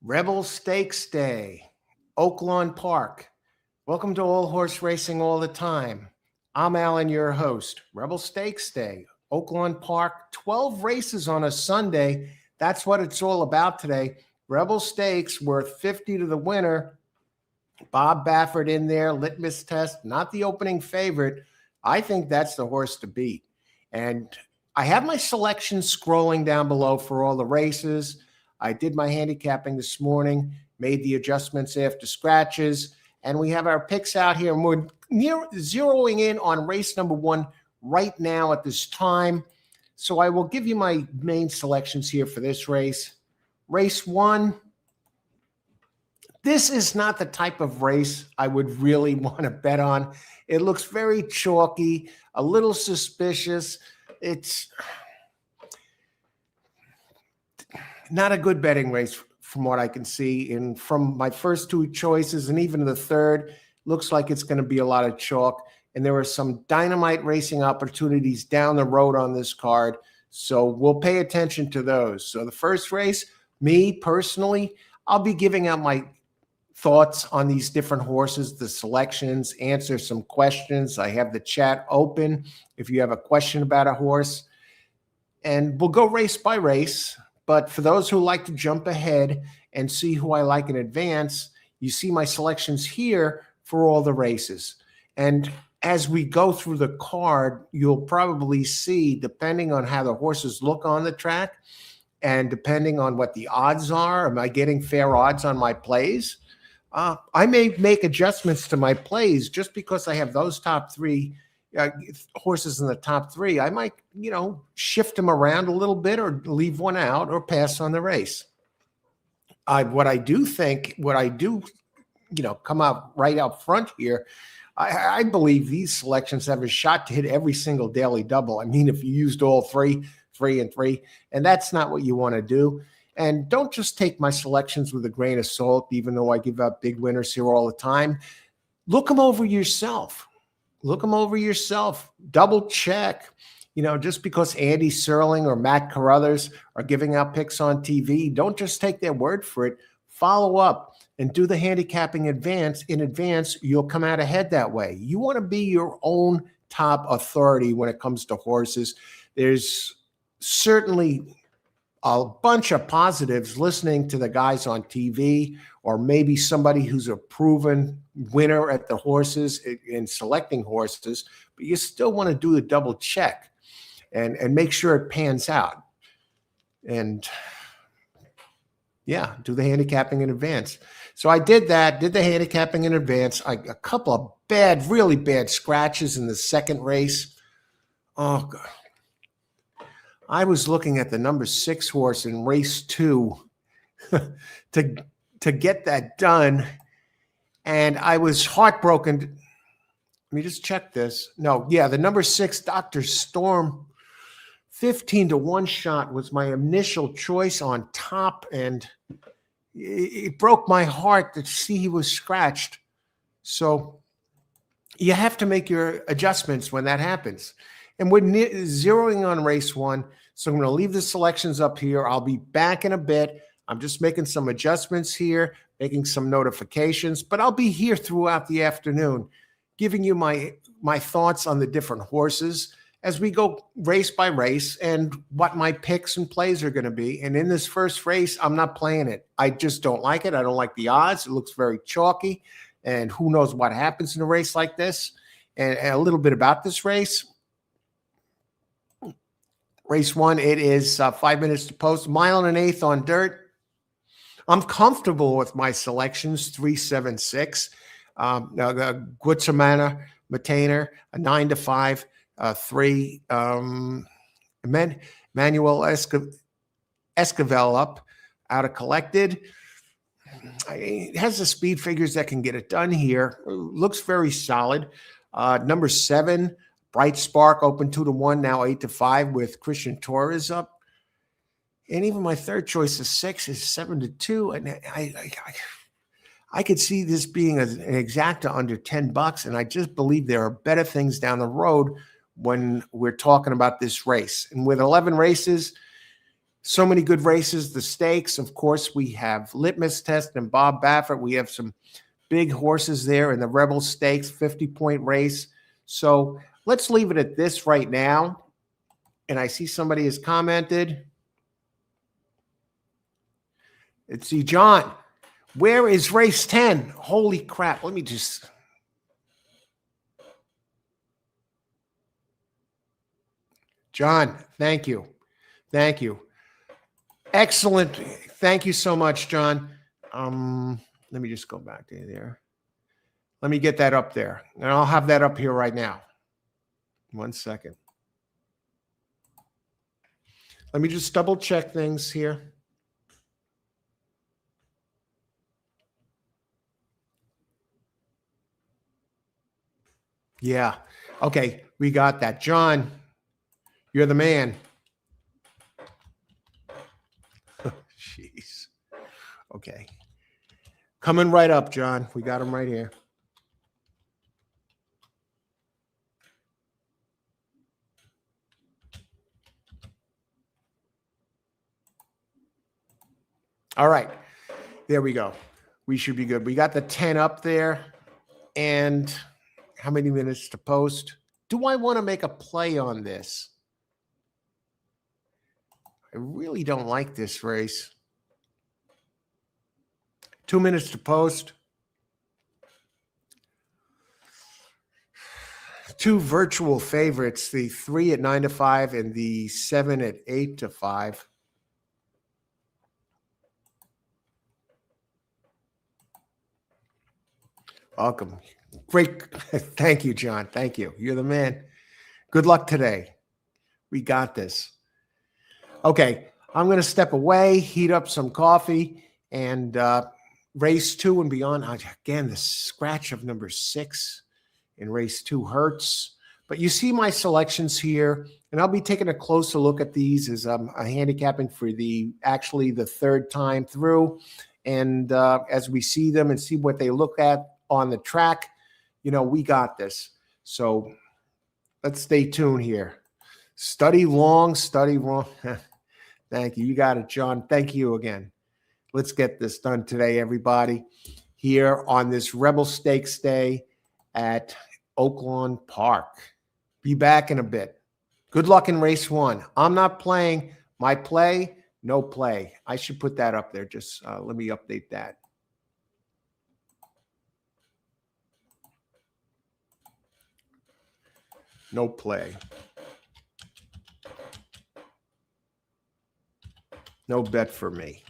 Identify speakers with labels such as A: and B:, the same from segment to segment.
A: Rebel Stakes Day, Oaklawn Park. Welcome to All Horse Racing All the Time. I'm Alan, your host. Rebel Stakes Day, Oaklawn Park, 12 races on a Sunday. That's what it's all about today. Rebel Stakes worth 50 to the winner. Bob Baffert in there, litmus test, not the opening favorite. I think that's the horse to beat. And I have my selection scrolling down below for all the races. I did my handicapping this morning, made the adjustments after scratches, and we have our picks out here. And we're zeroing in on race number one right now at this time. So I will give you my main selections here for this race. Race one. This is not the type of race I would really want to bet on. It looks very chalky, a little suspicious. It's not a good betting race from what I can see. And from my first two choices and even the third, looks like it's going to be a lot of chalk. And there are some dynamite racing opportunities down the road on this card. So we'll pay attention to those. So the first race, me personally, I'll be giving out my thoughts on these different horses, the selections, answer some questions. I have the chat open if you have a question about a horse. And we'll go race by race. But for those who like to jump ahead and see who I like in advance, you see my selections here for all the races. And as we go through the card, you'll probably see, depending on how the horses look on the track and depending on what the odds are, am I getting fair odds on my plays? I may make adjustments to my plays just because I have those top three horses in the top three. I might, shift them around a little bit or leave one out or pass on the race. What I do, come out right out front here, I believe these selections have a shot to hit every single daily double. I mean, if you used all three, and that's not what you want to do. And don't just take my selections with a grain of salt, even though I give out big winners here all the time. Look them over yourself. Double check. Just because Andy Serling or Matt Carruthers are giving out picks on TV, don't just take their word for it. Follow up and do the handicapping in advance. You'll come out ahead that way. You want to be your own top authority when it comes to horses. There's certainly a bunch of positives listening to the guys on TV, or maybe somebody who's a proven winner at the horses in selecting horses, but you still want to do a double check and make sure it pans out. And yeah, do the handicapping in advance. So I did the handicapping in advance. A couple of really bad scratches in the second race. Oh, God. I was looking at the number 6 horse in race 2 to get that done, and I was heartbroken. Let me just check this. No, yeah, the number 6, Dr. Storm, 15 to 1 shot was my initial choice on top, and it broke my heart to see he was scratched. So you have to make your adjustments when that happens. And we're zeroing on race 1. So I'm going to leave the selections up here. I'll be back in a bit. I'm just making some adjustments here, making some notifications, but I'll be here throughout the afternoon, giving you my thoughts on the different horses as we go race by race and what my picks and plays are going to be. And in this first race, I'm not playing it. I just don't like it. I don't like the odds. It looks very chalky, and who knows what happens in a race like this. And a little bit about this race. Race 1, it is 5 minutes to post, 1 1/8 on dirt. I'm comfortable with my selections, 3, 7, 6. The Guatsamana, Matainer, a 9 to 5, 3. Manuel Esquivel up, out of collected. It has the speed figures that can get it done here. Looks very solid. Number 7. Bright Spark open 2 to 1, now 8 to 5 with Christian Torres up. And even my third choice of 6 is 7 to 2. And I could see this being an exacta under $10. And I just believe there are better things down the road when we're talking about this race. And with 11 races, So many good races. The stakes, of course, we have Litmus Test and Bob Baffert. We have some big horses there in the Rebel Stakes, 50-point race. So let's leave it at this right now. And I see somebody has commented. Let's see, John, where is race 10? Holy crap. Let me just. John, thank you. Thank you. Excellent. Thank you so much, John. Let me just go back to there. Let me get that up there. And I'll have that up here right now. 1 second. Let me just double check things here. Yeah. Okay. We got that. John, you're the man. Jeez. Okay. Coming right up, John. We got him right here. All right. There we go. We should be good. We got the 10 up there. And how many minutes to post? Do I want to make a play on this? I really don't like this race. 2 minutes to post. 2 virtual favorites, the 3 at 9 to 5 and the 7 at 8 to 5. Welcome. Great. Thank you, John. Thank you. You're the man. Good luck today. We got this. Okay. I'm going to step away, heat up some coffee, and race 2 and beyond. Again, the scratch of number 6 in race 2 hurts. But you see my selections here, and I'll be taking a closer look at these as I'm handicapping for the 3rd time through. And as we see them and see what they look at on the track, we got this. So let's stay tuned here. Study long, study wrong. Thank you. You got it, John. Thank you again. Let's get this done today, everybody, here on this Rebel Stakes Day at Oaklawn Park. Be back in a bit. Good luck in race 1. I'm not playing. My play, no play. I should put that up there. Just let me update that. No play. No bet for me.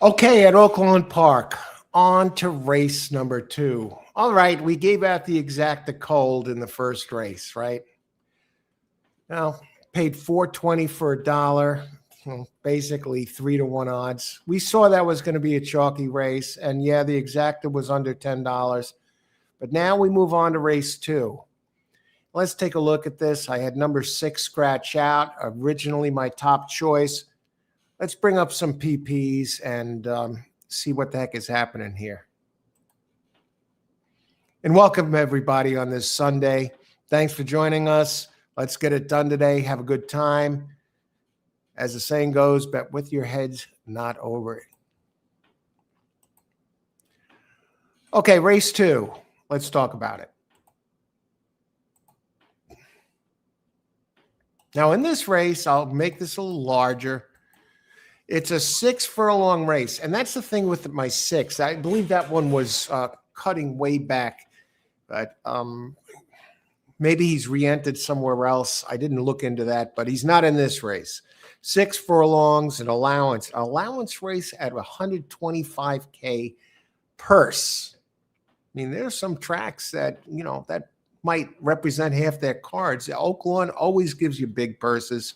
A: Okay, at Oaklawn Park, on to race number 2. All right, we gave out the exacta cold in the first race, right? Now, paid $4.20 for $1, basically 3-to-1 odds. We saw that was going to be a chalky race, and yeah, the exacta was under $10. But now we move on to race 2. Let's take a look at this. I had number 6 scratch out, originally my top choice. Let's bring up some PPs and see what the heck is happening here. And welcome everybody on this Sunday. Thanks for joining us. Let's get it done today. Have a good time. As the saying goes, bet with your heads not over it. Okay, race 2. Let's talk about it. Now in this race, I'll make this a little larger. It's a 6 furlong race, and that's the thing with my 6. I believe that one was cutting way back, but maybe he's re-entered somewhere else. I didn't look into that, but he's not in this race. 6 furlongs, an allowance race at 125K purse. I mean, there's some tracks that, that might represent half their cards. Oaklawn always gives you big purses.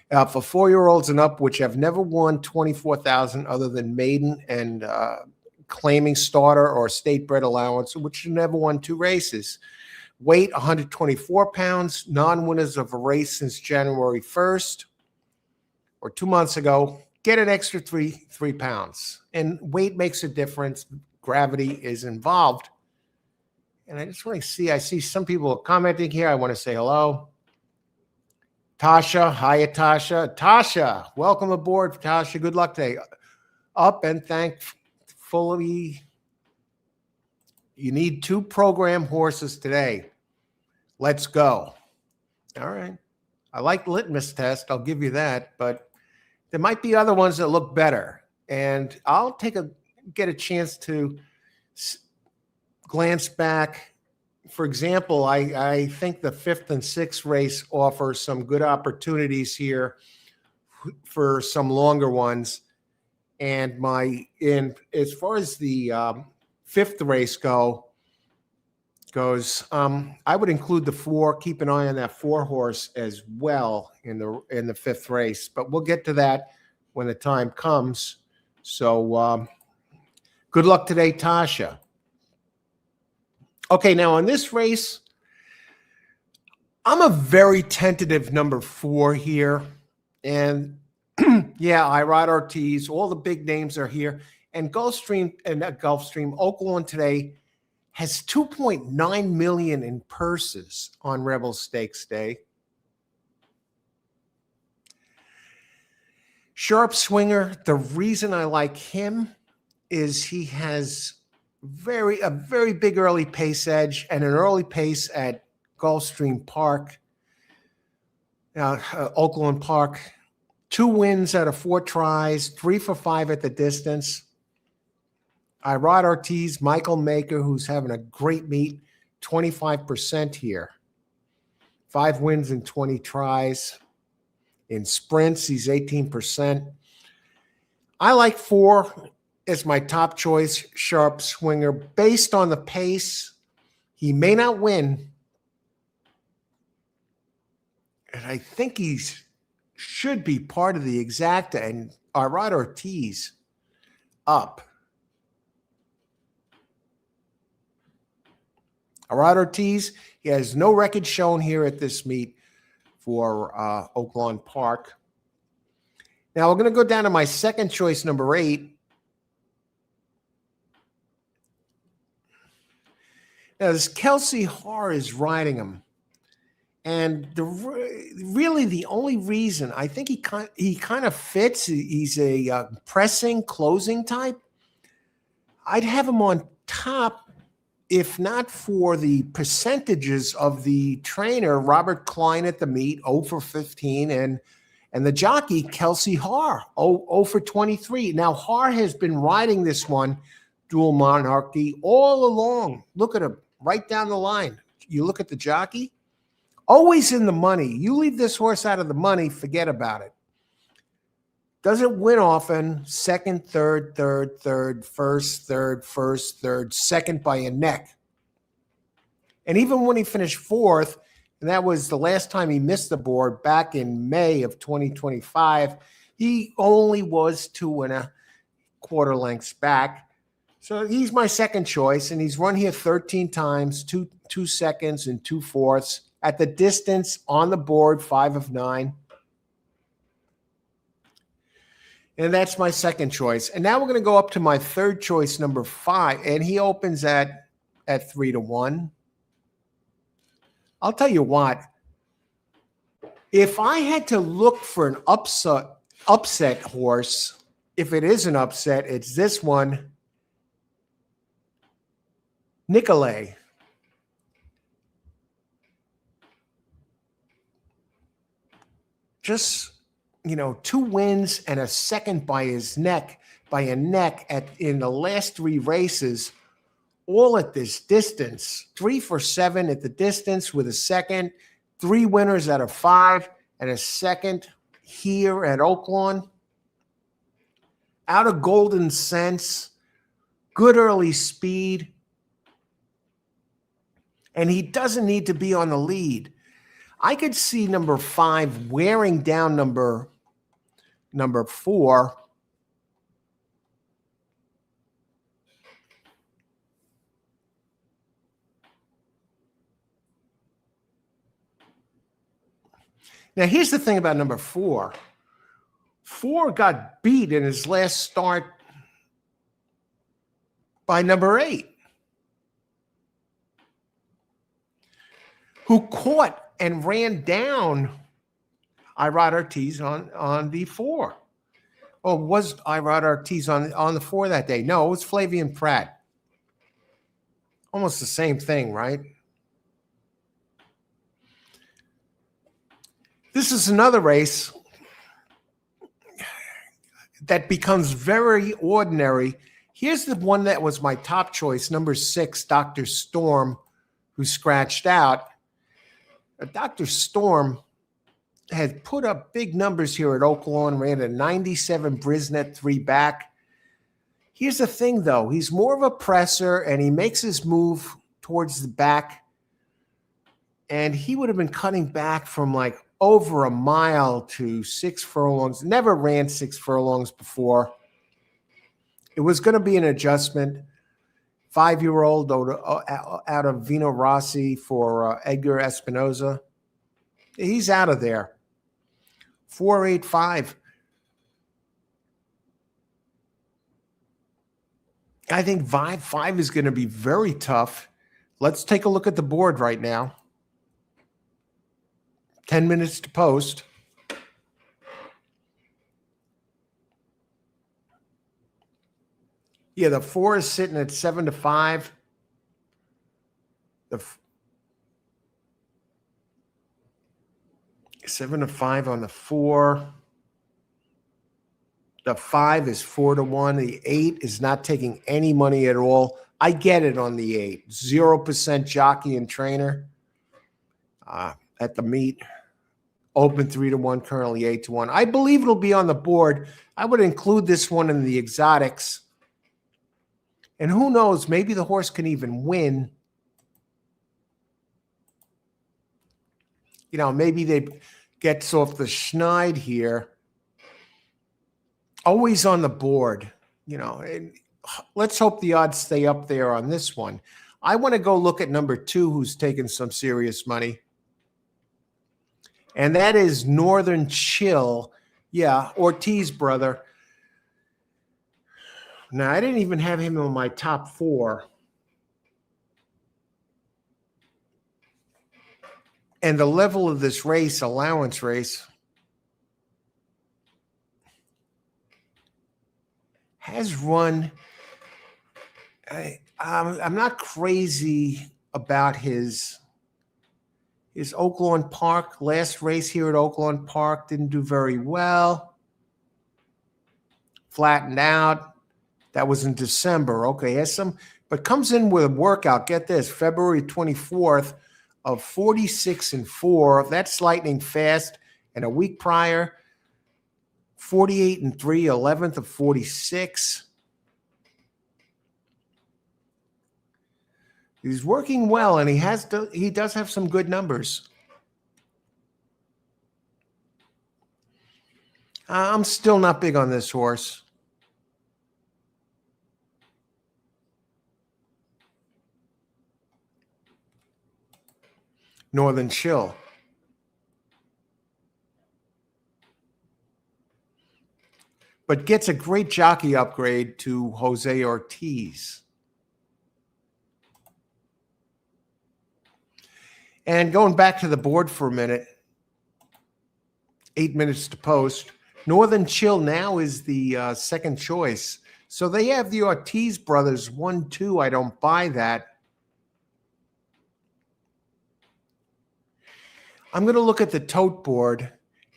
A: For 4-year-olds and up, which have never won $24,000 other than maiden and claiming starter or state bred allowance, which never won 2 races. Weight 124 pounds, non-winners of a race since January 1st or 2 months ago. Get an extra 3 pounds. And weight makes a difference. Gravity is involved. And I just want to see, I see some people commenting here. I want to say hello. Tasha, hiya, Tasha. Tasha, welcome aboard, Tasha. Good luck today. Up and thankfully, you need 2 program horses today. Let's go. All right. I like litmus test. I'll give you that, but there might be other ones that look better. And I'll get a chance to glance back. For example, I think the 5th and 6th race offers some good opportunities here for some longer ones. And as far as the 5th race goes, I would include the 4. Keep an eye on that 4 horse as well in the 5th race. But we'll get to that when the time comes. So good luck today, Tasha. Okay, now on this race, I'm a very tentative number 4 here. And yeah, Irod Ortiz, all the big names are here. And Oaklawn today has 2.9 million in purses on Rebel Stakes Day. Sharp Swinger, the reason I like him is he has a very big early pace edge and an early pace at Gulfstream Park, Oaklawn Park. 2 wins out of 4 tries, 3 for 5 at the distance. Irod Ortiz, Michael Maker, who's having a great meet, 25% here. 5 wins and 20 tries. In sprints, he's 18%. I like 4 as my top choice, Sharp Swinger. Based on the pace, he may not win. And I think he should be part of the exacta. And Irod Ortiz up. Irod Ortiz, he has no record shown here at this meet for Oaklawn Park. Now we're going to go down to my second choice, number 8. Now this Kelsey Har is riding him. And really the only reason, I think he kind of fits, he's a pressing, closing type. I'd have him on top if not for the percentages of the trainer, Robert Klein at the meet, 0 for 15, and the jockey, Kelsey Har, 0 for 23. Now, Har has been riding this one, Dual Monarchy, all along. Look at him, right down the line. You look at the jockey, always in the money. You leave this horse out of the money, forget about it. Doesn't win often. Second, third, first, third, second by a neck. And even when he finished fourth, and that was the last time he missed the board back in May of 2025, he only was 2.25 lengths back. So he's my second choice, and he's run here 13 times, two seconds and 2/4 at the distance on the board, 5 of 9. And that's my second choice. And now we're going to go up to my third choice, number 5, and he opens at 3-1. I'll tell you what, if I had to look for an upset horse, if it is an upset, it's this one, Nicolay. Just, 2 wins and a second by a neck in the last 3 races, all at this distance. 3 for 7 at the distance with a second, 3 winners out of 5 and a second here at Oaklawn. Out of Golden Sense, good early speed. And he doesn't need to be on the lead. I could see number 5 wearing down number 4. Now, here's the thing about number 4. 4 got beat in his last start by number 8, who caught and ran down Irod Ortiz on the 4. Oh, was Irod Ortiz on the 4 that day? No, it was Flavian Pratt. Almost the same thing, right? This is another race that becomes very ordinary. Here's the one that was my top choice, number 6, Dr. Storm, who scratched out. Dr. Storm had put up big numbers here at Oaklawn, ran a 97 Brisnet 3 back. Here's the thing, though. He's more of a presser, and he makes his move towards the back. And he would have been cutting back from like over a mile to 6 furlongs. Never ran 6 furlongs before. It was going to be an adjustment. 5-year-old out of Vino Rossi for Edgar Espinoza. He's out of there. 4.85. I think 5 is going to be very tough. Let's take a look at the board right now. 10 minutes to post. Yeah, the 4 is sitting at 7-5. The 7-5 on the 4. The 5 is 4-1. The 8 is not taking any money at all. I get it on the 8. 0% jockey and trainer at the meet. Open 3-1, currently 8-1. I believe it'll be on the board. I would include this one in the exotics. And who knows, maybe the horse can even win. Maybe they gets off the schneid here. Always on the board, and let's hope the odds stay up there on this one. I want to go look at number 2, who's taking some serious money. And that is Northern Chill. Yeah, Ortiz brother. Now, I didn't even have him on my top 4. And the level of this race, allowance race, has run. I'm not crazy about his Oaklawn Park. Last race here at Oaklawn Park didn't do very well. Flattened out. That was in December. Okay, has some, but comes in with a workout. Get this, February 24th of 46-4. That's lightning fast. And a week prior, 48-3, 11th of 46. He's working well, and he does have some good numbers. I'm still not big on this horse. Northern Chill. But gets a great jockey upgrade to Jose Ortiz. And going back to the board for a minute, 8 minutes to post. Northern Chill now is the second choice. So they have the Ortiz brothers 1-2. I don't buy that. I'm going to look at the tote board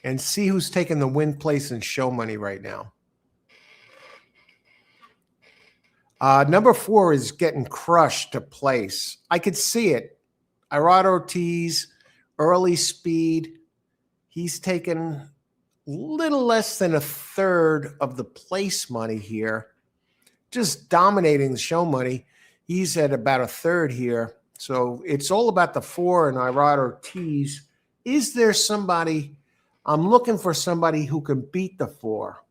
A: and see who's taking the win place and show money right now. Number 4 is getting crushed to place. I could see it. Irad Ortiz, early speed. He's taken a little less than a third of the place money here. Just dominating the show money. He's at about a third here. So it's all about the 4 and Irad Ortiz. Is there somebody? I'm looking for somebody who can beat the 4.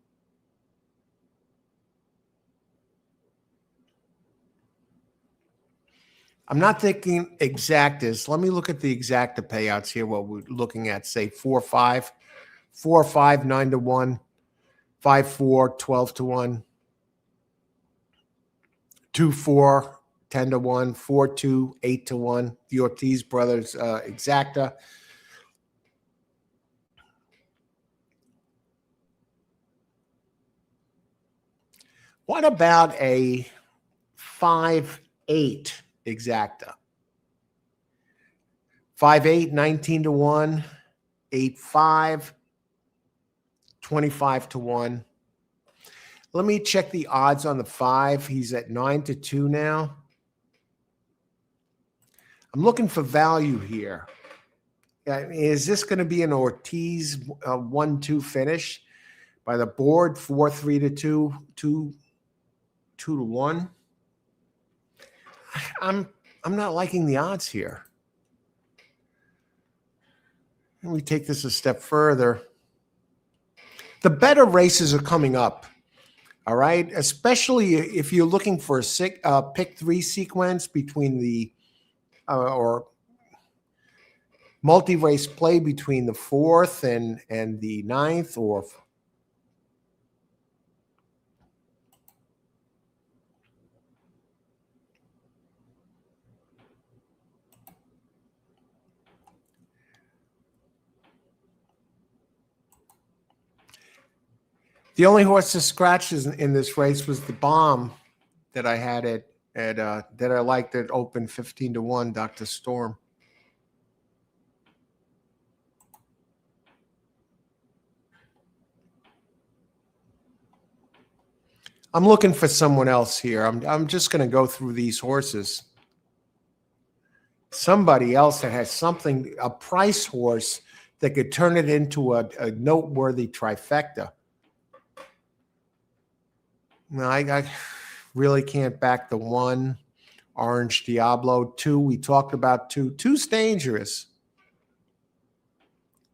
A: I'm not thinking exactas. Let me look at the exacta payouts here. What we're looking at, say 4-5, 4-5, 9-1, 5-4, 12-1, 2-4, 10-1, 4-2, 8-1. The Ortiz brothers exacta. What about a 5-8 exacta? 5-8, 19-1, 8-5, 25-1. Let me check the odds on the 5. He's at 9-2 now. I'm looking for value here. Is this going to be an Ortiz 1-2 finish by the board? 4-3-2, 2-1. I'm not liking the odds here. Let me take this a step further. The better races are coming up. All right, especially if you're looking for a pick 3 sequence between the or multi-race play between the 4th and the 9th, or the only horse that scratches in this race was the Bomb that I had that I liked at open 15-1, Dr. Storm. I'm looking for someone else here. I'm just going to go through these horses. Somebody else that has something, a price horse that could turn it into a noteworthy trifecta. No, I really can't back the 1. Orange Diablo. 2, we talked about 2. 2's dangerous.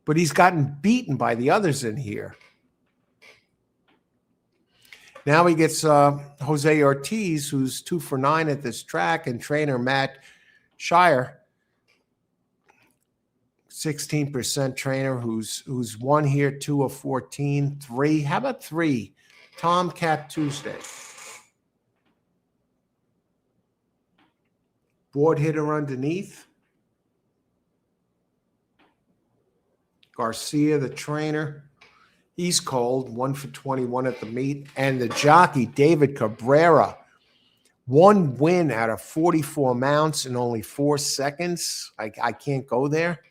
A: But he's gotten beaten by the others in here. Now he gets Jose Ortiz, who's 2 for 9 at this track, and trainer Matt Shire, 16% trainer, who's won here, 2 of 14, 3. How about 3? Tomcat Tuesday. Board hitter underneath. Garcia, the trainer. He's cold, 1 for 21 at the meet. And the jockey, David Cabrera, 1 win out of 44 mounts in only 4 seconds. I can't go there.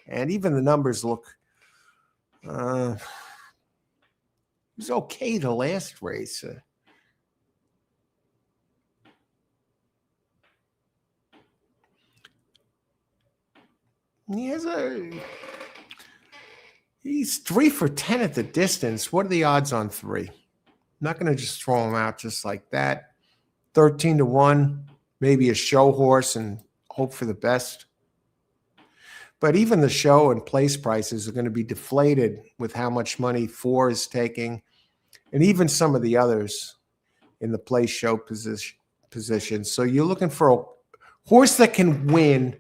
A: And even the numbers look, it was okay the last race. He's 3 for 10 at the distance. What are the odds on 3? I'm not going to just throw him out just like that. 13 to 1, maybe a show horse and hope for the best. But even the show and place prices are going to be deflated with how much money 4 is taking, and even some of the others in the place show position. So you're looking for a horse that can win,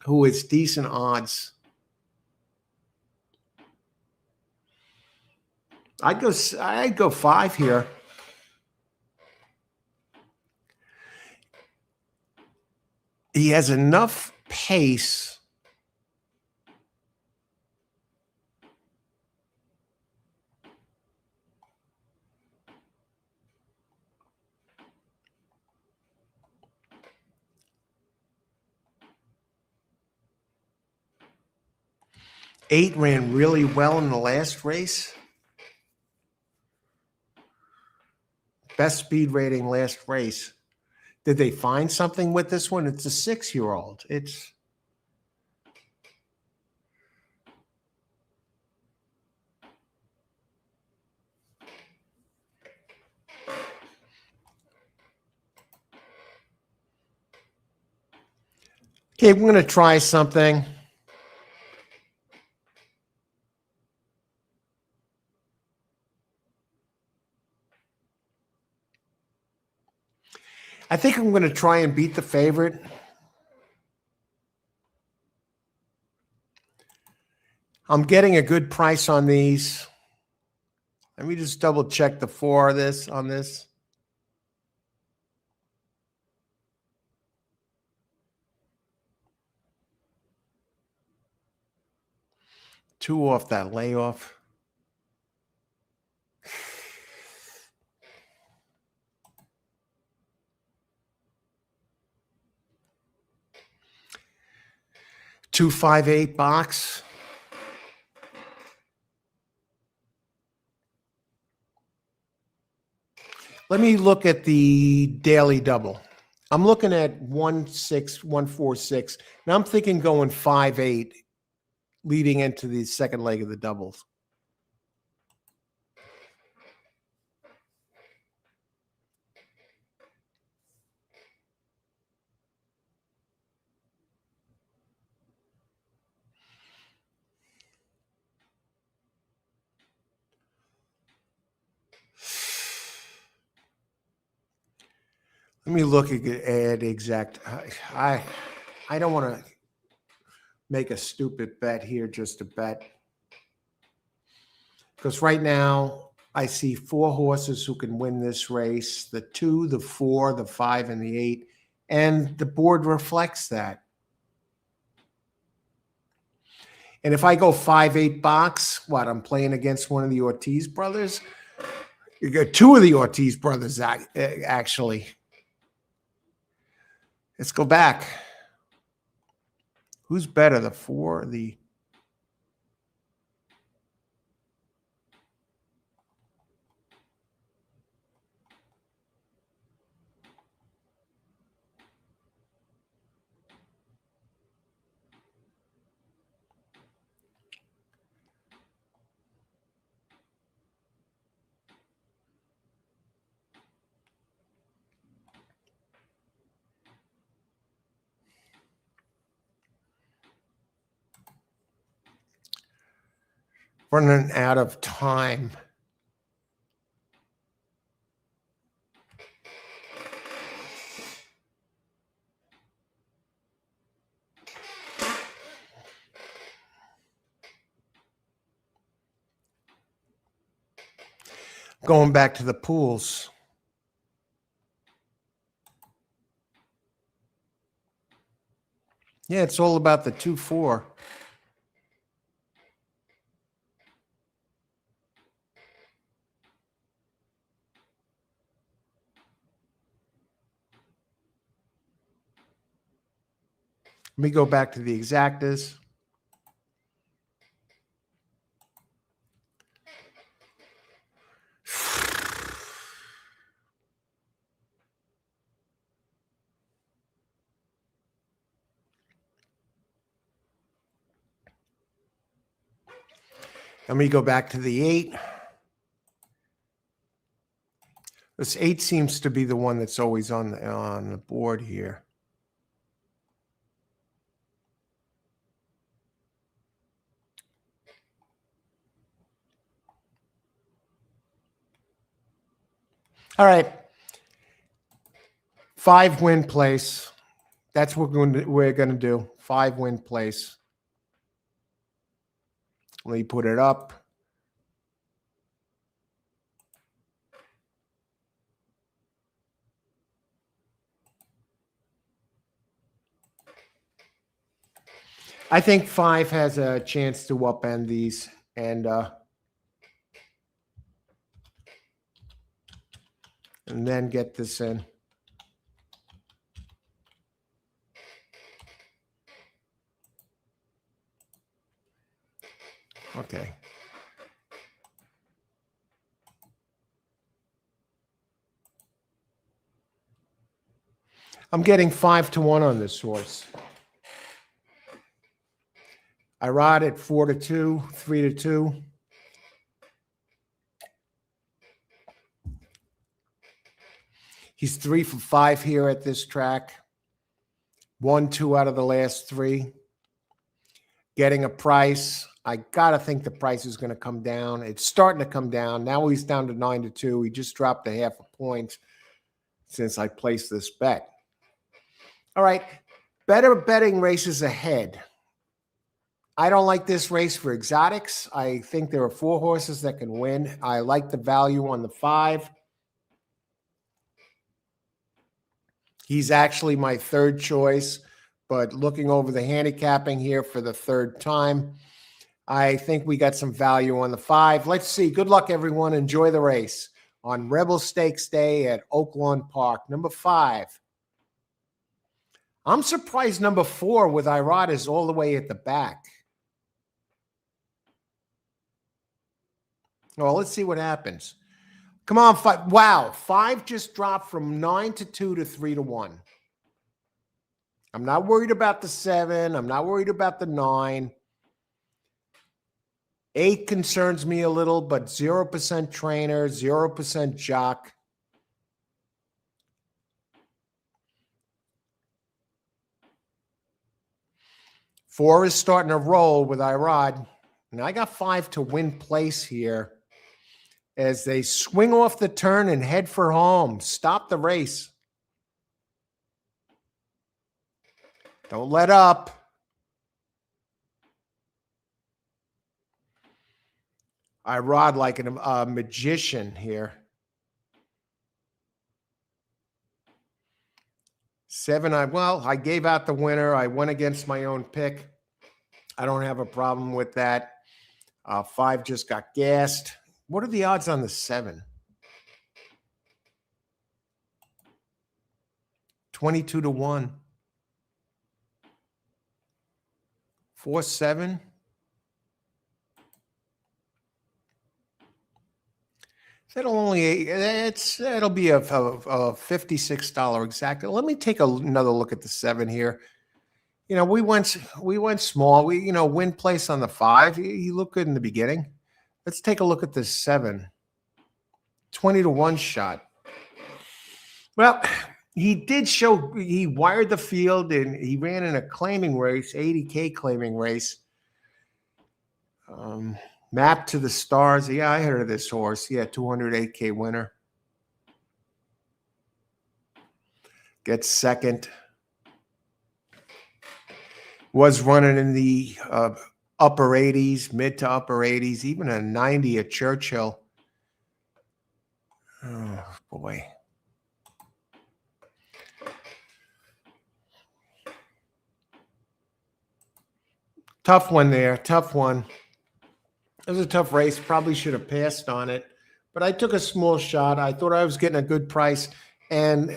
A: who is decent odds. I'd go 5 here. He has enough pace. Eight ran really well in the last race. Best speed rating last race. Did they find something with this one? It's a 6-year-old. It's okay. We're going to try something. I think I'm going to try and beat the favorite. I'm getting a good price on these. Let me just double check the 4 of this on this. Two off that layoff. $258 box. Let me look at the daily double. I'm looking at 16146. Now I'm thinking going 5-8 leading into the second leg of the doubles. Let me look at exact. I don't want to make a stupid bet here just to bet. Because right now I see 4 horses who can win this race, the 2, the 4, the 5, and the 8. And the board reflects that. And if I go 5-8 box, what, I'm playing against one of the Ortiz brothers? You got 2 of the Ortiz brothers, actually. Let's go back. Who's better, the 4 or the... Running out of time. Going back to the pools. Yeah, it's all about the 2-4. Let me go back to the exactas. Let me go back to the 8. This 8 seems to be the one that's always on the board here. All right. 5 win place. That's what we're going to do. 5 win place. Let me put it up. I think 5 has a chance to upend these and then get this in. Okay. I'm getting 5-1 on this horse. I ride at 4-2, 3-2. He's 3 for 5 here at this track. 1-2 out of the last 3. Getting a price. I got to think the price is going to come down. It's starting to come down. Now he's down to 9-2. He just dropped a 0.5 point since I placed this bet. All right. Better betting races ahead. I don't like this race for exotics. I think there are 4 horses that can win. I like the value on the 5. He's actually my 3rd choice, but looking over the handicapping here for the 3rd time, I think we got some value on the 5. Let's see. Good luck, everyone. Enjoy the race on Rebel Stakes Day at Oaklawn Park. Number 5. I'm surprised number 4 with Irad is all the way at the back. Well, let's see what happens. Come on, 5. Wow, 5 just dropped from 9-2 to 3-1. I'm not worried about the 7. I'm not worried about the 9. 8 concerns me a little, but 0% trainer, 0% jock. Four is starting to roll with Irad. And I got 5 to win place here as they swing off the turn and head for home. Stop the race. Don't let up. Irad like a magician here. 7, I gave out the winner. I went against my own pick. I don't have a problem with that. 5 just got gassed. What are the odds on the 7? 22-1. 4-7. It'll be a $56 exact. Let me take another look at the 7 here. You know, we went small. Win place on the 5. He looked good in the beginning. Let's take a look at the 7. 20-1 shot. Well, he did show he wired the field and he ran in a claiming race, 80K claiming race. Map to the Stars. Yeah, I heard of this horse. Yeah, 208K winner. Gets second. Was running in the upper 80s, mid to upper 80s, even a 90 at Churchill. Oh, boy. Tough one there. Tough one. It was a tough race. Probably should have passed on it. But I took a small shot. I thought I was getting a good price. And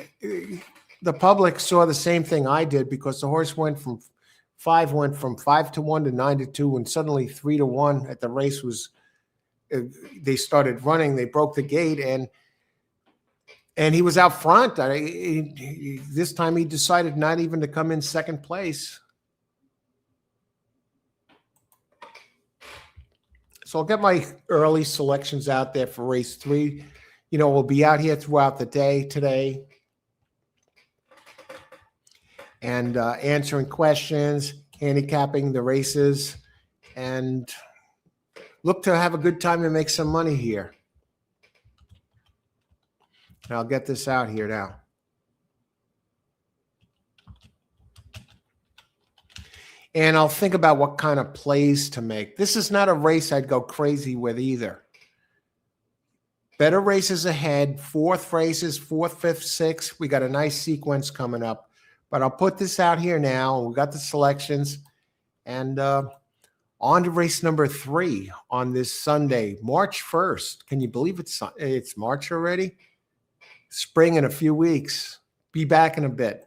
A: the public saw the same thing I did because the horse went from 5-1 to 9-2, and suddenly 3-1 at the race was they started running. They broke the gate, and he was out front. This time he decided not even to come in second place. So I'll get my early selections out there for race 3. You know, we'll be out here throughout the day today and answering questions, handicapping the races, and look to have a good time and make some money here. And I'll get this out here now. And I'll think about what kind of plays to make. This is not a race I'd go crazy with either. Better races ahead, 4th races, 4th, 5th, 6th. We got a nice sequence coming up. But I'll put this out here now. We got the selections. And on to race number 3 on this Sunday, March 1st. Can you believe it's March already? Spring in a few weeks. Be back in a bit.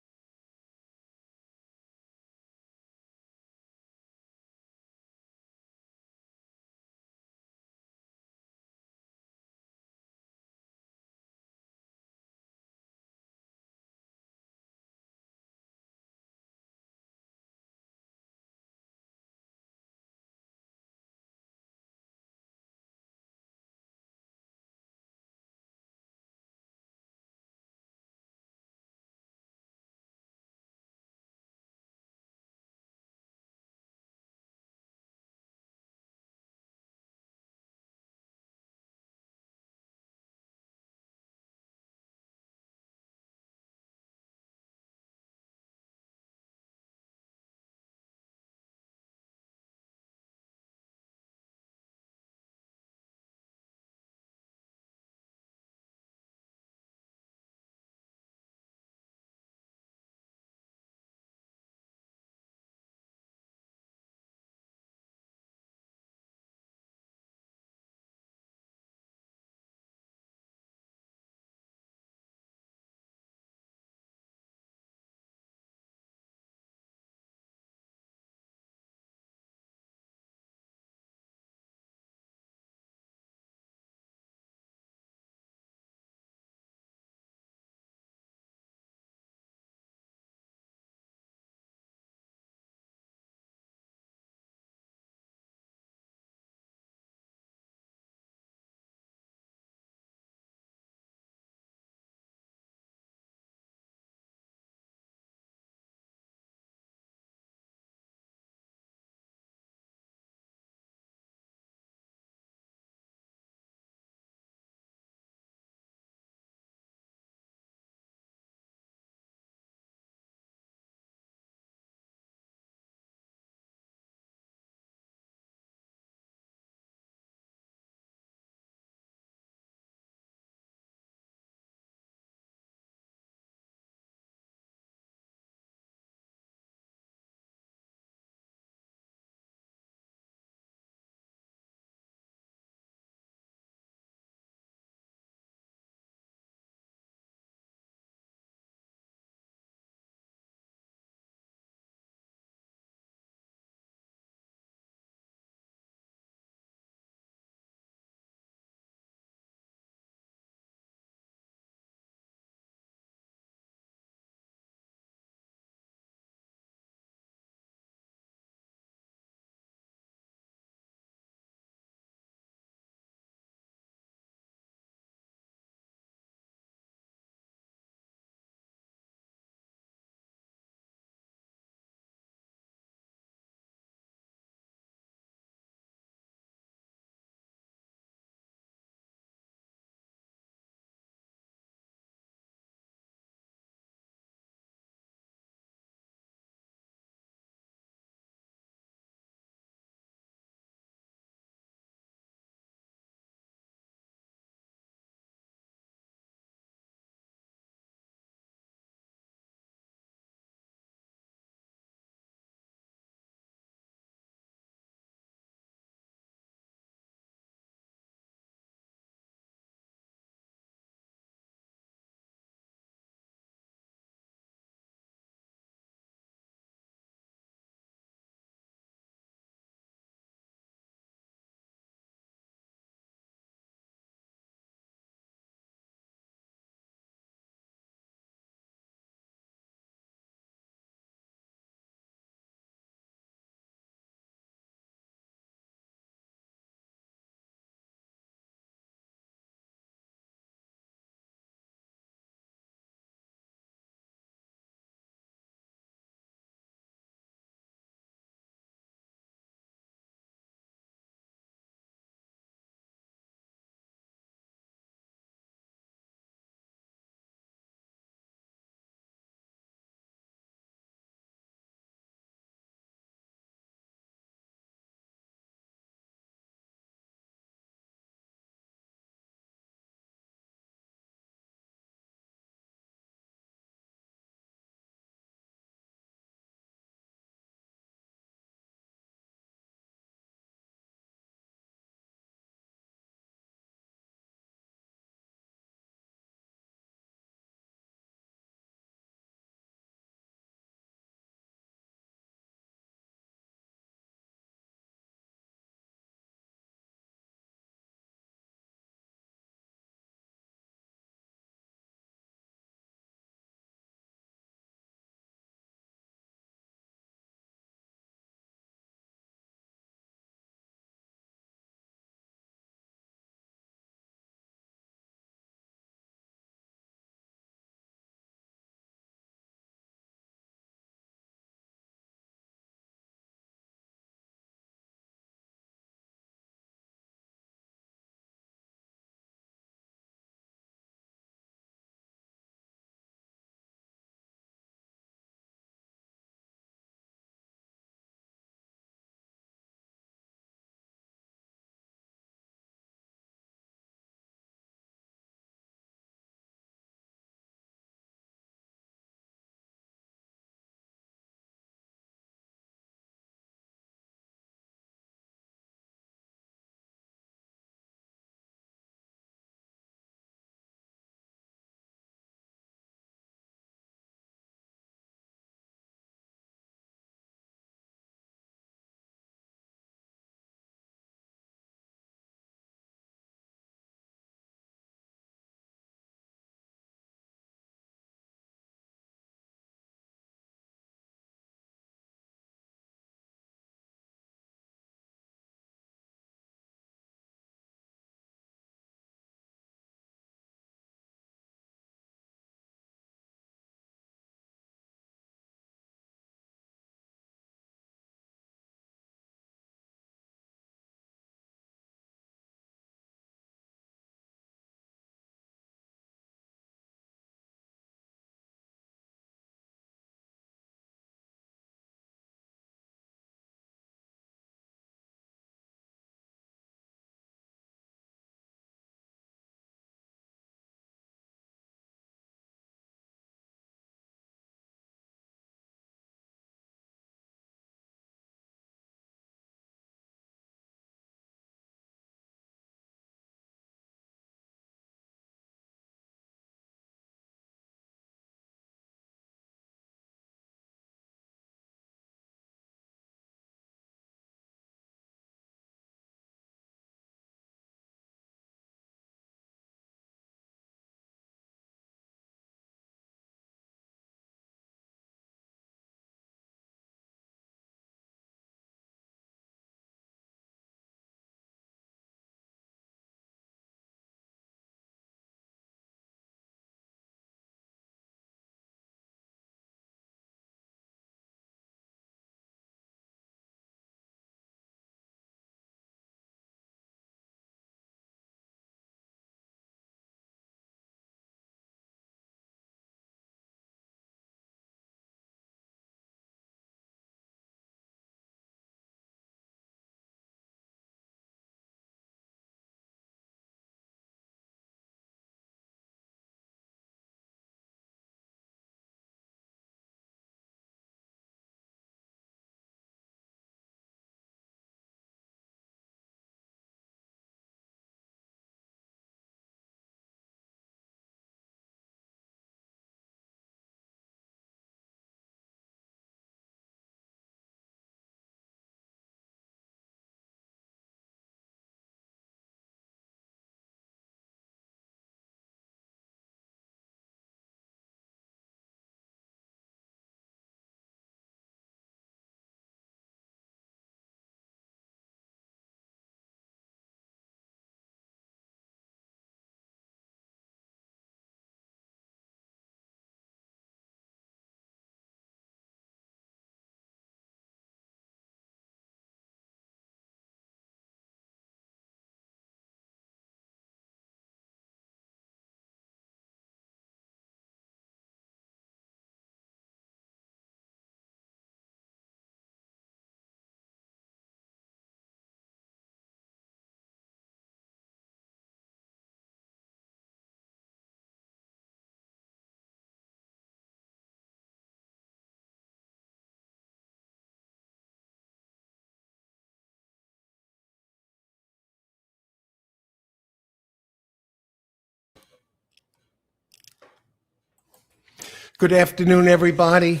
A: Good afternoon, everybody.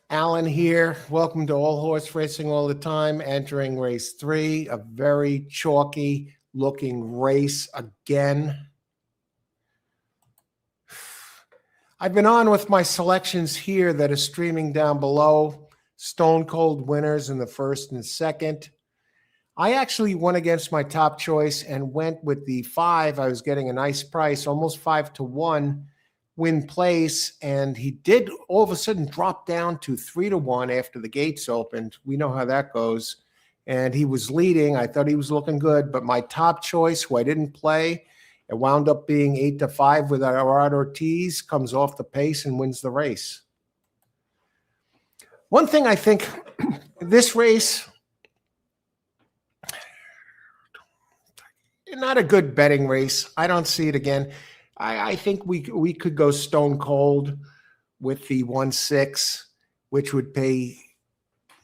A: Alan here. Welcome to All Horse Racing All the Time, entering race 3, a very chalky looking race again. I've been on with my selections here that are streaming down below. Stone cold winners in the first and second. I actually went against my top choice and went with the 5. I was getting a nice price, almost 5-1. Win place, and he did all of a sudden drop down to 3-1 after the gates opened. We know how that goes. And he was leading. I thought he was looking good, but my top choice, who I didn't play, it wound up being 8-5 with Arad Ortiz, comes off the pace and wins the race. One thing I think, this race, not a good betting race. I don't see it again. I think we could go stone cold with the 1-6, which would pay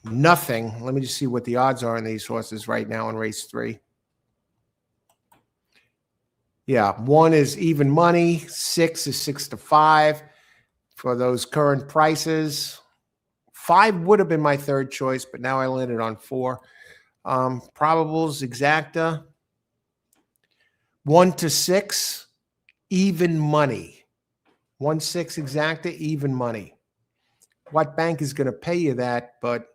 A: nothing. Let me just see what the odds are on these horses right now in race 3. Yeah, 1 is even money. 6 is 6-5 for those current prices. 5 would have been my third choice, but now I landed on 4. Probables exacta. 1-6. Even money. 1-6 exacta, even money. What bank is going to pay you that? But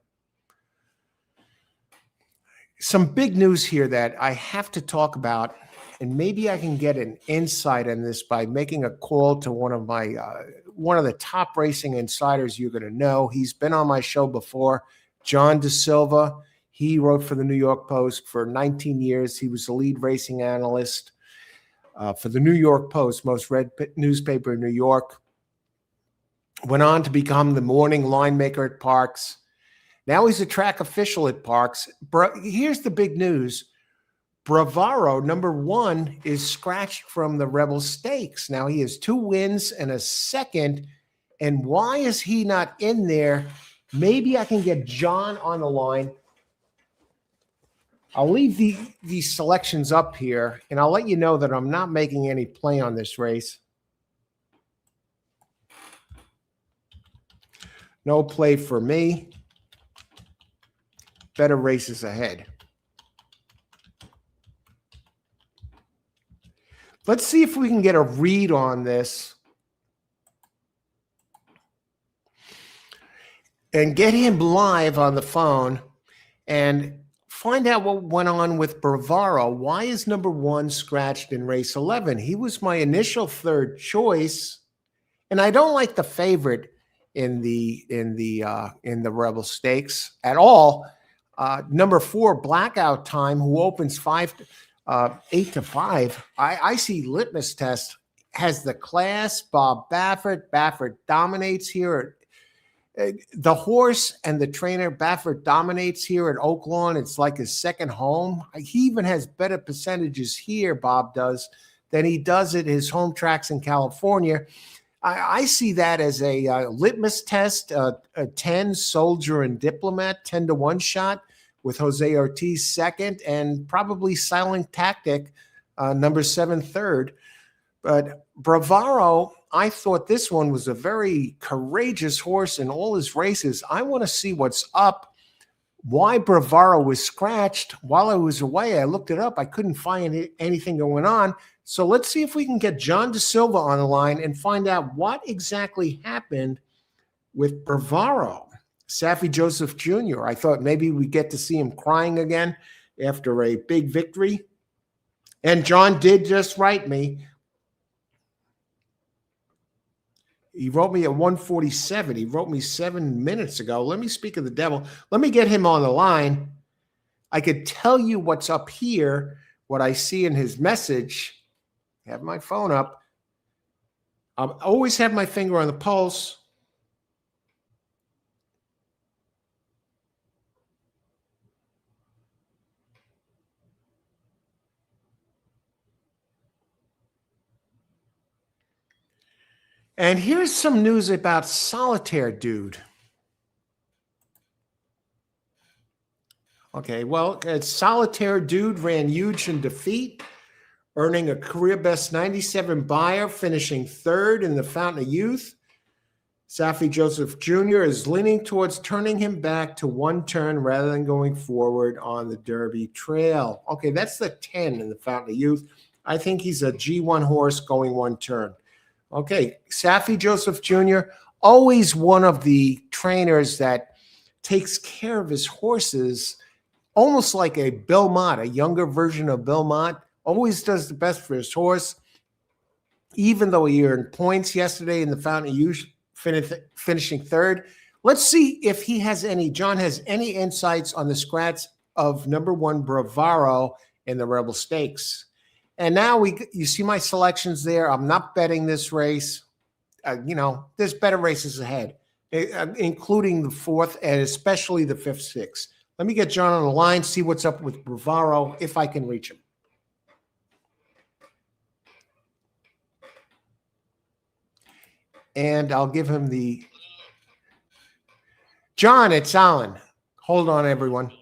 A: some big news here that I have to talk about, and maybe I can get an insight on this by making a call to one of the top racing insiders you're going to know. He's been on my show before, John De Silva. He wrote for the New York Post for 19 years. He was the lead racing analyst for the New York Post, most read newspaper in New York. Went on to become the morning line maker at Parks. Now he's a track official at Parks. Here's the big news. Bravaro, number 1, is scratched from the Rebel Stakes. Now he has 2 wins and a second. And why is he not in there? Maybe I can get John on the line. I'll leave these selections up here, and I'll let you know that I'm not making any play on this race. No play for me. Better races ahead. Let's see if we can get a read on this and get him live on the phone and find out what went on with Bravaro. Why is number 1 scratched in race 11? He was my initial third choice, and I don't like the favorite in the Rebel Stakes at all. Number 4, Blackout Time, who opens 8-5. I see Litmus Test has the class. Bob Baffert. Baffert dominates here. The horse and the trainer, Baffert, dominates here at Oaklawn. It's like his second home. He even has better percentages here, Bob does, than he does at his home tracks in California. I see that as a litmus test, a 10, Soldier and Diplomat, 10-1 shot with Jose Ortiz second, and probably Silent Tactic, number 7 third. But Bravaro, I thought this one was a very courageous horse in all his races. I want to see what's up, why Bravaro was scratched. While I was away, I looked it up. I couldn't find anything going on. So let's see if we can get John De Silva on the line and find out what exactly happened with Bravaro. Saffie Joseph Jr., I thought maybe we get to see him crying again after a big victory. And John did just write me. He wrote me at 1:47. He wrote me 7 minutes ago. Let me speak of the devil. Let me get him on the line. I could tell you what's up here, what I see in his message. I have my phone up. I always have my finger on the pulse. And here's some news about Solitaire Dude. Okay, well, Solitaire Dude ran huge in defeat, earning a career best 97 buyer, finishing third in the Fountain of Youth. Safi Joseph Jr. is leaning towards turning him back to one turn rather than going forward on the Derby Trail. Okay, that's the 10 in the Fountain of Youth. I think he's a G1 horse going one turn. Okay, Safi Joseph Jr., always one of the trainers that takes care of his horses almost like a Belmont, a younger version of Belmont, always does the best for his horse. Even though he earned points yesterday in the Fountain of Youth, finishing third. Let's see if John has any insights on the scratch of number 1 Bravaro in the Rebel Stakes. And now you see my selections there. I'm not betting this race. There's better races ahead, including the 4th and especially the 5th, 6th. Let me get John on the line, see what's up with Bravaro, if I can reach him. And I'll give him the... John, it's Alan. Hold on, everyone.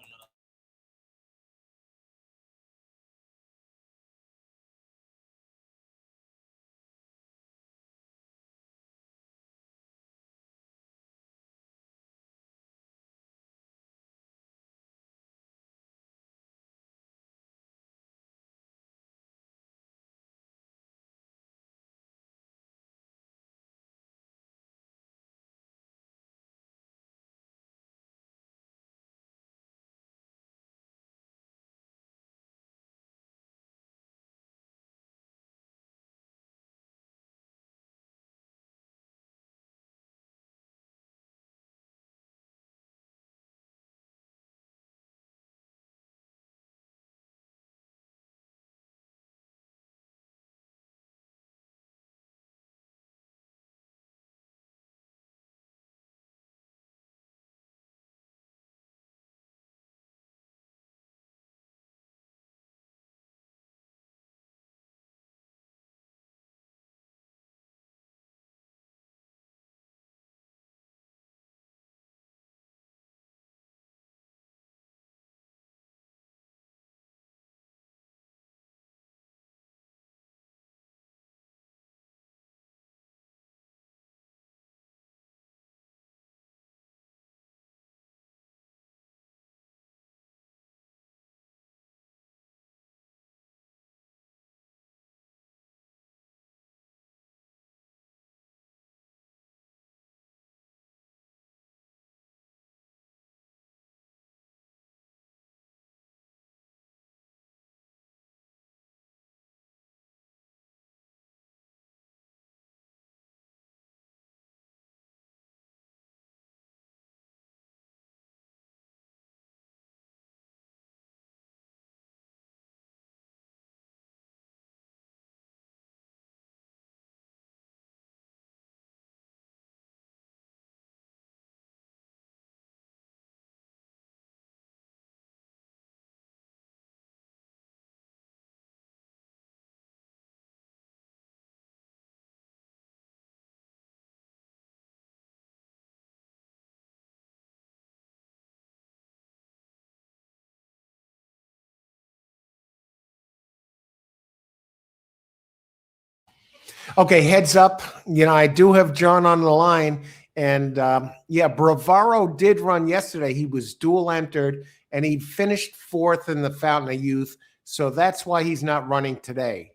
A: Okay, heads up. I do have John on the line. And Bravaro did run yesterday. He was dual entered and he finished 4th in the Fountain of Youth. So that's why he's not running today.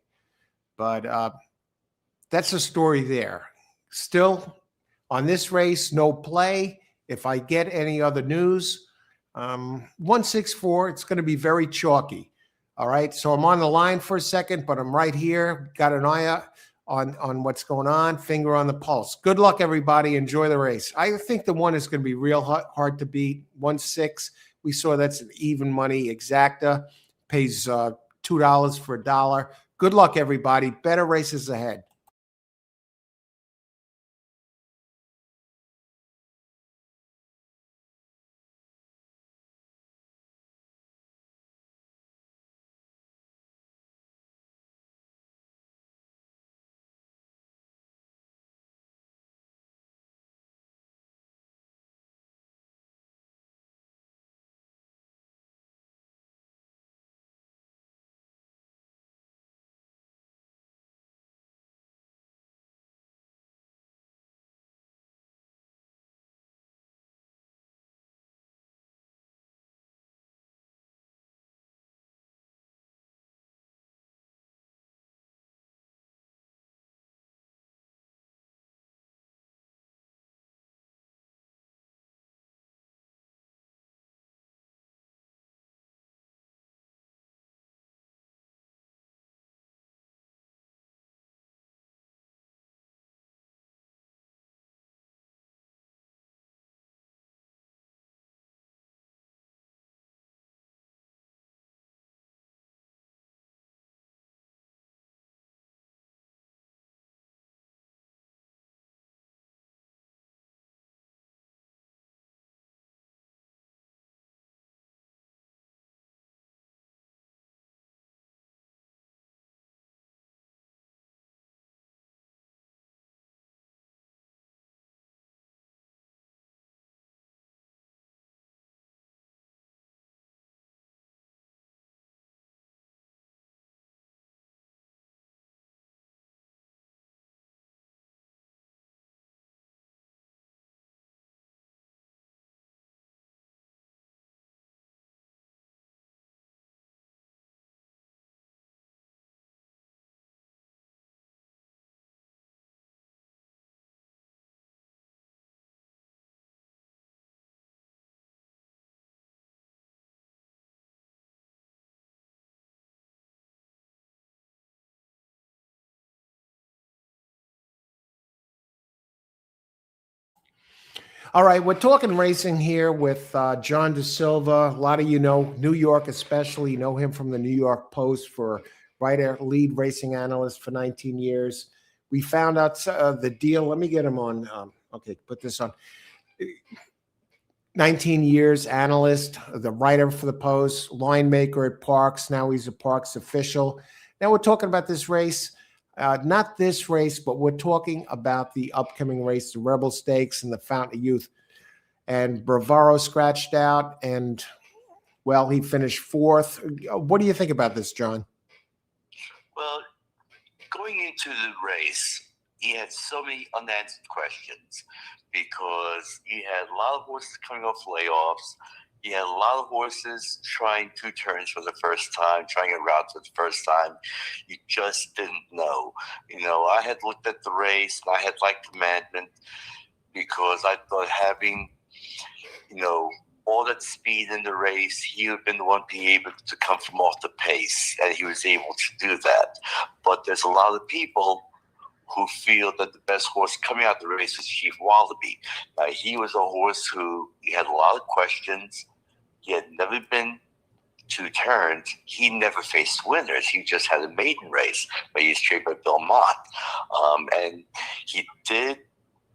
A: But that's the story there. Still, on this race, no play. If I get any other news, 164, it's going to be very chalky. All right. So I'm on the line for a second, but I'm right here. Got an eye on what's going on. Finger on the pulse. Good luck, everybody. Enjoy the race. I think the 1 is going to be real hard to beat. 1-6. We saw that's an even money exacta. Pays $2 for a dollar. Good luck, everybody. Better races ahead. All right, we're talking racing here with John De Silva. A lot of you know New York, especially. You know him from the New York Post for writer, lead racing analyst for 19 years. We found out the deal. Let me get him on. Okay, put this on. 19 years analyst, the writer for the Post, line maker at Parks. Now he's a Parks official. Now we're talking about this race. Not this race, but we're talking about the upcoming race, the Rebel Stakes and the Fountain of Youth. And Bravaro scratched out, and, well, he finished fourth. What do you think about this, John?
B: Well, going into the race, he had so many unanswered questions because he had a lot of horses coming off layoffs. He had a lot of horses trying 2 turns for the first time, trying a route for the first time. You just didn't know. I had looked at the race, and I had liked Commandment because I thought having, all that speed in the race, he would have been the one being able to come from off the pace, and he was able to do that. But there's a lot of people who feel that the best horse coming out of the race was Chief Wallaby. Now, he was a horse who he had a lot of questions. He had never been 2 turns. He never faced winners. He just had a maiden race, but he was trained by Bill Mott. And he did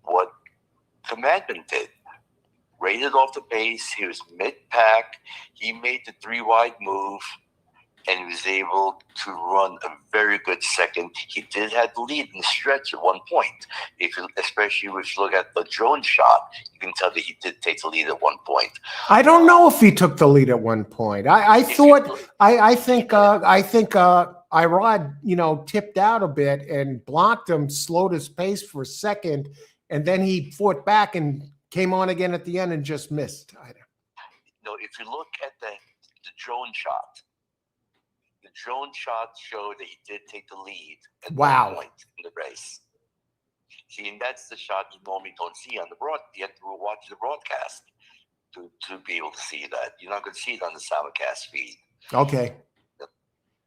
B: what Commandment did. Rated off the base. He was mid-pack. He made the 3-wide move, and he was able to run a very good second. He did have the lead in the stretch at one point. Especially if you look at the drone shot, you can tell that he did take the lead at one point.
A: I don't know if he took the lead at one point. I think Irod, tipped out a bit and blocked him, slowed his pace for a second, and then he fought back and came on again at the end and just missed.
B: If you look at the drone shot, the drone shot showed that he did take the lead at one point in the race. See, and that's the shot you normally don't see on the broadcast. You have to watch the broadcast to be able to see that. You're not going to see it on the simulcast feed.
A: Okay.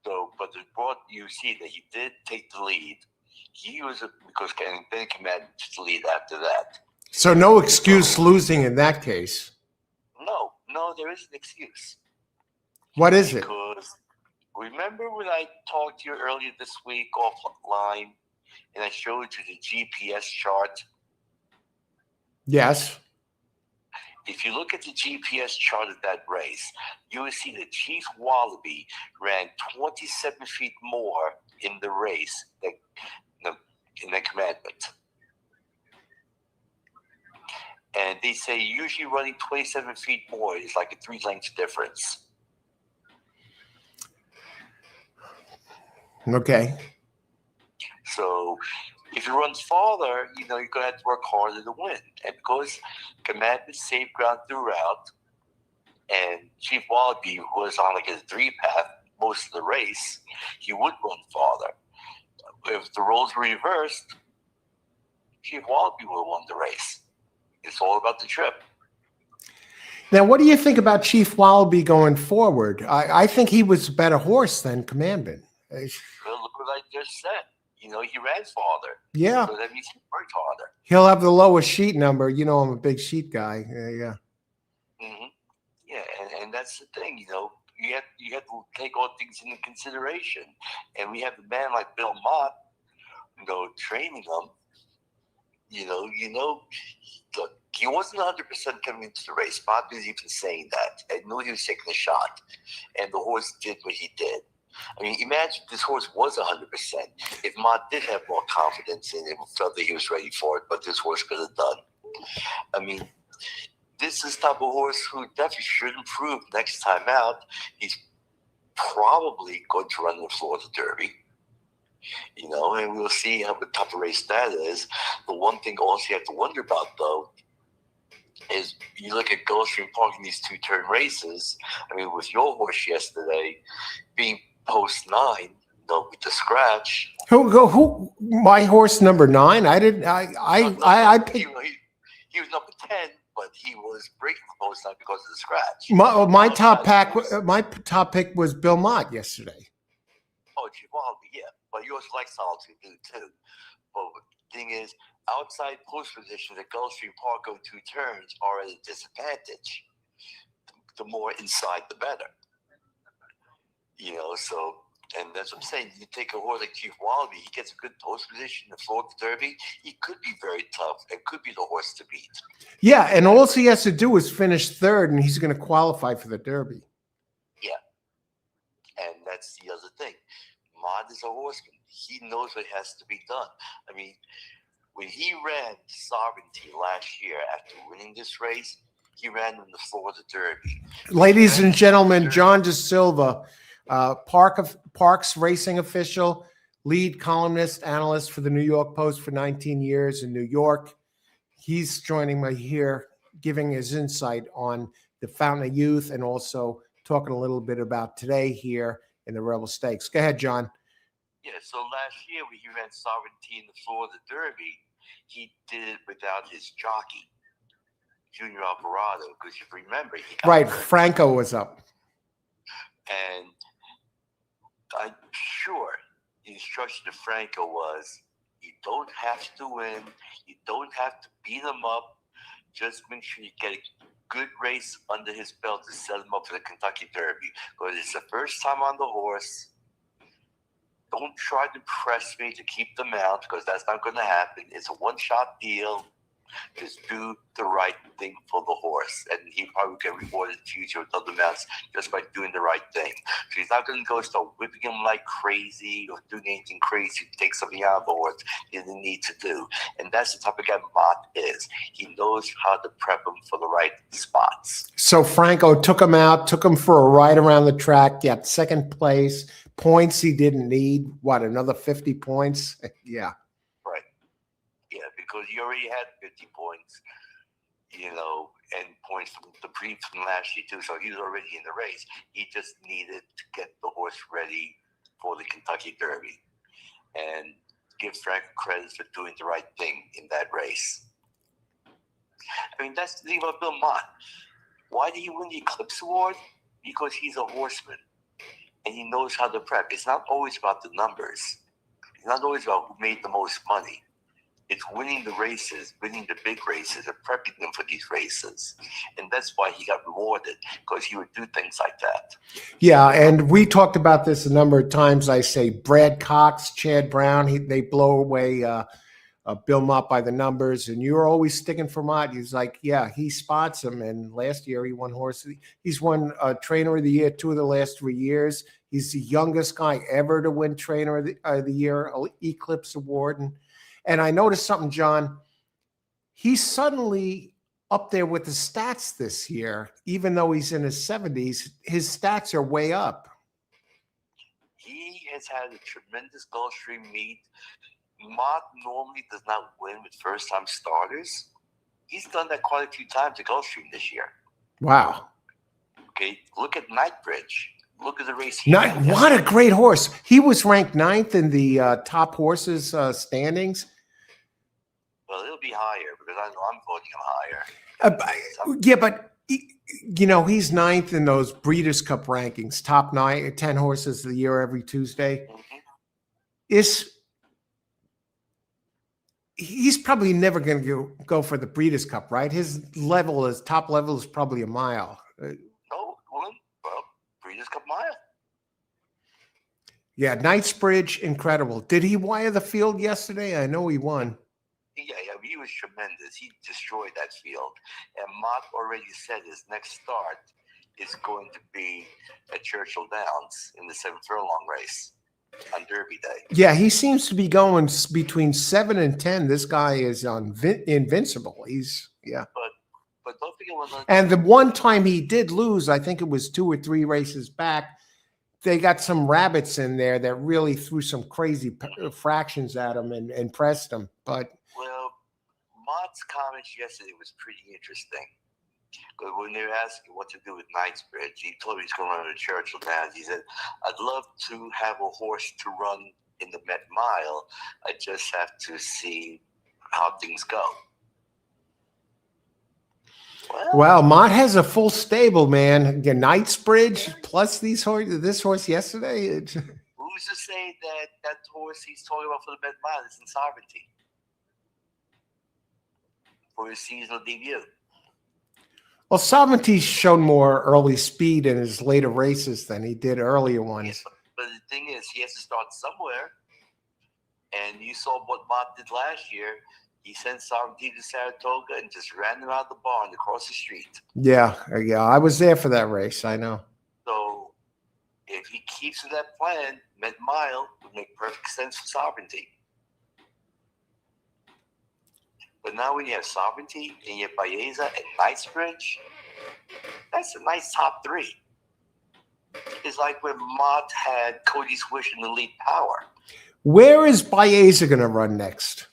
B: But you see that he did take the lead. He was because then Commandment took the lead after that.
A: So no excuse losing in that case.
B: No, there is an excuse.
A: What is it?
B: Because remember when I talked to you earlier this week offline, and I showed you the GPS chart?
A: Yes.
B: If you look at the GPS chart of that race, you will see that Chief Wallaby ran 27 feet more in the race than Commandment. And they say usually running 27 feet more is like a 3-length difference.
A: Okay.
B: So if it runs farther, you're going to have to work harder to win. And because Commandment saved ground throughout, and Chief Wallaby was on like a 3-path most of the race, he would run farther. If the roles were reversed, Chief Wallaby would have won the race. It's all about the trip.
A: Now, what do you think about Chief Wallaby going forward? I think he was a better horse than Commandment.
B: Well, look what I just said. He ran farther.
A: Yeah.
B: So that means he worked harder.
A: He'll have the lowest sheet number. I'm a big sheet guy. Yeah.
B: Mm-hmm. Yeah, and that's the thing. You have to take all things into consideration. And we have a man like Bill Mott, training them. Look, he wasn't 100% coming into the race. Mott was even saying that. I knew he was taking a shot, and the horse did what he did. I mean, imagine this horse was 100%. If Mott did have more confidence in him, felt that he was ready for it, but this horse could have done. I mean, this is the type of horse who definitely should improve next time out. He's probably going to run the Florida Derby. And we'll see how tough a race that is. The one thing also you have to wonder about, though, is you look at Gulfstream Park in these 2-turn races. I mean, with your horse yesterday being post 9, with the scratch.
A: Who? My horse number 9. I didn't. I picked.
B: He was number 10, but he was breaking the post 9 because of the scratch.
A: My top pick was Bill Mott yesterday.
B: Oh, Chief Wallaby, yeah. But yours like Solitude too. But the thing is, outside post positions at Gulfstream Park go 2 turns are at a disadvantage. The more inside, the better. So, and that's what I'm saying. You take a horse like Chief Wallaby, he gets a good post position in the Florida Derby. He could be very tough. It could be the horse to beat.
A: Yeah, and all he has to do is finish third, and he's going to qualify for the Derby.
B: Yeah, and that's the other thing. Mott is a horseman. He knows what has to be done. I mean, when he ran Sovereignty last year after winning this race, he ran in the Florida Derby.
A: Ladies and gentlemen, John De Silva, Parks racing official, lead columnist, analyst for the New York Post for 19 years in New York. He's joining me here, giving his insight on the Fountain of Youth and also talking a little bit about today here in the Rebel Stakes. Go ahead, John.
B: Yeah, so last year when he ran Sovereignty in the Florida Derby, he did it without his jockey, Junior Alvarado, because you remember he got
A: Right,
B: hurt.
A: Franco was up.
B: And I'm sure the instruction to Franco was, you don't have to win, you don't have to beat him up, just make sure you get a good race under his belt to set him up for the Kentucky Derby. Because it's the first time on the horse. Don't try to press me to keep them out, because that's not going to happen. It's a one-shot deal. Just do the right thing for the horse, and he probably get rewarded in the future with other amounts just by doing the right thing. So he's not going to go start whipping him like crazy or doing anything crazy to take something out of the horse he didn't need to do. And that's the type of guy Mott is. He knows how to prep him for the right spots.
A: So Franco took him out, took him for a ride around the track, got second place, points he didn't need. What, another 50 points? Yeah.
B: Right. Yeah, because he already had 50 points, and points from last year too. So he was already in the race. He just needed to get the horse ready for the Kentucky Derby, and give Frank credit for doing the right thing in that race. I mean, that's the thing about Bill Mott. Why did he win the Eclipse Award? Because he's a horseman, and he knows how to prep. It's not always about the numbers. It's not always about who made the most money. It's winning the races, winning the big races, and prepping them for these races. And that's why he got rewarded, because he would do things like that.
A: Yeah, and we talked about this a number of times. I say Brad Cox, Chad Brown, they blow away Bill Mott by the numbers, and you're always sticking for Mott. He's like, yeah, he spots him, and last year he won horse. He's won Trainer of the Year 2 of the last 3 years. He's the youngest guy ever to win Trainer of the Year Eclipse Award. And I noticed something, John. He's suddenly up there with the stats this year, even though he's in his 70s. His stats are way up.
B: He has had a tremendous Gulfstream meet. Mott normally does not win with first-time starters. He's done that quite a few times at Gulfstream this year.
A: Wow.
B: Okay, look at Knightbridge. Look at the race.
A: What a great horse. He was ranked 9th in the top horses standings.
B: Well, it'll be higher, because I know I'm voting him higher.
A: Yeah, but he's 9th in those Breeders' Cup rankings, top 10 horses of the year every Tuesday. Mm-hmm. He's probably never going to go for the Breeders' Cup, right? His top level is probably a mile.
B: No, well, Breeders' Cup mile.
A: Yeah, Knightsbridge, incredible. Did he wire the field yesterday? I know he won.
B: Yeah, he was tremendous. He destroyed that field. And Mott already said his next start is going to be at Churchill Downs in the 7 furlong race on Derby Day.
A: Yeah, he seems to be going between 7 and 10. This guy is invincible. But
B: don't forget
A: and the one time he did lose, I think it was 2 or 3 races back, they got some rabbits in there that really threw some crazy fractions at him and pressed him. But
B: Mott's comments yesterday was pretty interesting. But when they were asking what to do with Knightsbridge, he told me he's going to run to Churchill Downs. He said, I'd love to have a horse to run in the Met Mile. I just have to see how things go.
A: Well, Mott has a full stable, man. Again, Knightsbridge plus this horse yesterday.
B: Who's to say that horse he's talking about for the Met Mile is in Sovereignty? for his seasonal debut.
A: Well, Sovereignty's shown more early speed in his later races than he did earlier ones.
B: Yes, but the thing is, he has to start somewhere. And you saw what Mott did last year. He sent Sovereignty to Saratoga and just ran him out of the barn across the street.
A: Yeah, I was there for that race. I know.
B: So if he keeps to that plan, Met Mile would make perfect sense for Sovereignty. But now when you have Sovereignty and you have Baeza and Knightsbridge, that's a nice top three. It's like when Mott had Cody Swish in Elite Power.
A: Where is Baeza going to run next?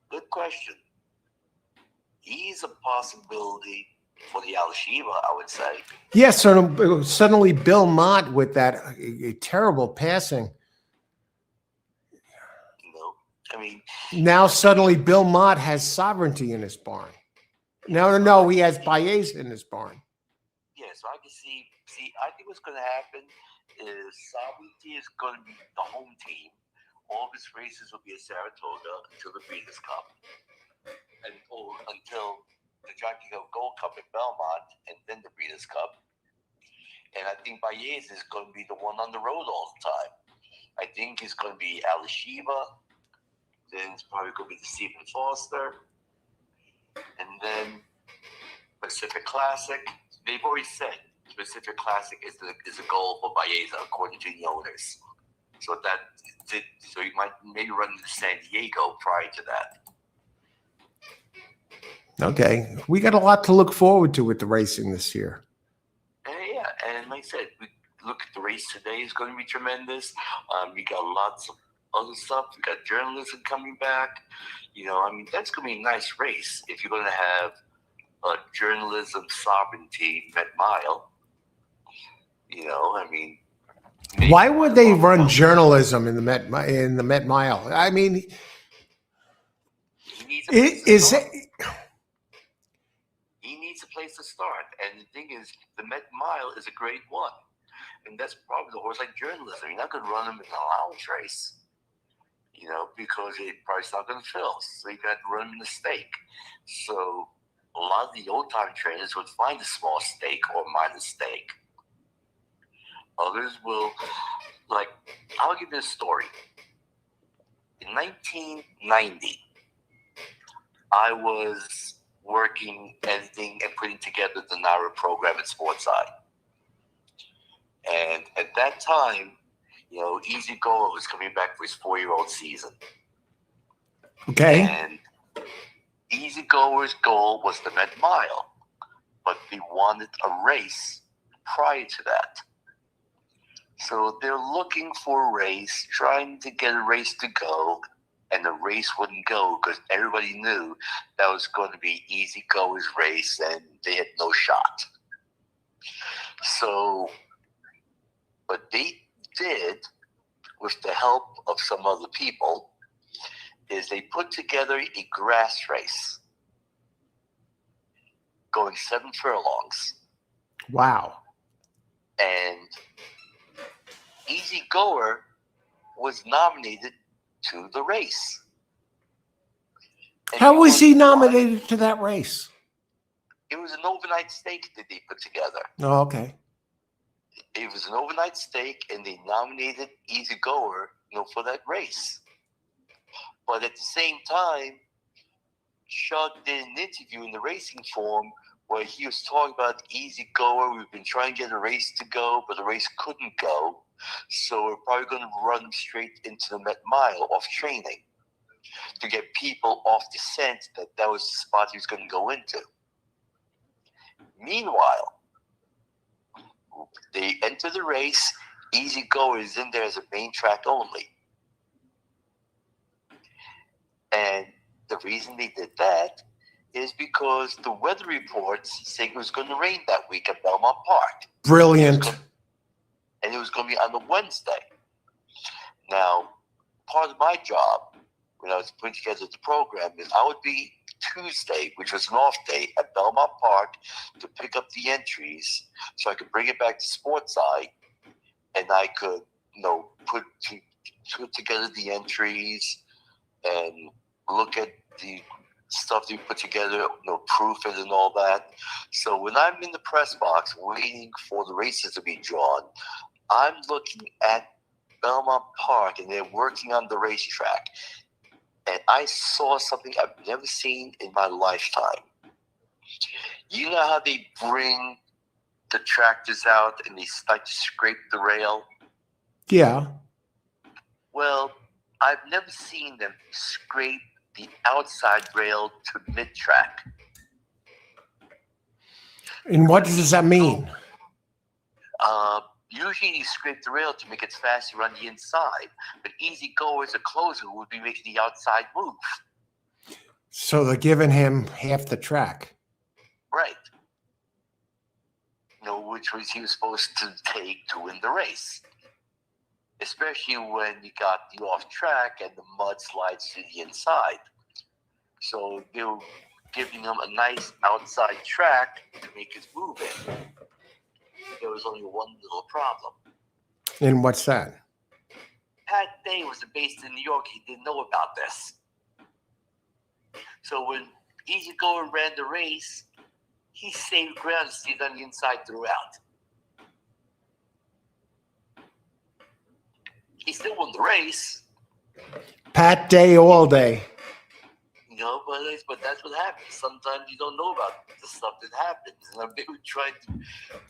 B: Good question. He's a possibility for the Al-Shiva, I would say.
A: Yes, so suddenly Bill Mott with that terrible passing.
B: I mean,
A: now suddenly Bill Mott has Sovereignty in his barn. No, he has Baeza in his barn.
B: Yeah, so I can see, I think what's going to happen is Sovereignty is going to be the home team. All of his races will be at Saratoga until the Breeders' Cup. Until the Jockey Gold Cup at Belmont and then the Breeders' Cup. And I think Baez is going to be the one on the road all the time. I think it's going to be Al-Shiva. Then it's probably going to be the Stephen Foster. And then Pacific Classic. They've already said Pacific Classic is a goal for Baeza, according to the owners. So he might maybe run to San Diego prior to that.
A: Okay, we got a lot to look forward to with the racing this year.
B: Yeah, and like I said, we look at the race today is going to be tremendous. We got lots of other stuff. We got journalism coming back. That's going to be a nice race if you're going to have a journalism sovereignty Met Mile.
A: Why would they run journalism in the Met Mile? I mean,
B: he needs a place to start. And the thing is, the Met Mile is a grade one. And that's probably the horse like journalism. You're not going to run him in an allowance race, because it probably not going to fill. So you got to run him in the stake. So a lot of the old time trainers would find a small stake or minor stake. Others will, I'll give you a story. In 1990, I was working, editing, and putting together the NARA program at Sportseye. And at that time, Easy Goer was coming back for his 4-year-old season.
A: Okay.
B: And Easy Goer's goal was the Met Mile, but they wanted a race prior to that. So they're looking for a race, trying to get a race to go, and the race wouldn't go because everybody knew that was going to be Easy Goer's race, and they had no shot. So, what they did, with the help of some other people, is they put together a grass race going 7 furlongs.
A: Wow.
B: And Easy Goer was nominated to the race. And
A: how was he nominated to that race?
B: It was an overnight stake that they put together.
A: Oh, okay.
B: It was an overnight stake, and they nominated Easy Goer, for that race. But at the same time, Chuck did an interview in the Racing Form where he was talking about Easy Goer. We've been trying to get a race to go, but the race couldn't go. So we're probably going to run him straight into the Met Mile off training to get people off the scent that was the spot he was going to go into. Meanwhile, they enter the race. Easy Goer is in there as a main track only. And the reason they did that is because the weather reports say it was going to rain that week at Belmont Park.
A: Brilliant.
B: And it was going to be on the Wednesday. Now, part of my job when I was putting together the program is I would be Tuesday, which was an off day, at Belmont Park to pick up the entries so I could bring it back to Sportseye and I could, put together the entries and look at the stuff that you put together, proof it and all that. So when I'm in the press box waiting for the races to be drawn, I'm looking at Belmont Park and they're working on the racetrack. And I saw something I've never seen in my lifetime. You know how they bring the tractors out and they start to scrape the rail?
A: Yeah.
B: Well, I've never seen them scrape the outside rail to mid-track.
A: And what does that mean?
B: Usually you scrape the rail to make it faster on the inside, but easy goers or closer would be making the outside move.
A: So they're giving him half the track.
B: Right. Which was he was supposed to take to win the race. Especially when you got the off track and the mud slides to the inside. So they were giving him a nice outside track to make his move in. There was only one little problem.
A: And what's that?
B: Pat Day was based in New York. He didn't know about this. So when Easy Goer ran the race, he saved ground and stayed on the inside throughout. He still won the race.
A: Pat Day all day.
B: But that's what happens. Sometimes you don't know about the stuff that happens. And they would try to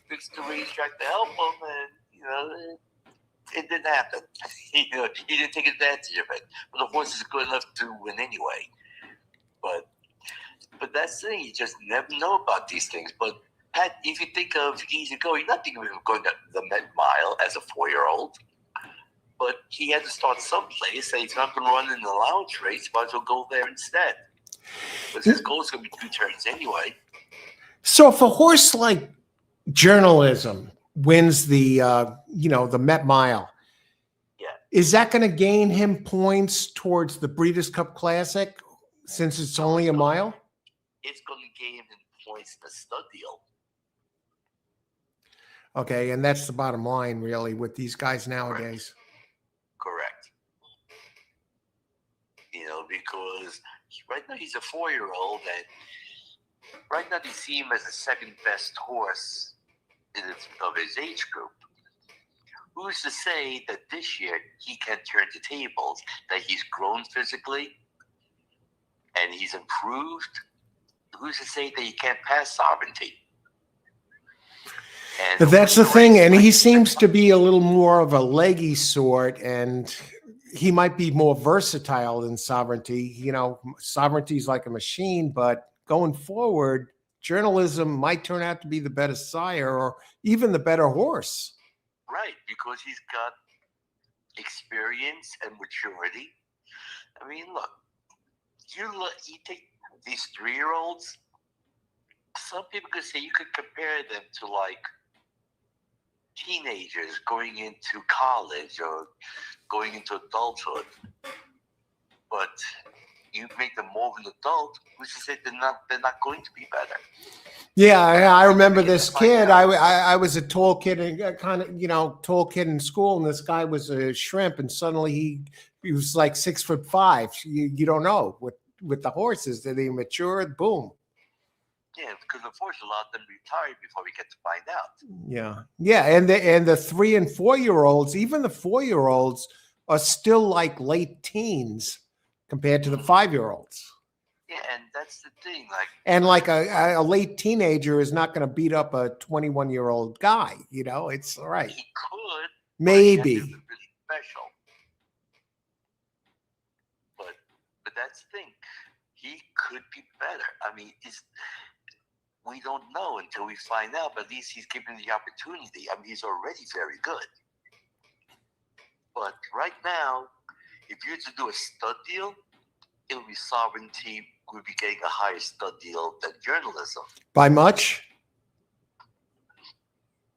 B: fix the racetrack to help him, and it didn't happen. He didn't take advantage of it. But the horse is good enough to win anyway. But that's the thing. You just never know about these things. But Pat, if you think of Easy Go, you're not thinking of him going to the Met Mile as a 4-year-old. But he had to start someplace, and he's not going to run in the allowance race. Might as well go there instead. Because his goal is going to be 2 turns anyway.
A: So if a horse like Journalism wins the the Met Mile,
B: yeah,
A: is that going to gain him points towards the Breeders' Cup Classic since it's only a mile?
B: It's going to gain him points in the stud deal.
A: Okay, and that's the bottom line, really, with these guys nowadays.
B: Correct. Because right now he's a 4-year-old, and right now they see him as the second best horse of his age group. Who's to say that this year he can turn the tables, that he's grown physically and he's improved? Who's to say that he can't pass Sovereignty?
A: And that's the thing, and he seems to be a little more of a leggy sort, and he might be more versatile than Sovereignty. Sovereignty's like a machine, but going forward, Journalism might turn out to be the better sire or even the better horse.
B: Right, because he's got experience and maturity. I mean, look, you take these 3-year-olds, some people could say you could compare them to like teenagers going into college or going into adulthood. But you make them more of an adult, who's to say they're not going to be better?
A: Yeah, I remember this kid. I was a tall kid and kind of, tall kid in school, and this guy was a shrimp, and suddenly he was like 6'5". You don't know with the horses. Did they mature? Boom.
B: Yeah, because unfortunately, a lot of them retire before we get to find out.
A: Yeah, and the 3- and 4-year-olds, even the 4-year-olds, are still like late teens compared to the 5-year-olds.
B: Yeah, and that's the thing.
A: And a late teenager is not going to beat up a 21-year-old guy. It's all right.
B: He could,
A: maybe.
B: But really special. But that's the thing. He could be better. I mean, we don't know until we find out, but at least he's given the opportunity. I mean, he's already very good. But right now, if you were to do a stud deal, it would be Sovereignty would be getting a higher stud deal than Journalism.
A: By much?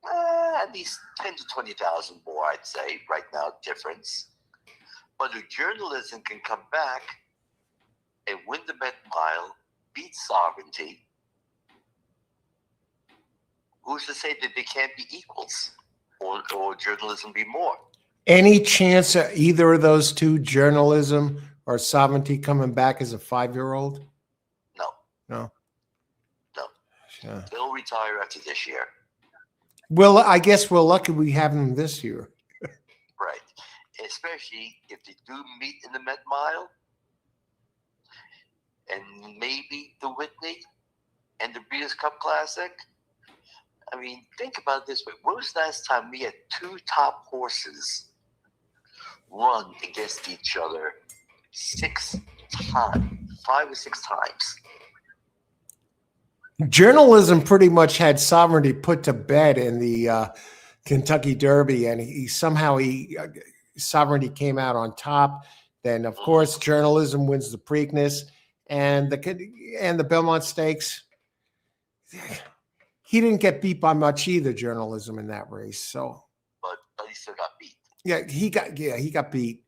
B: At least 10 to 20,000 more, I'd say, right now, difference. But if Journalism can come back and win the Met Mile, beat Sovereignty, who's to say that they can't be equals or Journalism be more?
A: Any chance of either of those two, Journalism or Sovereignty coming back as a 5-year-old?
B: No,
A: No.
B: no.
A: Yeah.
B: They'll retire after this year.
A: Well, I guess we're lucky we have him this year.
B: Right. Especially if they do meet in the Met Mile and maybe the Whitney and the Breeders' Cup Classic. I mean, think about it this way. When was the last time we had two top horses run against each other 6 times, 5 or 6 times?
A: Journalism pretty much had Sovereignty put to bed in the Kentucky Derby, and Sovereignty came out on top. Then, of course, Journalism wins the Preakness, and the Belmont Stakes. He didn't get beat by much either, Journalism, in that race. So,
B: but he still got beat.
A: Yeah, he got beat.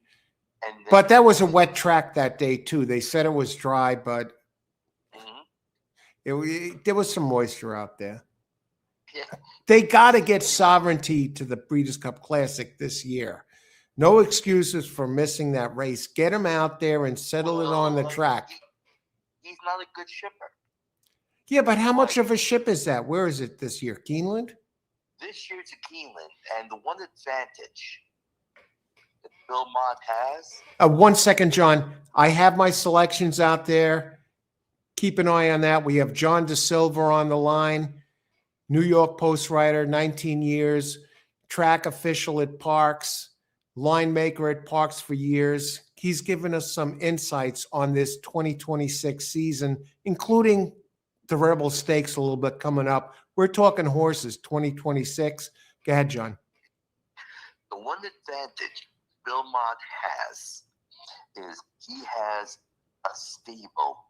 B: And then,
A: but that was a wet track that day too. They said it was dry, but there was some moisture out there.
B: Yeah.
A: They got to get Sovereignty to the Breeders' Cup Classic this year. No excuses for missing that race. Get him out there and settle it on the track.
B: He's not a good shipper.
A: Yeah, but how much of a ship is that? Where is it this year? Keeneland?
B: This year it's a Keeneland, and the one advantage that Bill Mott has.
A: 1 second, John. I have my selections out there. Keep an eye on that. We have John DeSilva on the line, New York Post writer, 19 years, track official at Parks, line maker at Parks for years. He's given us some insights on this 2026 season, including the Rebel Stakes a little bit coming up. We're talking horses, 2026. Go ahead, John.
B: The one advantage Bill Mott has is he has a stable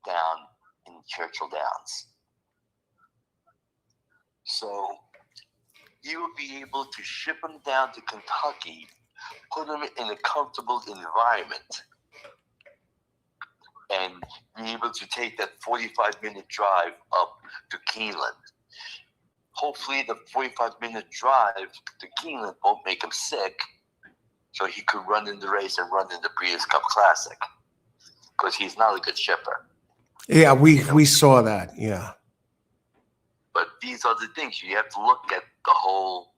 B: down in Churchill Downs. So you will be able to ship them down to Kentucky, put them in a comfortable environment, and be able to take that 45-minute drive up to Keeneland. Hopefully the 45-minute drive to Keeneland won't make him sick, so he could run in the race and run in the Breeders' Cup Classic, because he's not a good shipper.
A: Yeah, we saw that, yeah.
B: But these are the things. You have to look at the whole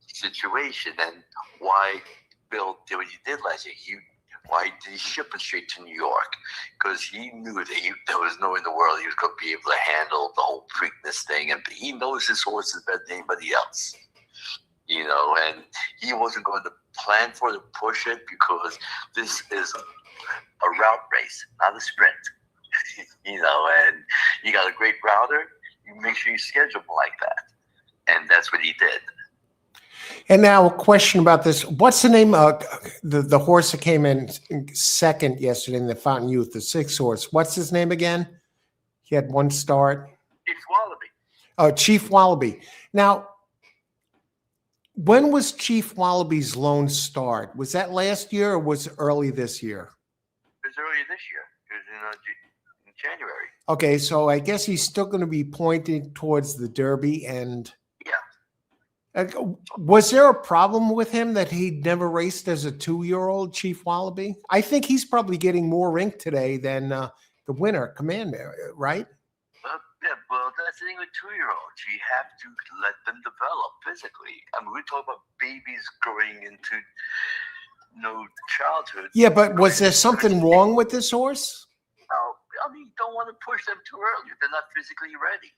B: situation and why Bill did what he did last year. Why did he ship him straight to New York? Because he knew that there was no way in the world he was going to be able to handle the whole Preakness thing. And he knows his horses better than anybody else. You know, and he wasn't going to plan for it and push it, because this is a route race, not a sprint. You know, and you got a great router, you make sure you schedule him like that. And that's what he did.
A: And now a question about this. What's the name of the horse that came in second yesterday in the Fountain Youth, the 6th horse? What's his name again? He had one start.
B: Chief Wallaby.
A: Oh, Chief Wallaby. Now, when was Chief Wallaby's lone start? Was that last year or was it early this year?
B: It was earlier this year. It was in January.
A: Okay, so I guess he's still going to be pointed towards the Derby. And was there a problem with him that he'd never raced as a 2-year-old, Chief Wallaby? I think he's probably getting more ink today than the winner, Commander, right?
B: Yeah, well, that's the thing with 2-year-olds. You have to let them develop physically. I mean, we talk about babies growing into childhood.
A: Yeah, but was there something wrong with this horse?
B: No, I mean, you don't want to push them too early. They're not physically ready.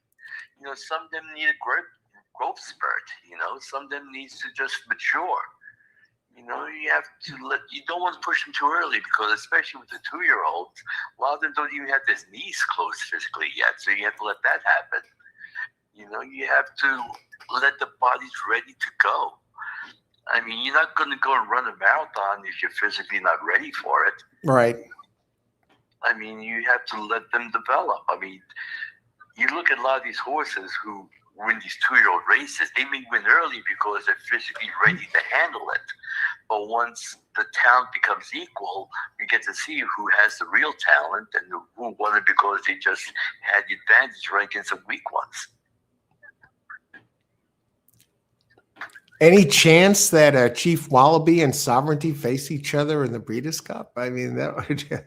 B: You know, some of them need a growth spurt. You know, some of them needs to just mature. You know, you don't want to push them too early, because especially with the 2-year-olds, a lot of them don't even have their knees closed physically yet. So you have to let that happen. You know, you have to let the bodies ready to go. I mean, you're not going to go and run a marathon if you're physically not ready for it.
A: Right.
B: I mean, you have to let them develop. I mean, you look at a lot of these horses who win these 2-year-old races, they may win early because they're physically ready to handle it. But once the talent becomes equal, you get to see who has the real talent and who won it because they just had the advantage right against the weak ones.
A: Any chance that Chief Wallaby and Sovereignty face each other in the Breeders' Cup? I mean, that would.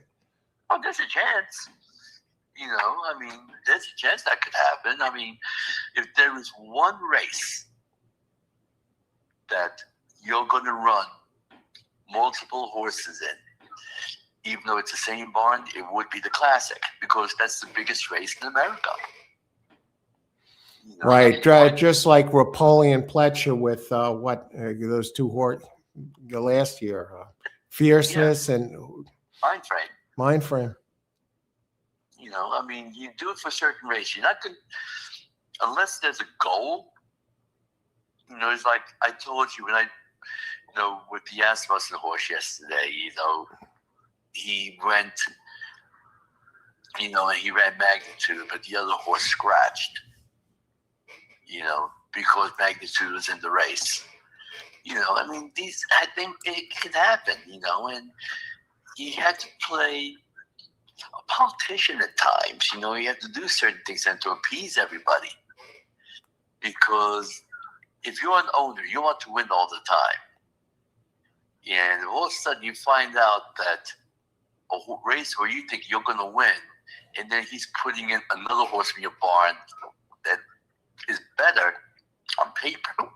B: Oh, there's a chance. There's a chance that could happen. If there is one race that you're going to run multiple horses in, even though it's the same barn, it would be the Classic, because that's the biggest race in America.
A: Right, just like Rapoli and Pletcher with those two horses last year, Fierceness and Mind Frame.
B: You do it for certain races. You're not going, unless there's a goal. It's like I told you when with the Asmussen horse yesterday. He went, and he ran Magnitude, but the other horse scratched. Because Magnitude was in the race. I think it can happen. And he had to play a politician at times. You have to do certain things and to appease everybody. Because if you're an owner, you want to win all the time. And all of a sudden you find out that a race where you think you're going to win, and then he's putting in another horse in your barn that is better on paper,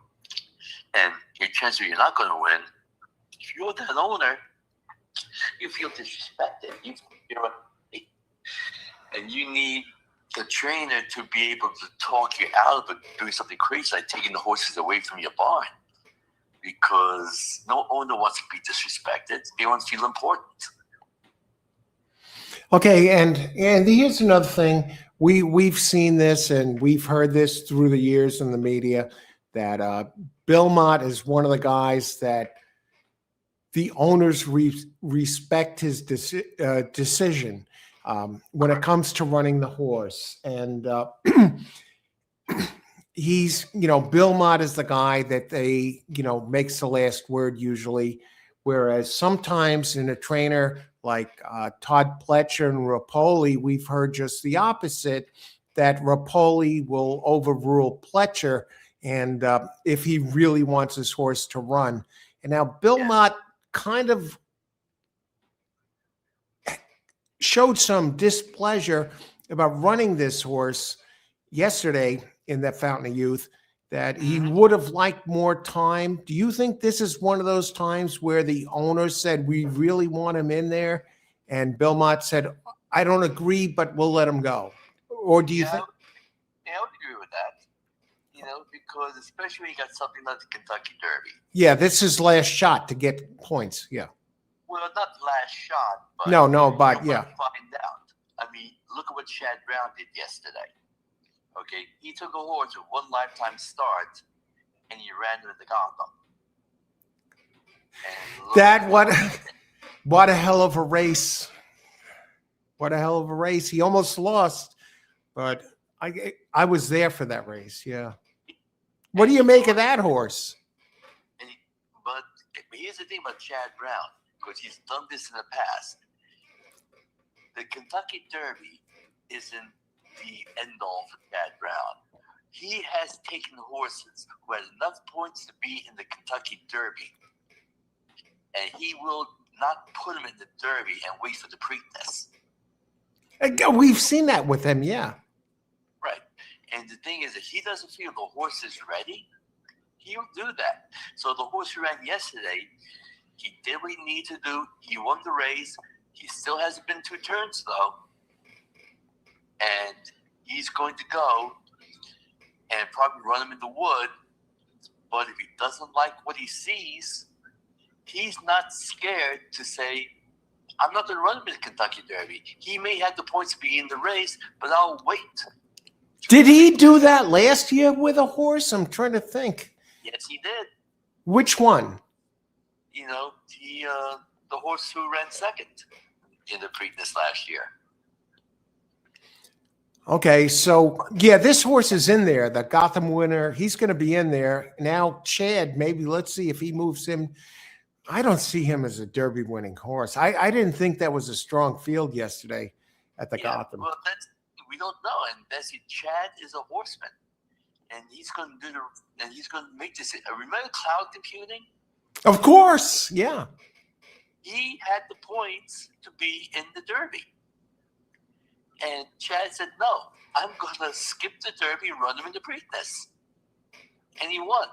B: and your chance that you're not going to win, if you're that owner, you feel disrespected. And you need the trainer to be able to talk you out of it, doing something crazy like taking the horses away from your barn, because no owner wants to be disrespected. They want to feel important.
A: Okay, and here's another thing. We've seen this and we've heard this through the years in the media that Bill Mott is one of the guys that the owners respect his decision when it comes to running the horse. And he's, Bill Mott is the guy that they, makes the last word usually, whereas sometimes in a trainer like Todd Pletcher and Rapoli, we've heard just the opposite, that Rapoli will overrule Pletcher and if he really wants his horse to run. And now Bill Mott kind of showed some displeasure about running this horse yesterday in that Fountain of Youth, that he would have liked more time. Do you think this is one of those times where the owner said, we really want him in there, and Bill Mott said, I don't agree, but we'll let him go? Or do you think?
B: Yeah, I would agree with that. Because especially when you got something like the Kentucky Derby.
A: Yeah, this is his last shot to get points. Yeah.
B: Well, not the last shot, but
A: but yeah.
B: Find out. Look at what Chad Brown did yesterday. Okay, he took a horse with one lifetime start, and he ran him into Gotham.
A: What a hell of a race! What a hell of a race! He almost lost, but I was there for that race. Yeah. What do you make of that horse?
B: But here's the thing about Chad Brown, because he's done this in the past. The Kentucky Derby isn't the end all for Chad Brown. He has taken horses who had enough points to be in the Kentucky Derby, and he will not put them in the Derby and wait for the Preakness.
A: We've seen that with him, yeah.
B: Right. And the thing is, if he doesn't feel the horse is ready, he'll do that. So the horse who ran yesterday, he did what he needed to do. He won the race. He still hasn't been 2 turns, though. And he's going to go and probably run him in the wood. But if he doesn't like what he sees, he's not scared to say, I'm not going to run him in the Kentucky Derby. He may have the points to be in the race, but I'll wait.
A: Did he do that last year with a horse? I'm trying to think.
B: Yes, he did.
A: Which one?
B: The horse who ran second in the Preakness last year.
A: Okay, so yeah, this horse is in there. The Gotham winner, he's going to be in there. Now, Chad, maybe let's see if he moves him. I don't see him as a Derby winning horse. I didn't think that was a strong field yesterday at the Gotham.
B: Well, we don't know. And Chad is a horseman. and he's going to make this. Remember cloud computing?
A: Of course, yeah.
B: He had the points to be in the Derby, and Chad said, "No, I'm going to skip the Derby and run him in the Preakness," and he won.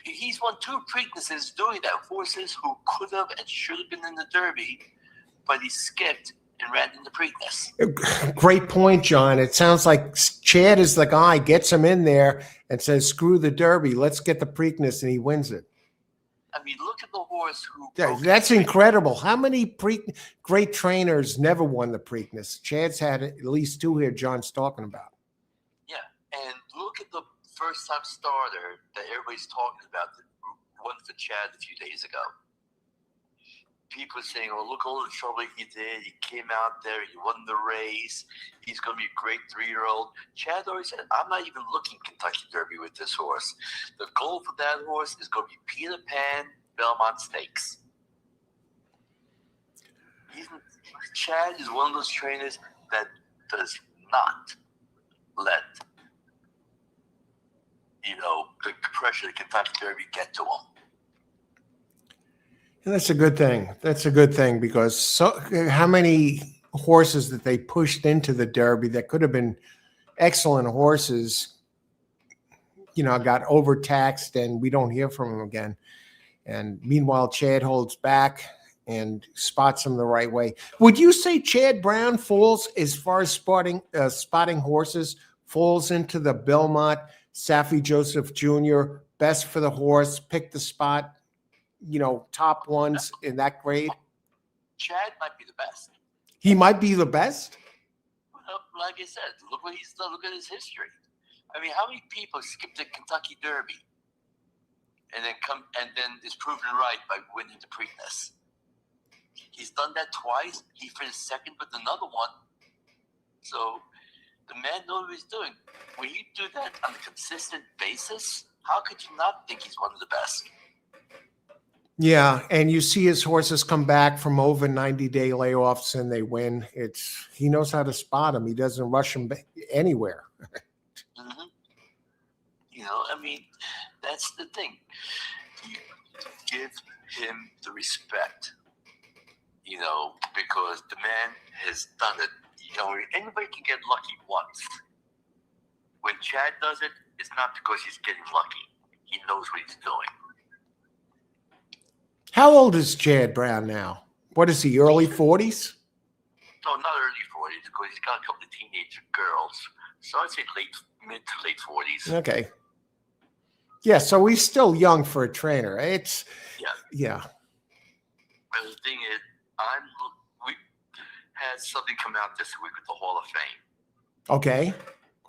B: He's won 2 Preaknesses doing that. Horses who could have and should have been in the Derby, but he skipped and ran in the Preakness.
A: Great point, John. It sounds like Chad is the guy, gets him in there and says, screw the Derby, let's get the Preakness, and he wins it.
B: I mean, look at the horse who...
A: That's incredible. How many great trainers never won the Preakness? Chad's had at least 2 here John's talking about.
B: Yeah, and look at the first-time starter that everybody's talking about that won for Chad a few days ago. People are saying, oh, look all the trouble he did. He came out there, he won the race. He's going to be a great 3-year-old. Chad always said, I'm not even looking Kentucky Derby with this horse. The goal for that horse is going to be Peter Pan, Belmont Stakes. Chad is one of those trainers that does not let, the pressure of the Kentucky Derby get to him.
A: And that's a good thing. That's a good thing because how many horses that they pushed into the Derby that could have been excellent horses, got overtaxed and we don't hear from them again. And meanwhile, Chad holds back and spots them the right way. Would you say Chad Brown falls, as far as spotting horses, falls into the Belmont, Saffie Joseph Jr., best for the horse, pick the spot, top ones in that grade?
B: Chad might be the best.
A: He might be the best?
B: Well, like I said, look what he's done. Look at his history. I mean, how many people skip the Kentucky Derby and then is proven right by winning the Preakness? He's done that twice. He finished second with another one. So the man knows what he's doing. When you do that on a consistent basis, how could you not think he's one of the best?
A: Yeah, and you see his horses come back from over 90-day layoffs and they win. He knows how to spot them. He doesn't rush them anywhere.
B: Mm-hmm. I mean, that's the thing. You give him the respect, because the man has done it. Anybody can get lucky once. When Chad does it, it's not because he's getting lucky. He knows what he's doing.
A: How old is Chad Brown now? What is he, early 40s?
B: No, not early 40s, because he's got a couple of teenage girls. So I'd say mid to late 40s.
A: Okay. Yeah, so he's still young for a trainer. Yeah.
B: But the thing is, we had something come out this week with the Hall of Fame.
A: Okay.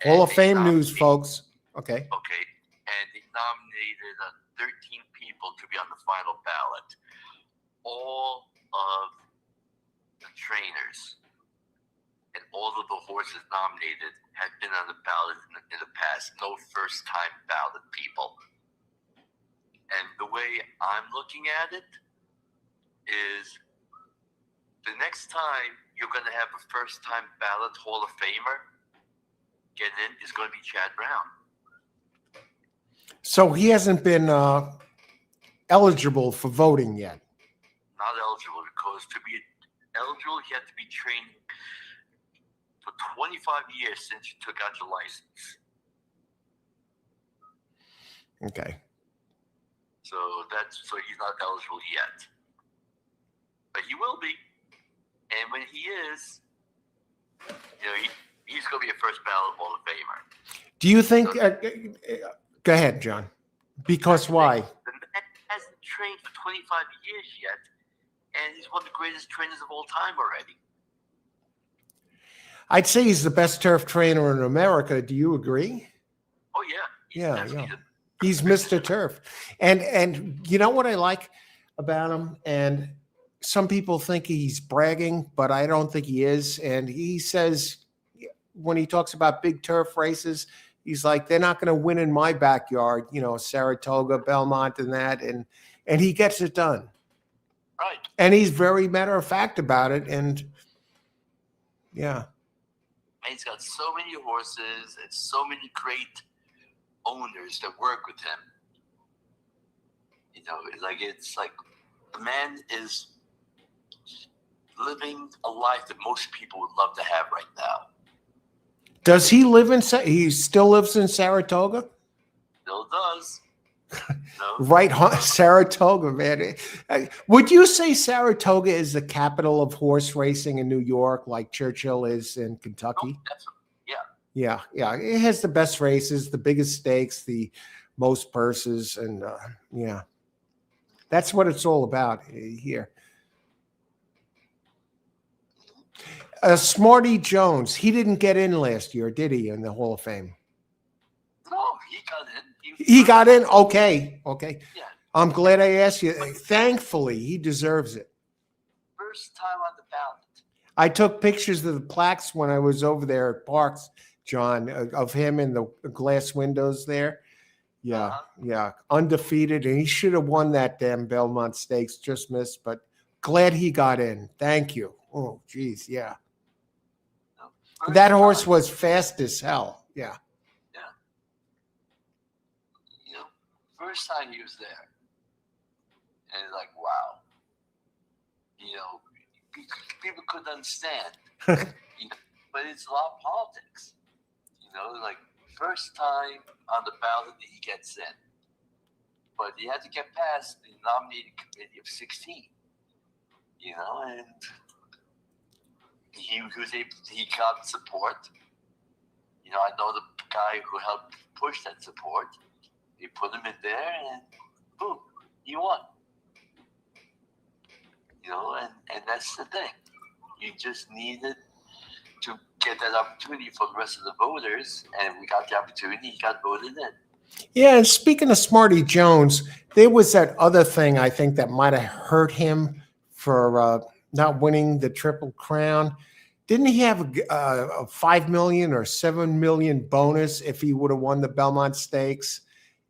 A: Hall of Fame news, folks. Okay.
B: Okay. And they nominated 13 people to be on the final ballot. All of the trainers and all of the horses nominated had been on the ballot in the past. No first-time ballot people. And the way I'm looking at it is the next time you're going to have a first-time ballot Hall of Famer get in is going to be Chad Brown.
A: So he hasn't been eligible for voting yet.
B: Not eligible, because to be eligible, you have to be trained for 25 years since you took out your license.
A: Okay.
B: So he's not eligible yet. But he will be. And when he is, he's going to be a first ballot Hall of Famer.
A: Do you think go ahead, John. Because why?
B: The man hasn't trained for 25 years yet, and he's one of the greatest trainers of all time already.
A: I'd say he's the best turf trainer in America. Do you agree?
B: Oh, yeah.
A: Yeah. He's Mr. Turf. And you know what I like about him? And some people think he's bragging, but I don't think he is. And he says, when he talks about big turf races, he's like, they're not going to win in my backyard, Saratoga, Belmont, and that. And he gets it done.
B: Right.
A: And he's very matter of fact about it. And yeah.
B: And he's got so many horses and so many great owners that work with him. You know, it's like the man is living a life that most people would love to have right now.
A: Does he live in? He still lives in Saratoga.
B: Still does. No,
A: Right, Saratoga, man. Would you say Saratoga is the capital of horse racing in New York, like Churchill is in Kentucky?
B: Yeah.
A: Yeah, yeah. It has the best races, the biggest stakes, the most purses, and yeah, that's what it's all about here. Smarty Jones, he didn't get in last year, did he, in the Hall of Fame?
B: No, he got in.
A: He got in? Okay, okay.
B: Yeah.
A: I'm glad I asked you. Thankfully, he deserves it.
B: First time on the ballot.
A: I took pictures of the plaques when I was over there at Parks, John, of him in the glass windows there. Yeah, yeah. Undefeated, and he should have won that damn Belmont Stakes, just missed, but glad he got in. Thank you. Oh, geez, yeah. That horse was fast as hell. Yeah.
B: Yeah. You know, first time he was there. And it's like, wow. You know, people couldn't understand. You know, but it's a lot of politics. You know, like first time on the ballot that he gets in. But he had to get past the nominating committee of 16. You know, and he got support. You know, I know the guy who helped push that support. He put him in there, and boom, he won. You know, and that's the thing. You just needed to get that opportunity for the rest of the voters, and we got the opportunity. He got voted in.
A: Yeah, and speaking of Smarty Jones, there was that other thing I think that might have hurt him for not winning the Triple Crown. Didn't he have a 5 million or 7 million bonus if he would have won the Belmont Stakes,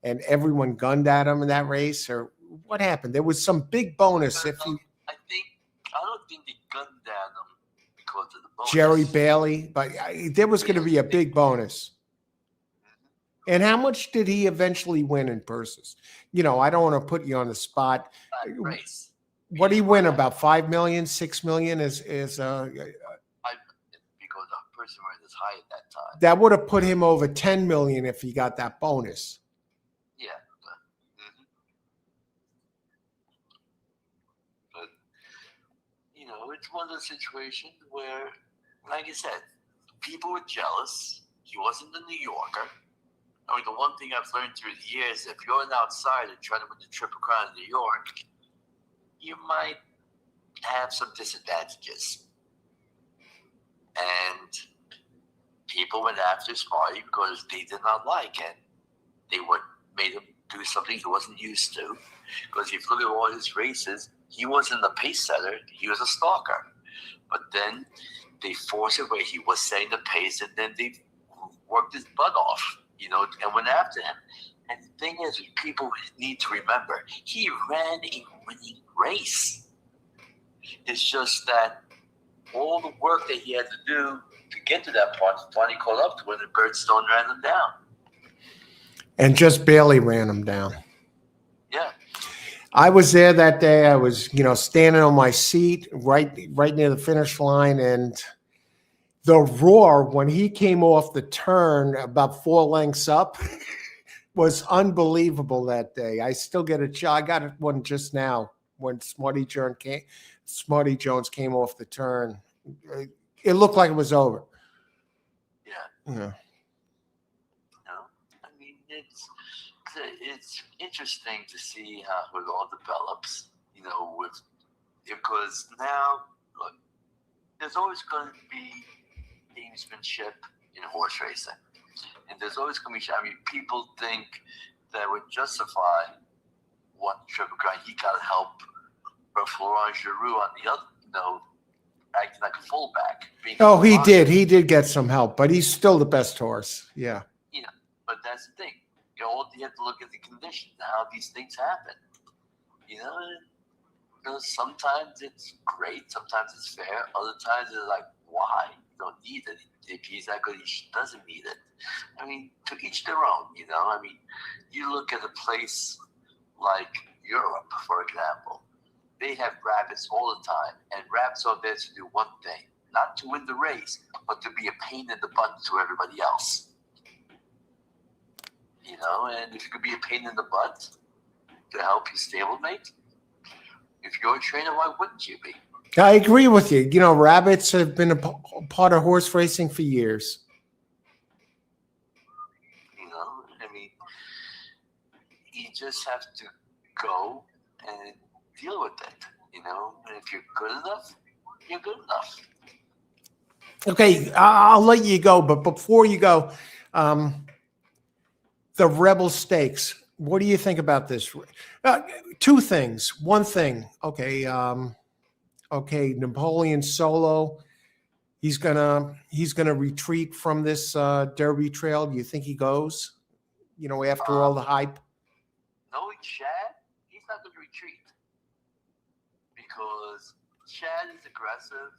A: and everyone gunned at him in that race? Or what happened? There was some big bonus if he.
B: I don't think they gunned at him because of the bonus.
A: Jerry Bailey, but there was going to be a big bonus. And how much did he eventually win in purses? You know, I don't want to put you on the spot.
B: Race.
A: What did he win? About 5 million, 6 million is
B: because the person went as high at that time.
A: That would have put him over 10 million if he got that bonus.
B: Yeah. But you know, it's one of those situations where, like I said, people were jealous. He wasn't a New Yorker. I mean, the one thing I've learned through the years, if you're an outsider trying to win the Triple Crown in New York, you might have some disadvantages. And people went after Smarty because they did not like it. They made him do something he wasn't used to. Because if you look at all his races, he wasn't a pace setter, he was a stalker. But then they forced it where he was setting the pace, and then they worked his butt off. You know, and went after him. And the thing is, people need to remember, he ran a winning race. It's just that all the work that he had to do to get to that point finally caught up to when the Birdstone ran him down.
A: And just barely ran him down.
B: Yeah.
A: I was there that day. I was, you know, standing on my seat right near the finish line, and the roar when he came off the turn about 4 lengths up was unbelievable that day. I still get a chill. I got one just now when Smarty Jones came off the turn. It looked like it was over.
B: Yeah.
A: Yeah.
B: No, I mean, it's interesting to see how it all develops, you know, because now, look, there's always going to be gamesmanship in horse racing. And there's always going to be, I mean, people think that would justify one Triple Crown. He got help from Florent Giroux on the other, you know, acting like a fullback.
A: Oh, he did. He did get some help, but he's still the best horse. Yeah.
B: You know, but that's the thing. You have to look at the conditions, how these things happen. You know, sometimes it's great, sometimes it's fair, other times it's like, why? don't need it. If he's that good, he doesn't need it. I mean, to each their own, you know. I mean, you look at a place like Europe, for example. They have rabbits all the time, and rabbits are there to do one thing, not to win the race, but to be a pain in the butt to everybody else. You know, and if you could be a pain in the butt to help your stablemate, if you're a trainer, why wouldn't you be?
A: I agree with you. You know, rabbits have been a part of horse racing for years.
B: You know, I mean, you just have to go and deal with it. You know, and if you're good enough, you're good enough.
A: Okay, I'll let you go, but before you go, the Rebel Stakes. What do you think about this? Two things. One thing, okay, Napoleon Solo. He's gonna retreat from this Derby trail. Do you think he goes? You know, after all the hype.
B: Knowing Chad, he's not going to retreat because Chad is aggressive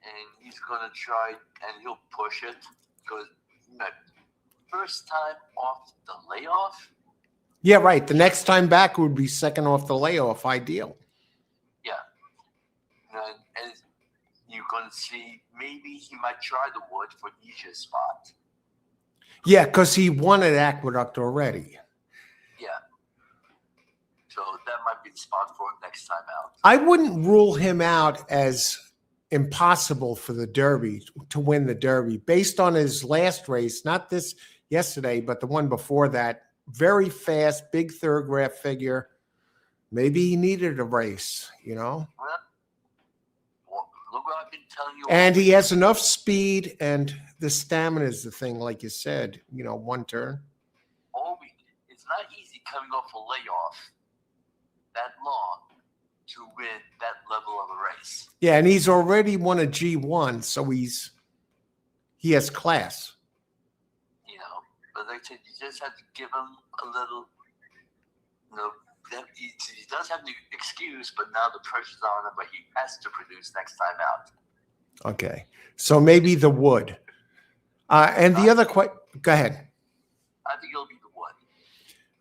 B: and he's going to try and he'll push it because first time off the layoff.
A: Yeah, right. The next time back would be second off the layoff. Ideal.
B: Yeah. And you're going to see maybe he might try the wood for Nisha's spot.
A: Yeah, because he won at Aqueduct already.
B: Yeah. So that might be the spot for him next time out.
A: I wouldn't rule him out as impossible for the Derby, to win the Derby, based on his last race, not this yesterday, but the one before that. Very fast, big thoroughbred figure. Maybe he needed a race, you know?
B: Well, look what I've been telling you.
A: And he has enough speed, and the stamina is the thing, like you said, you know, one turn.
B: It's not easy coming off a layoff that long to win that level of a race.
A: Yeah, and he's already won a G1, so he has class.
B: You know, but like I said, you just have to give him a little, you know, he does have the excuse, but now the pressure's on him, but he has to produce next time out.
A: Okay, so maybe the wood. And the other question, go ahead.
B: I think it'll be the wood.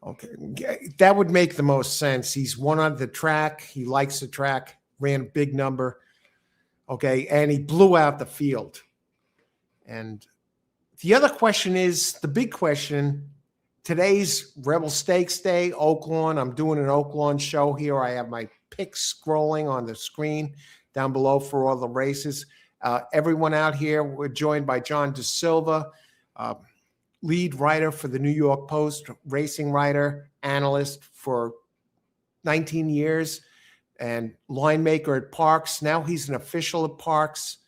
A: Okay, that would make the most sense. He's won on the track. He likes the track, ran a big number. Okay, and he blew out the field. And the other question is, the big question, today's Rebel Stakes Day, Oaklawn. I'm doing an Oaklawn show here. I have my picks scrolling on the screen down below for all the races. Everyone out here, we're joined by John De Silva, lead writer for the New York Post, racing writer, analyst for 19 years, and line maker at Parks. Now he's an official at Parks.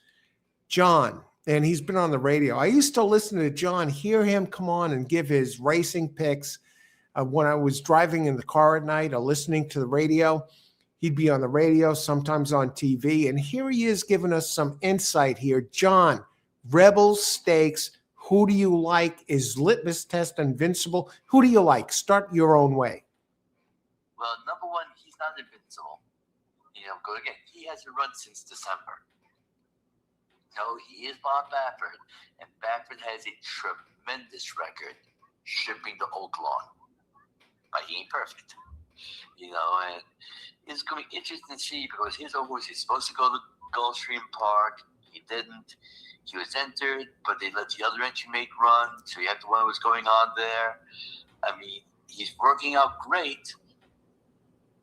A: John, and he's been on the radio. I used to listen to John, hear him come on and give his racing picks when I was driving in the car at night or listening to the radio. He'd be on the radio, sometimes on TV, and here he is giving us some insight here. John, Rebel Stakes, who do you like? Is Litmus Test invincible? Who do you like? Start your own way.
B: Well, number one, he's not invincible. You know, go again. He hasn't run since December. No, he is Bob Baffert, and Baffert has a tremendous record shipping to Oaklawn. But he ain't perfect. You know, and it's going to be interesting to see because his horse is supposed to go to Gulfstream Park. He didn't. He was entered, but they let the other entry mate run, so you have to wonder what's going on there. I mean, he's working out great,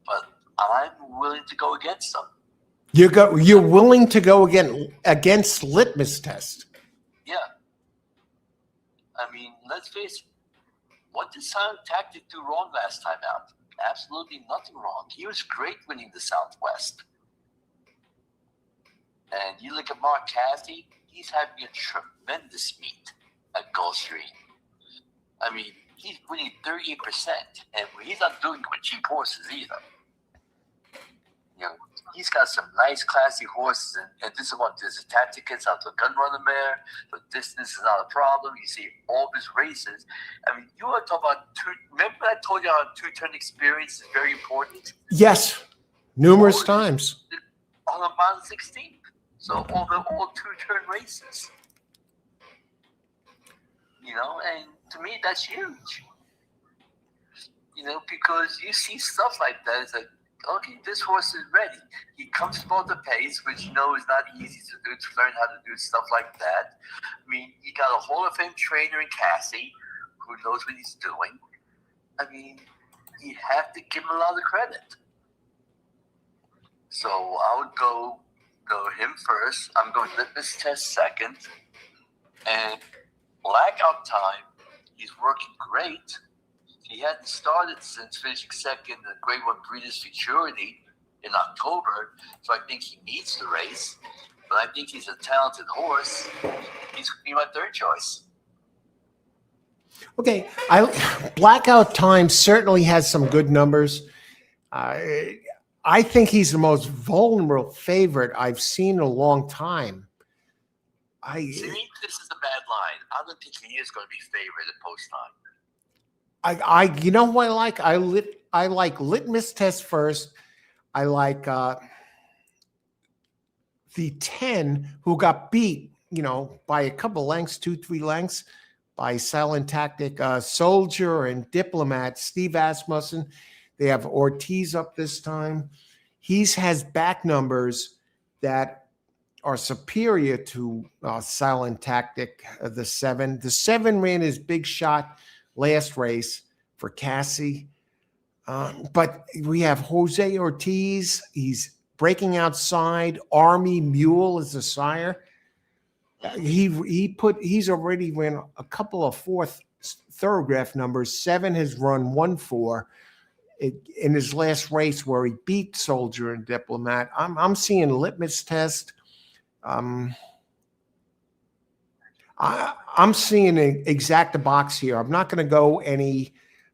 B: but I'm willing to go against him.
A: You're willing to go against Litmus Test?
B: Yeah. I mean, let's face it. What did Silent Tactic do wrong last time out? Absolutely nothing wrong. He was great winning the Southwest. And you look at Mark Cathy, he's having a tremendous meet at Gulfstream. I mean, he's winning 38%, and he's not doing it with cheap horses either. You know, he's got some nice, classy horses, and this is what there's a tactic gets out the gun runner mare. The distance is not a problem. You see all of his races. I mean, you want to talk about remember I told you how two-turn experience is very important?
A: Yes, numerous times.
B: On a mile 16. So all two-turn races. And to me that's huge. Because you see stuff like that. It's like, okay, this horse is ready. He comes from the pace, which is not easy to do, to learn how to do stuff like that. I mean, you got a Hall of Fame trainer in Cassie who knows what he's doing. I mean, you have to give him a lot of credit. So I would go him first. I'm going Litmus Test second. And Blackout Time, he's working great. He hadn't started since finishing second in the Grade 1 Breeders' Futurity in October, so I think he needs the race. But I think he's a talented horse. He's going to be my third choice.
A: Okay, Blackout Time certainly has some good numbers. I think he's the most vulnerable favorite I've seen in a long time.
B: See, this is a bad line. I don't think he is going to be favored at post time.
A: You know what I like? I like Litmus Test first. I like the 10 who got beat, by a couple lengths, 2-3 lengths, by Silent Tactic, Soldier and Diplomat, Steve Asmussen. They have Ortiz up this time. He has back numbers that are superior to Silent Tactic, the 7. The 7 ran his big shot last race for Cassie. But we have Jose Ortiz. He's breaking outside. Army Mule is the sire. He's already ran a couple of fourth thoroughbred numbers. 7 has run 1-4 in his last race where he beat Soldier and Diplomat. I'm seeing Litmus Test. I'm seeing an exact box here. I'm not going to go any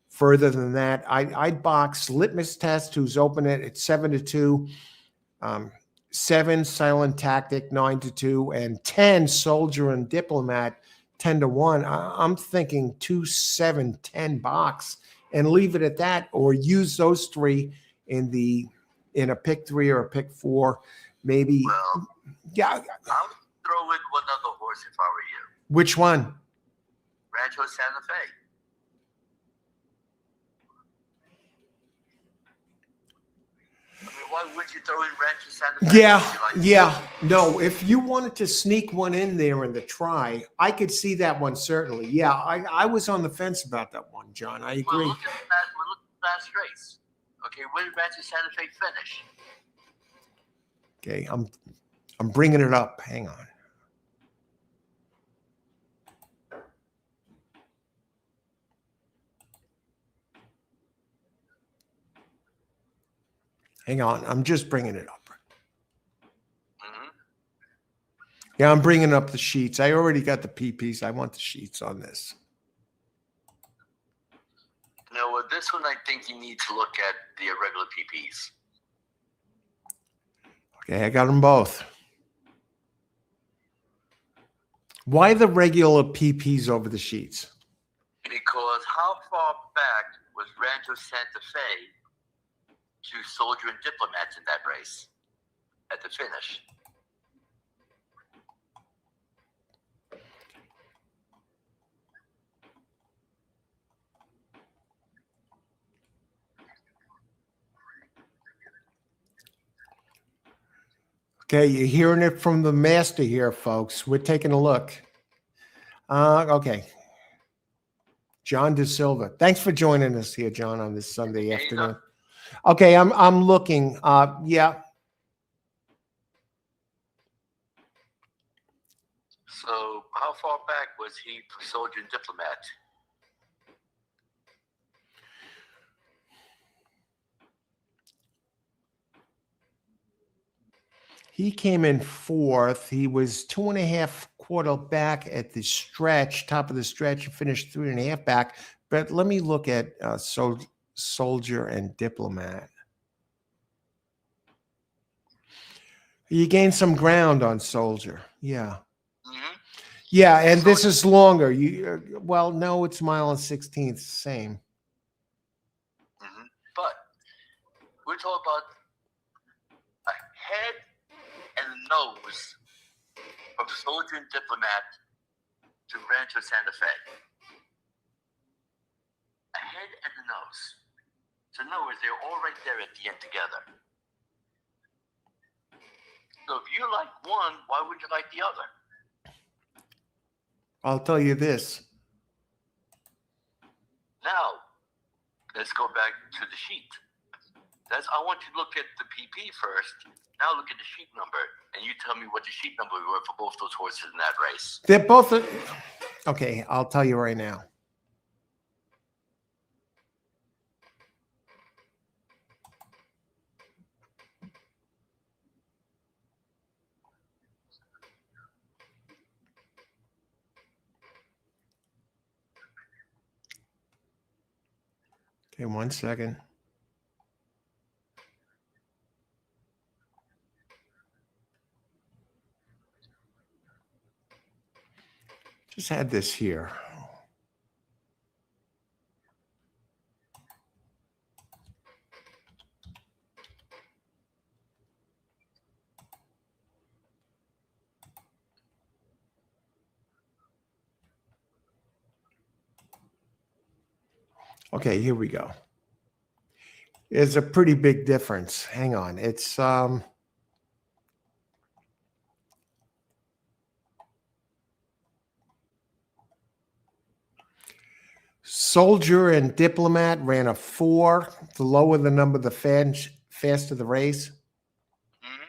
A: further than that. I'd box Litmus Test, who's open it at 7-2, 7 Silent Tactic 9-2, and 10 Soldier and Diplomat 10-1. I'm thinking 2-7-10 box and leave it at that, or use those 3 in a pick 3 or a pick 4, maybe.
B: Well,
A: yeah,
B: I would throw in one other horse if I were you.
A: Which one?
B: Rancho Santa Fe. I mean, why would you throw in Rancho Santa Fe?
A: Yeah. No, if you wanted to sneak one in there in the try, I could see that one certainly. Yeah, I was on the fence about that one, John. I agree.
B: Well, look at the last race. Okay, where did Rancho Santa Fe finish?
A: Okay, I'm bringing it up. Hang on. Hang on. I'm just bringing it up.
B: Mm-hmm.
A: Yeah, I'm bringing up the sheets. I already got the PPs. I want the sheets on this.
B: No, with this one, I think you need to look at the irregular PPs.
A: Okay, I got them both. Why the regular PPs over the sheets?
B: Because how far back was Rancho Santa Fe to Soldier and Diplomat in that race at the finish?
A: Okay, you're hearing it from the master here, folks. We're taking a look. Okay. John De Silva. Thanks for joining us here, John, on this Sunday afternoon. Okay, I'm looking. Yeah.
B: So how far back was he for Soldier and Diplomat?
A: He came in 4th. He was 2.5 quarter back at the stretch, top of the stretch, and finished 3.5 back. But let me look at Soldier and Diplomat. You gained some ground on Soldier. Yeah.
B: Mm-hmm.
A: Yeah, and this is longer. Well, no, it's 1.16 same.
B: Mm-hmm. But we're talking about a head and a nose from Soldier and Diplomat to Rancho Santa Fe. A head and a nose. So in other words, they're all right there at the end together. So if you like one, why would you like the other?
A: I'll tell you this.
B: Now, let's go back to the sheet. I want you to look at the PP first. Now look at the sheet number, and you tell me what the sheet number were for both those horses in that race.
A: They're both. Okay, I'll tell you right now. Okay, 1 second. Just had this here. Okay, here we go. There's a pretty big difference. Hang on. It's Soldier and Diplomat ran a 4. The lower the number, the faster the race.
B: Mm-hmm.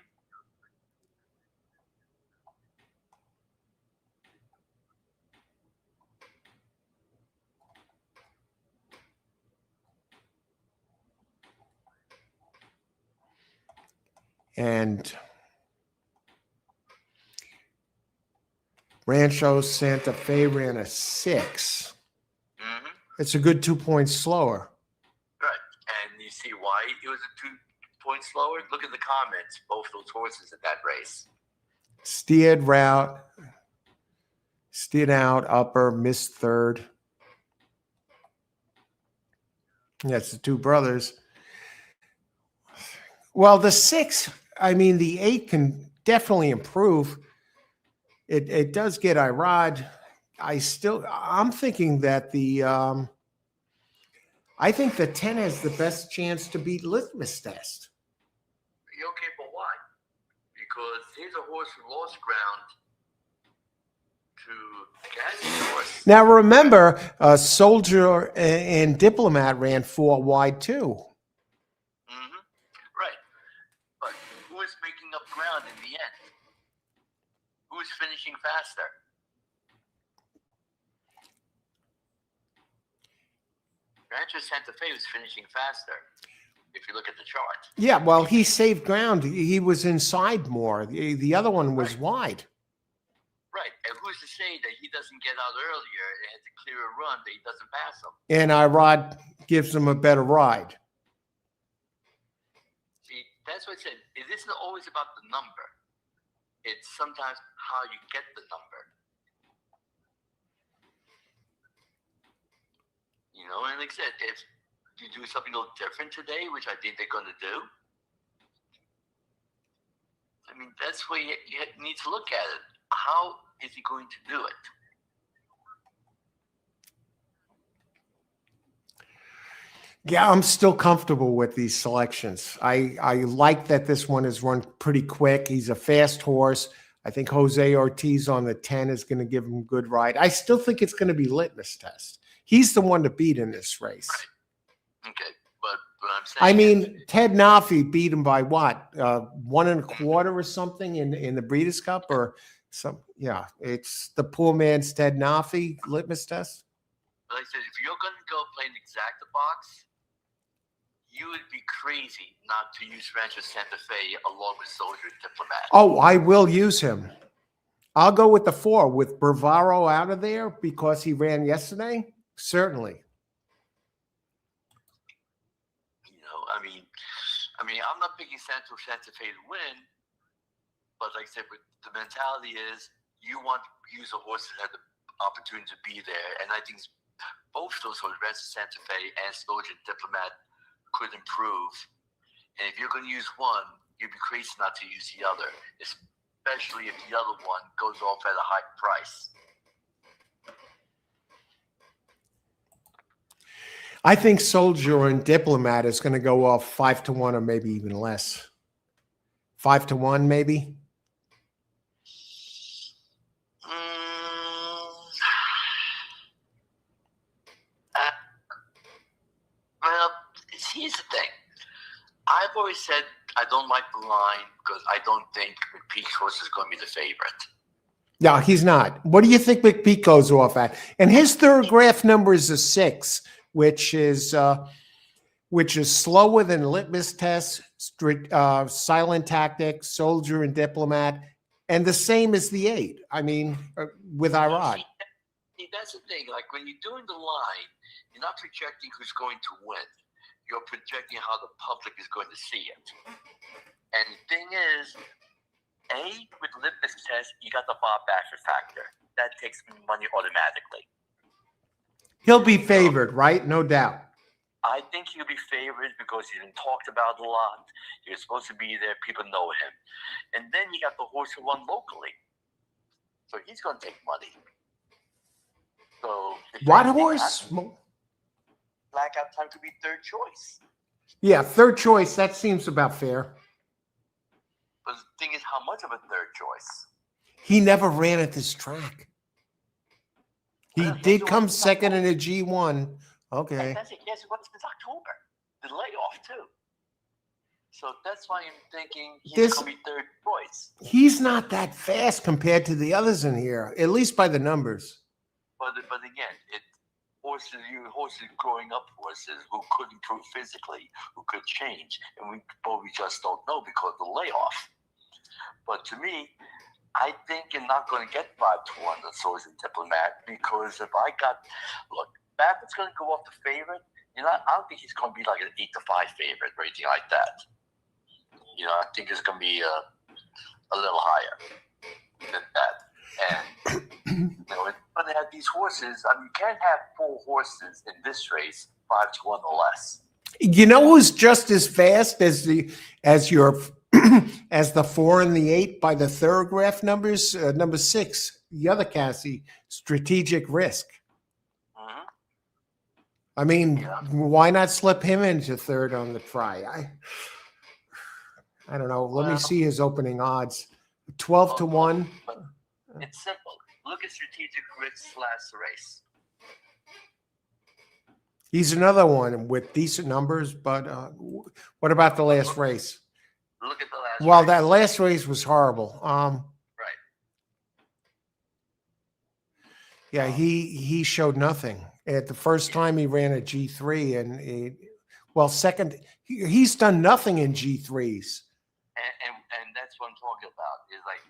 A: And Rancho Santa Fe ran a 6.
B: Mm-hmm.
A: It's a good 2 points slower.
B: Right. And you see why it was a 2 points slower? Look at the comments, both those horses in that race.
A: Steered route, steered out, upper, missed third. That's the two brothers. Well, the 6, I mean, the 8 can definitely improve. It does get Irod. I'm thinking that I think the 10 has the best chance to beat Litmus Test.
B: Okay, but why? Because here's a horse who lost ground to Cassie's horse.
A: Now, remember, Soldier and Diplomat ran 4 wide, too.
B: Mm-hmm. Right. But who is making up ground in the end? Who is finishing faster? Rancho Santa Fe was finishing faster, if you look at the chart.
A: Yeah, well, he saved ground. He was inside more. The other one was wide.
B: Right. And who's to say that he doesn't get out earlier and has to clear a run that he doesn't pass him?
A: And Irod gives him a better ride.
B: See, that's what I said. It isn't always about the number. It's sometimes how you get the number. You know, and like I said, if you do something a little different today, which I think they're going to do, I mean, that's where you need to look at it. How is he going to do it?
A: Yeah, I'm still comfortable with these selections. I like that this one is run pretty quick. He's a fast horse. I think Jose Ortiz on the 10 is going to give him a good ride. I still think it's going to be Litmus Test. He's the one to beat in this race.
B: Right. Okay, but I'm saying,
A: I mean, Ted Nafi beat him by what? 1 1/4 or something in the Breeders' Cup or some? Yeah, it's the poor man's Ted Nafi Litmus Test.
B: like I said, if you're going to go play an exacta box, you would be crazy not to use Rancho Santa Fe along with Soldier and Diplomat.
A: Oh, I will use him. I'll go with the 4 with Bravaro out of there because he ran yesterday. Certainly.
B: You know, I mean, I'm not picking Santa Fe to win, but like I said, the mentality is you want to use a horse that had the opportunity to be there, and I think both those horses, Rancho Santa Fe and Soldier and Diplomat, could improve. And if you're going to use one, you'd be crazy not to use the other, especially if the other one goes off at a high price.
A: I think Soldier and Diplomat is going to go off 5-1 or maybe even less. 5-1, maybe.
B: Well, here's the thing. I've always said I don't like the line because I don't think McPeak's horse is going to be the favorite.
A: No, he's not. What do you think McPeak goes off at? And his third graph number is a 6, which is slower than Litmus Test, Silent Tactic, Soldier, and Diplomat, and the same as the 8. I mean, with Irod.
B: See, that's the thing. Like when you're doing the line, you're not projecting who's going to win. You're projecting how the public is going to see it. And the thing is, with Litmus Test, you got the Bob Baffert factor. That takes money automatically.
A: He'll be favored, right? No doubt.
B: I think he'll be favored because he's been talked about a lot. He was supposed to be there. People know him. And then you got the horse who won locally. So he's going to take money. So
A: what horse?
B: Blackout Time could be third choice.
A: Yeah, third choice. That seems about fair.
B: But the thing is, how much of a third choice?
A: He never ran at this track. He did come second in a G1. Okay.
B: And that's it. Yes, what's since October? The layoff too. So that's why I'm thinking he's going to be third choice.
A: He's not that fast compared to the others in here, at least by the numbers.
B: But again, horses growing up horses who could improve physically, who could change, and we just don't know because of the layoff. But to me, I think you're not going to get 5-1 the Soldier and Diplomat because look, Baffert's going to go off the favorite. I don't think he's going to be like an 8-5 favorite or anything like that. I think it's going to be a little higher than that. And when they have these horses, you can't have 4 horses in this race 5-1 or less.
A: You know who's just as fast as the 4 and the 8 by the thoroughgraph numbers? Number 6, the other Cassie, Strategic Risk.
B: Mm-hmm.
A: I mean, why not slip him into third on the try? I don't know. Let me see his opening odds. 12-1.
B: It's simple. Look at Strategic Risk's last race.
A: He's another one with decent numbers, but what about the last race?
B: Look at the last
A: Well,
B: race.
A: that last race was horrible.
B: Right.
A: Yeah, he showed nothing. At the first time he ran a G3 and second, he's done nothing in G3s.
B: And that's what I'm talking about. Is like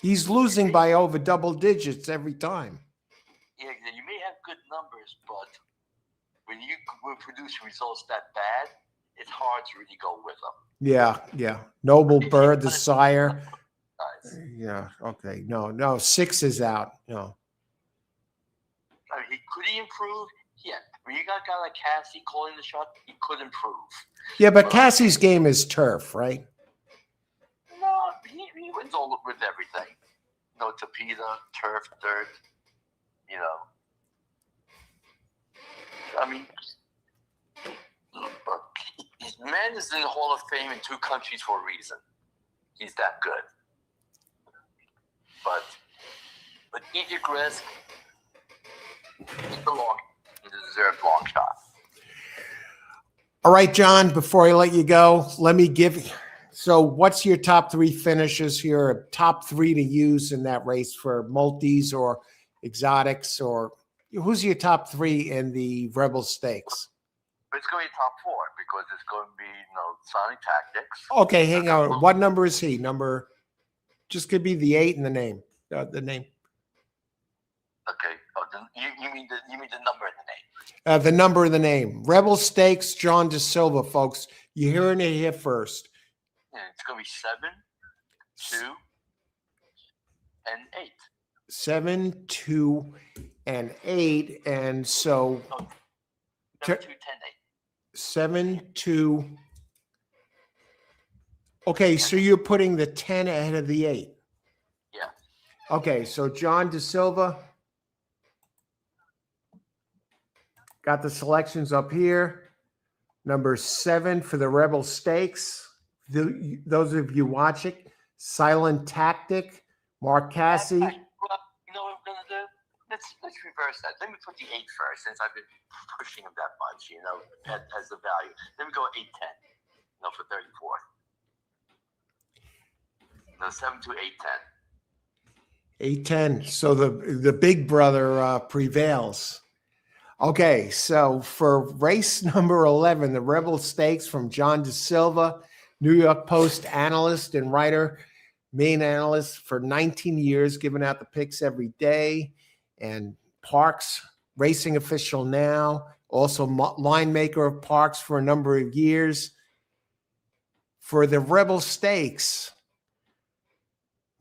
A: he's losing by over double digits every time.
B: Yeah, you may have good numbers, but when you produce results that bad, it's hard to really go with them.
A: Yeah. Noble Bird, the sire. Yeah, okay. No, 6 is out. No.
B: Could he improve? Yeah. When you got a guy like Cassie calling the shot, he could improve.
A: Yeah, but Cassie's game is turf, right?
B: No, he wins all with everything. No torpedo, turf, dirt. Look, his man is in the Hall of Fame in 2 countries for a reason. He's that good. But Strategic Risk, it's a deserved long shot.
A: All right, John, before I let you go, let me give so what's your top 3 finishes here, top 3 to use in that race for multis or exotics, or who's your top 3 in the Rebel Stakes?
B: It's going to be top 4 because it's going to be, Sonic Tactics.
A: Okay, hang on. What number is he? Number, just could be the 8 and the name. The name.
B: Okay. You mean the number in the name?
A: The number of the name. Rebel Stakes, John De Silva, folks. You're hearing it here first.
B: Yeah, it's going to be 7, 2, and 8.
A: 7, 2, and 8. And so
B: 7, 2, 10, 8.
A: 7, 2, Okay, so you're putting the 10 ahead of the 8.
B: Yeah.
A: Okay, so John De Silva. Got the selections up here. Number 7 for the Rebel Stakes. Those of you watching, Silent Tactic, Mark Cassie.
B: Well, you know what I'm gonna do? Let's reverse that. Let me put the 8 first, since I've been pushing him that much. You know, as the value. Let me go 8-10. No, for 34. No, 7 to 8-10.
A: 8-10. So the big brother prevails. Okay, so for race number 11, the Rebel Stakes from John De Silva, New York Post analyst and writer, main analyst for 19 years, giving out the picks every day, and Parks racing official now, also line maker of Parks for a number of years. For the Rebel Stakes,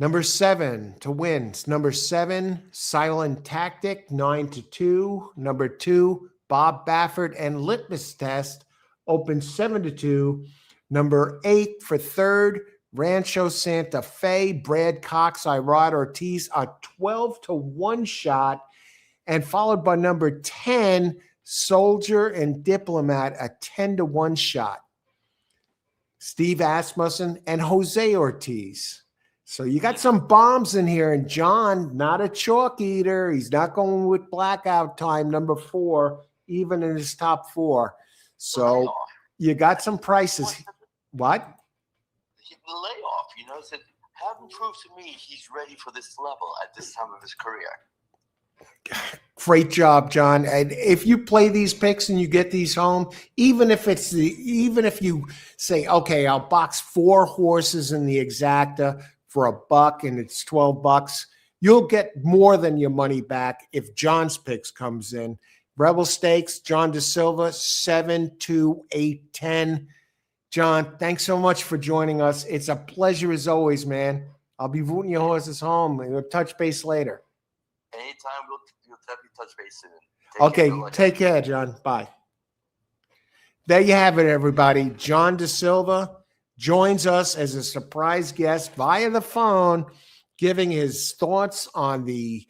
A: number 7 to win. Number 7, Silent Tactic, 9-2. Number 2, Bob Baffert and Litmus Test, open 7-2. Number 8 for third, Rancho Santa Fe, Brad Cox, Irod Ortiz, a 12-1 shot, and followed by number 10, Soldier and Diplomat, a 10-1 shot. Steve Asmussen and Jose Ortiz. So you got some bombs in here, and John, not a chalk eater. He's not going with blackout time, number 4, even in his top 4. So you got some prices. What?
B: The layoff, you know, said, haven't proved to me he's ready for this level at this time of his career.
A: Great job, John. And if you play these picks and you get these home, even if you say, okay, I'll box 4 horses in the exacta for $1 and it's $12, you'll get more than your money back if John's picks comes in. Rebel Stakes, John De Silva, 7-8-10. John, thanks so much for joining us. It's a pleasure as always, man. I'll be rooting your horses home. We'll touch base later.
B: Anytime, we'll definitely touch base soon.
A: Take care, John. Bye. There you have it, everybody. John De Silva joins us as a surprise guest via the phone, giving his thoughts on the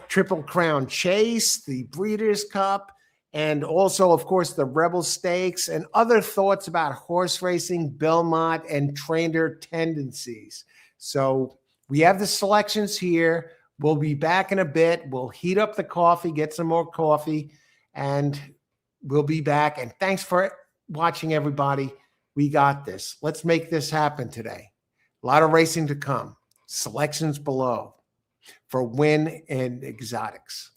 A: Triple Crown Chase, the Breeders' Cup, and also, of course, the Rebel Stakes and other thoughts about horse racing, Belmont, and trainer tendencies. So we have the selections here. We'll be back in a bit. We'll heat up the coffee, get some more coffee, and we'll be back. And thanks for watching, everybody. We got this. Let's make this happen today. A lot of racing to come. Selections below for Win and Exotics.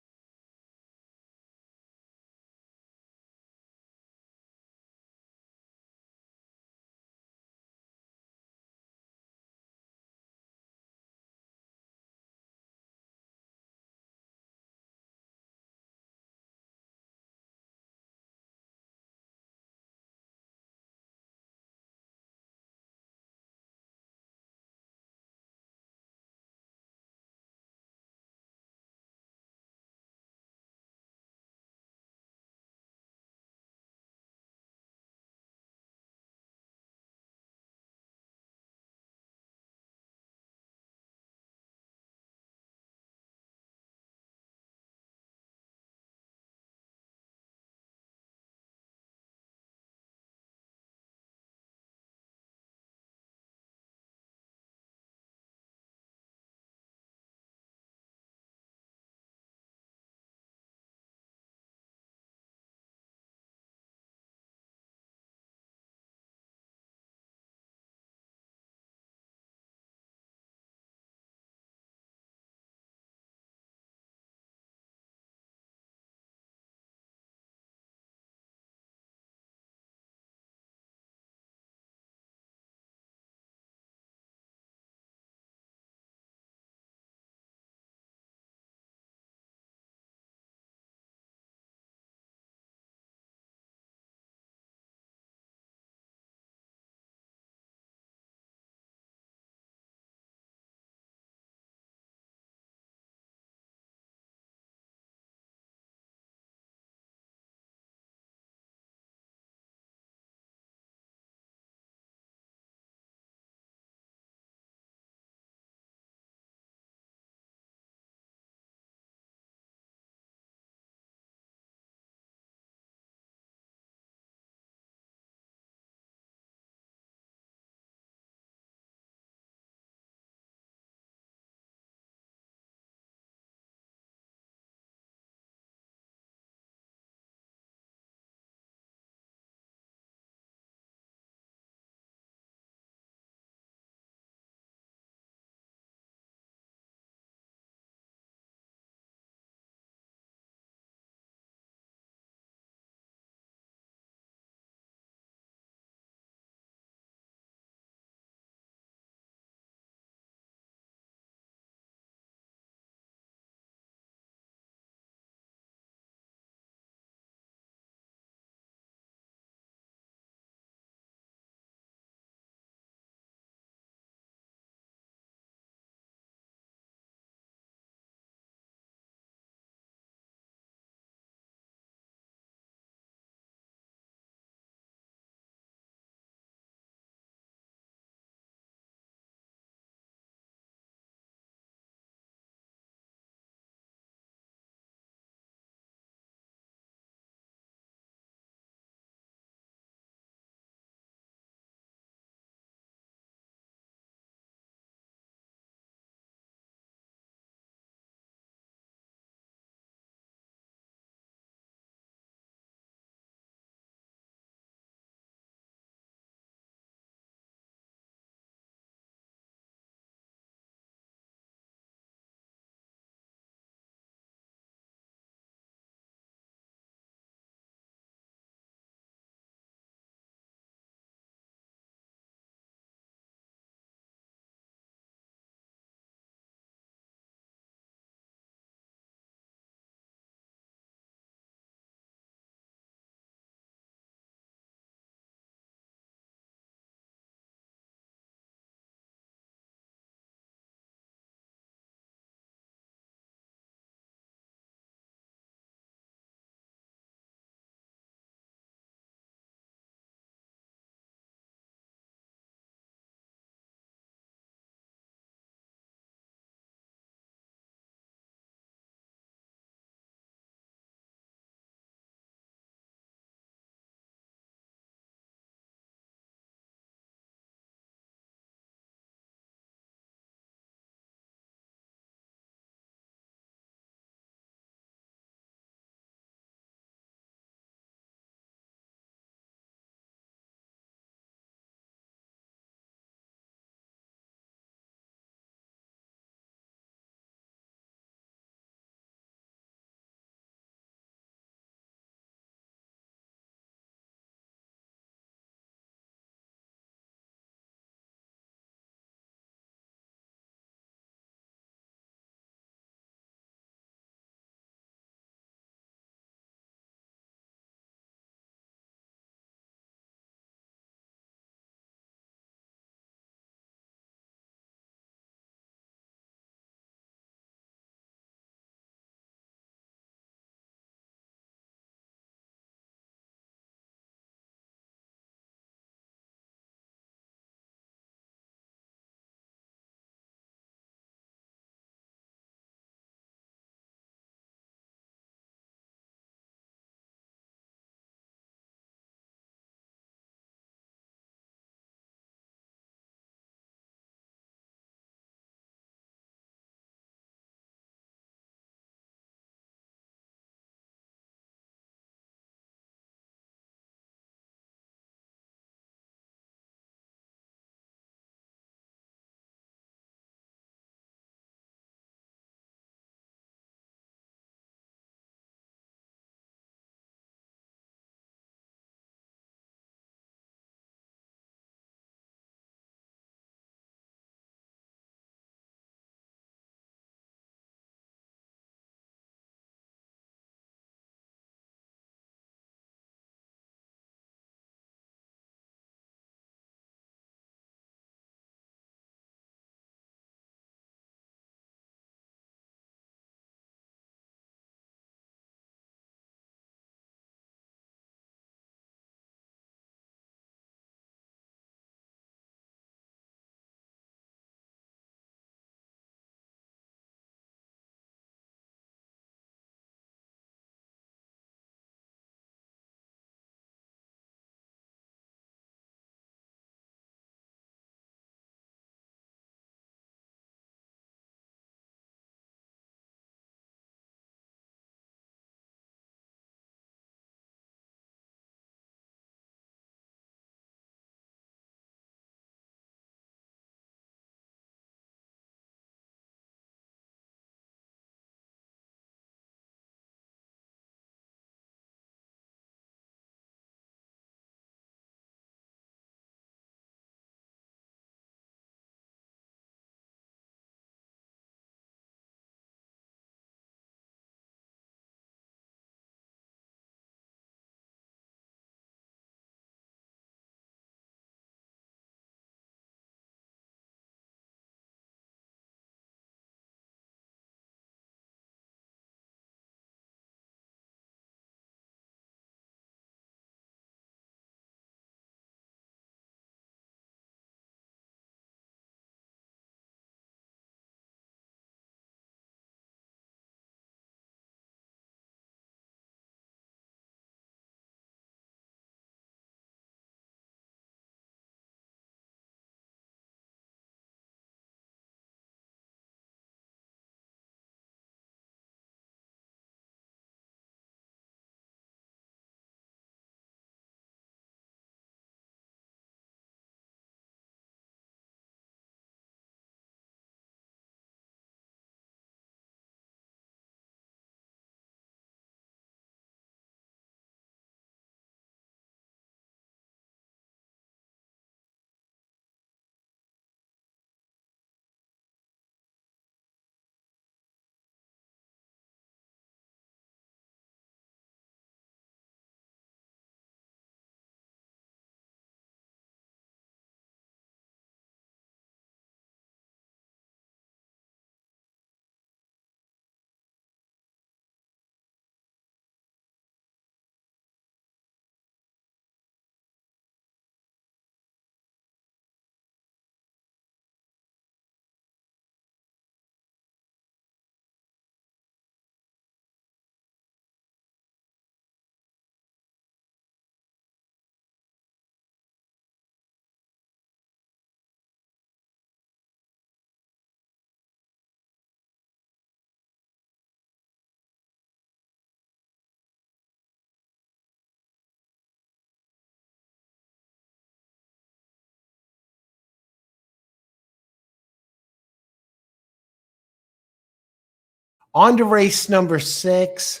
A: On to race number 6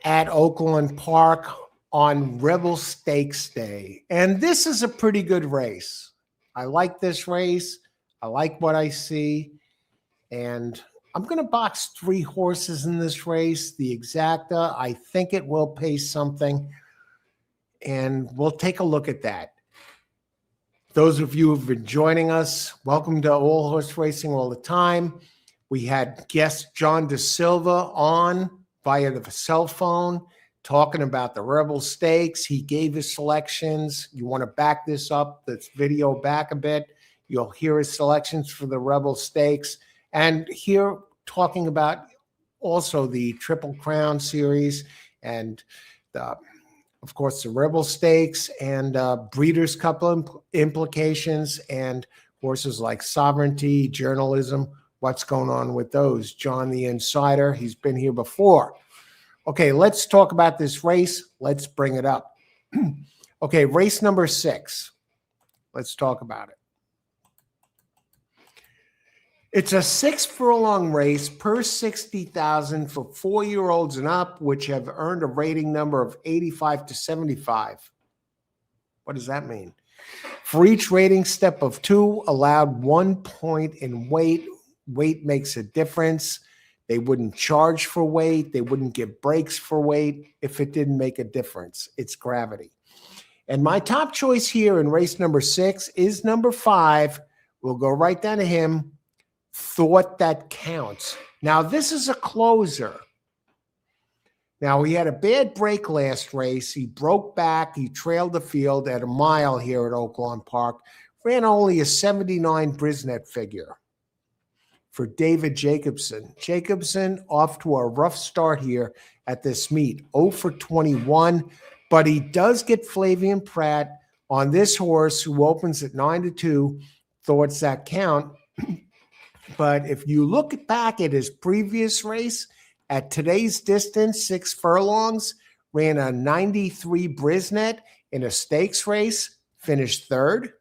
A: at Oaklawn Park on Rebel Stakes Day. And this is a pretty good race. I like this race. I like what I see. And I'm going to box 3 horses in this race. The Exacta, I think it will pay something. And we'll take a look at that. Those of you who've been joining us, welcome to All Horse Racing All the Time. We had guest John De Silva on via the cell phone talking about the Rebel Stakes. He gave his selections. You want to back this up, this video back a bit, you'll hear his selections for the Rebel Stakes. And here talking about also the Triple Crown series and of course, the Rebel Stakes and Breeders' Cup implications and horses like Sovereignty, Journalism. What's going on with those? John the Insider, he's been here before. Okay, let's talk about this race. Let's bring it up. Okay, race number 6. Let's talk about it. It's a 6-furlong race per 60,000 for 4-year-olds and up, which have earned a rating number of 85 to 75. What does that mean? For each rating step of 2, allowed 1 point in weight. Weight makes a difference. They wouldn't charge for weight. They wouldn't give breaks for weight if it didn't make a difference. It's gravity. And my top choice here in race number 6 is number 5. We'll go right down to him. Thought That Counts. Now, this is a closer. Now, he had a bad break last race. He broke back. He trailed the field at a mile here at Oaklawn Park. Ran only a 79 Brisnet figure for David Jacobson. Jacobson off to a rough start here at this meet. 0 for 21, but he does get Flavian Pratt on this horse who opens at 9 to 2. Thoughts That Count. But if you look back at his previous race, at today's distance, 6 furlongs, ran a 93 Brisnet in a stakes race, finished 3rd.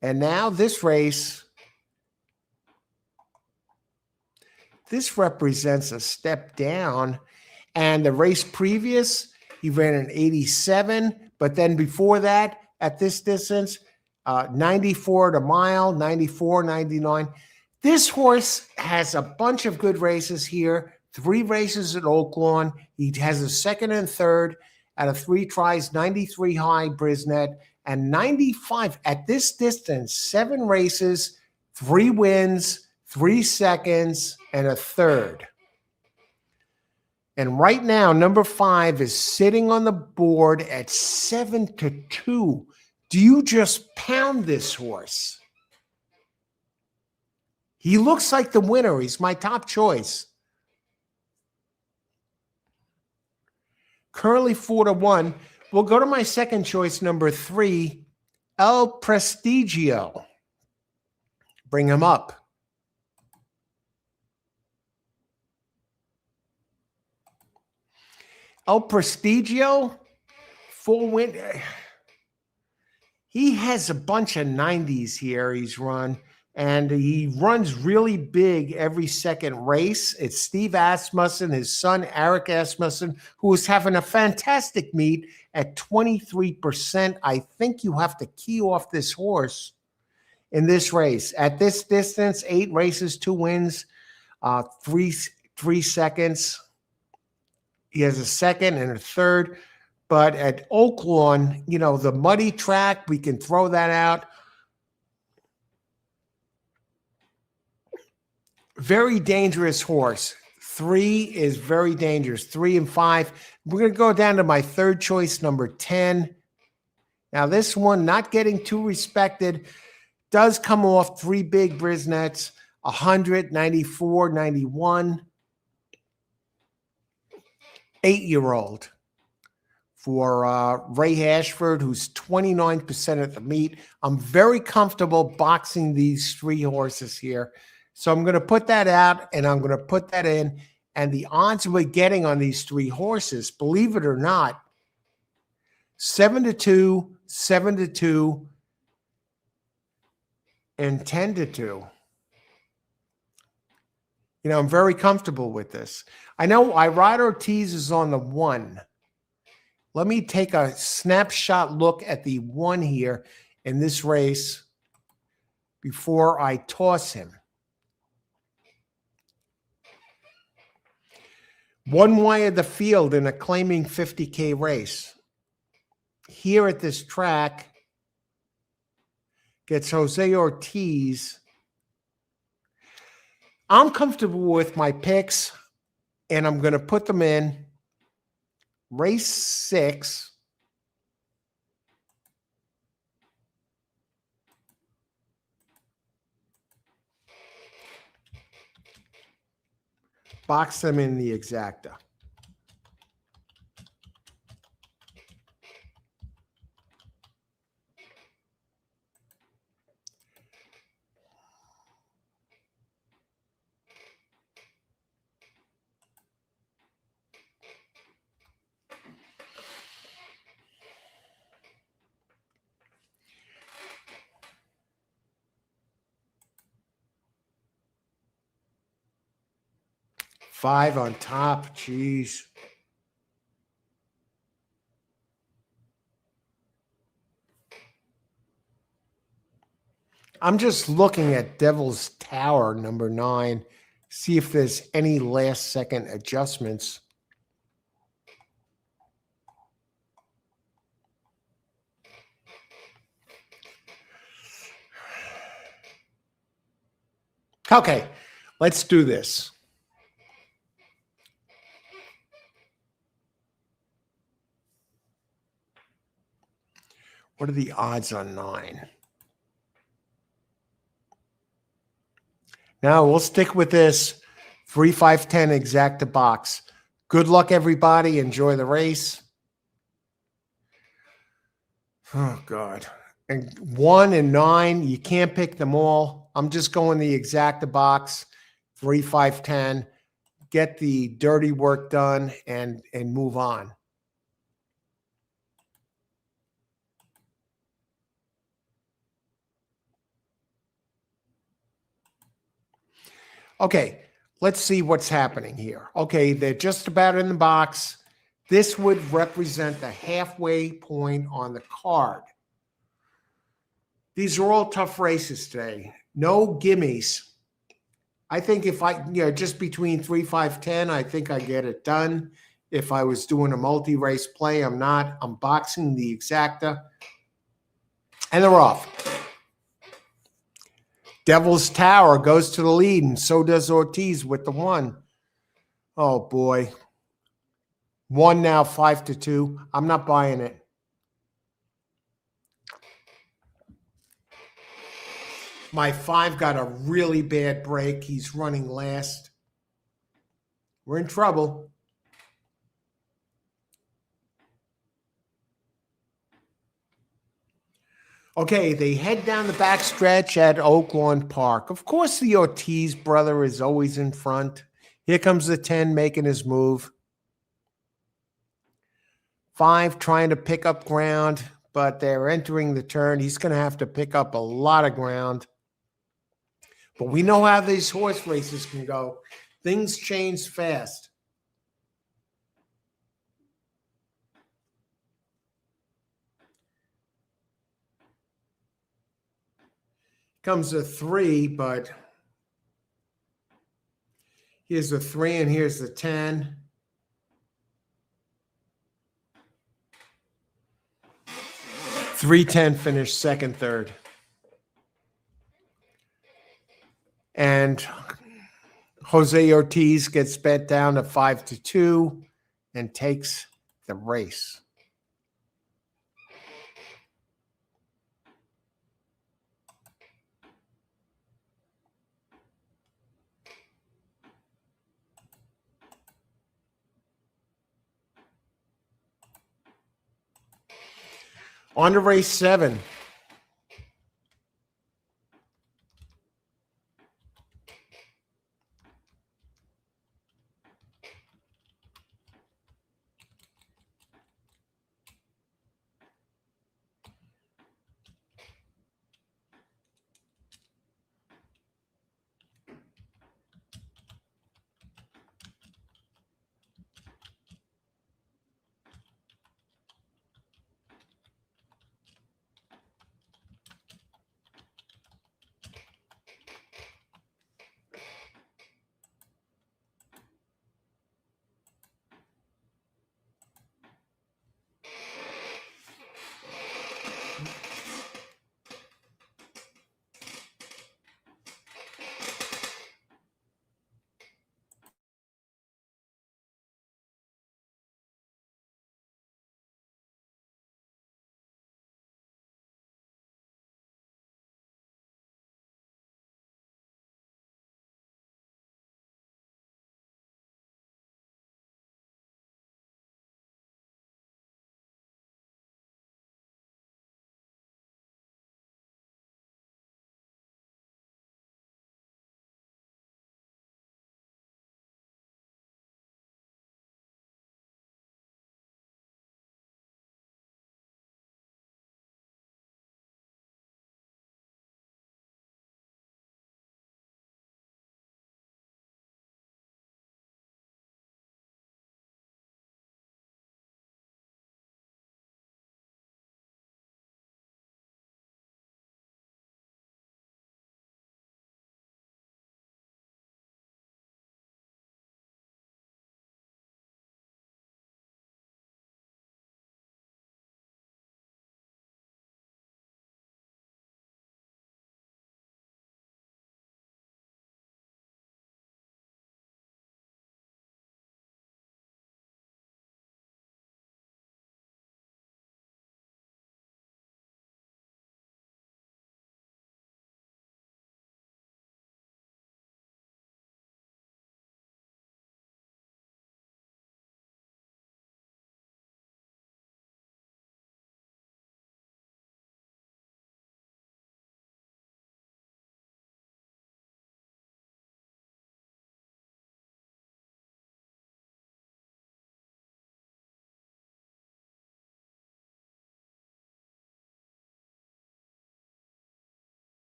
A: And now this race, this represents a step down. And the race previous, he ran an 87, but then before that, at this distance, 94 at a mile, 94, 99. This horse has a bunch of good races here, 3 races at Oaklawn. He has a 2nd and 3rd out of 3 tries, 93 high Brisnet, and 95 at this distance, 7 races, 3 wins, 3 seconds, and a 3rd. And right now, number 5 is sitting on the board at 7 to 2. Do you just pound this horse? He looks like the winner. He's my top choice. Currently 4 to 1. We'll go to my second choice, number 3, El Prestigio. Bring him up. El Prestigio, full win. He has a bunch of 90s here he's run, and he runs really big every second race. It's Steve Asmussen, his son, Eric Asmussen, who is having a fantastic meet at 23%. I think you have to key off this horse in this race. At this distance, 8 races, 2 wins, 3 seconds. He has a 2nd and a 3rd. But at Oaklawn, you know, the muddy track, we can throw that out. Very dangerous horse. 3 is very dangerous. 3 and 5. We're going to go down to my third choice, number 10. Now, this one, not getting too respected, does come off 3 big Brisnets, 100, 94, 91. 8-year-old. For Ray Ashford, who's 29% at the meet. I'm very comfortable boxing these 3 horses here. So I'm going to put that out, and I'm going to put that in. And the odds we're getting on these 3 horses, believe it or not, 7 to 2, 7 to 2, and 10 to 2. You know, I'm very comfortable with this. I know I ride Ortiz is on the 1. Let me take a snapshot look at the 1 here in this race before I toss him. One way of the field in a claiming 50K race. Here at this track gets Jose Ortiz. I'm comfortable with my picks, and I'm going to put them in. Race 6. Box them in the exacta. Five on top. Jeez. I'm just looking at Devil's Tower, number 9. See if there's any last second adjustments. Okay, let's do this. What are the odds on 9? Now we'll stick with this 3, 5, 10 exacta box. Good luck, everybody. Enjoy the race. Oh, God. And 1 and 9, you can't pick them all. I'm just going the exacta box, 3, 5, 10. Get the dirty work done and move on. Okay, let's see what's happening here. Okay, they're just about in the box. This would represent the halfway point on the card. These are all tough races today. No gimmies. I think if just between 3, 5, 10, I think I get it done. If I was doing a multi-race play, I'm not. I'm boxing the exacta. And they're off. Devil's Tower goes to the lead, and so does Ortiz with the 1. Oh, boy. 1 now, 5-2. I'm not buying it. My 5 got a really bad break. He's running last. We're in trouble. Okay, they head down the backstretch at Oaklawn Park. Of course, the Ortiz brother is always in front. Here comes the 10 making his move. 5 trying to pick up ground, but they're entering the turn. He's going to have to pick up a lot of ground. But we know how these horse races can go. Things change fast. Comes a 3, but here's the 3 and here's the 10. .310 finished second, third. And Jose Ortiz gets bet down to 5-2 and takes the race. On to race 7.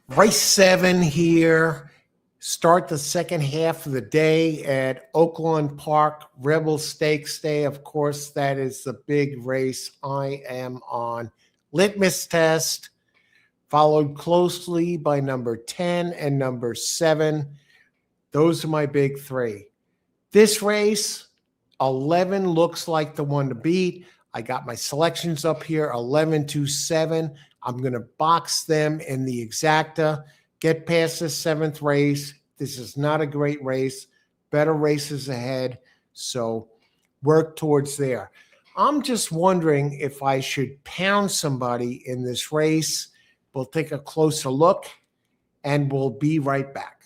A: Race 7 here. Start the second half of the day at Oaklawn Park, Rebel Stakes Day. Of course, that is the big race I am on. Litmus test, followed closely by number 10 and number 7. Those are my big three. This race, 11 looks like the one to beat. I got my selections up here, 11 to 7. I'm going to box them in the exacta, get past the 7th race. This is not a great race. Better races ahead. So work towards there. I'm just wondering if I should pound somebody in this race. We'll take a closer look and we'll be right back.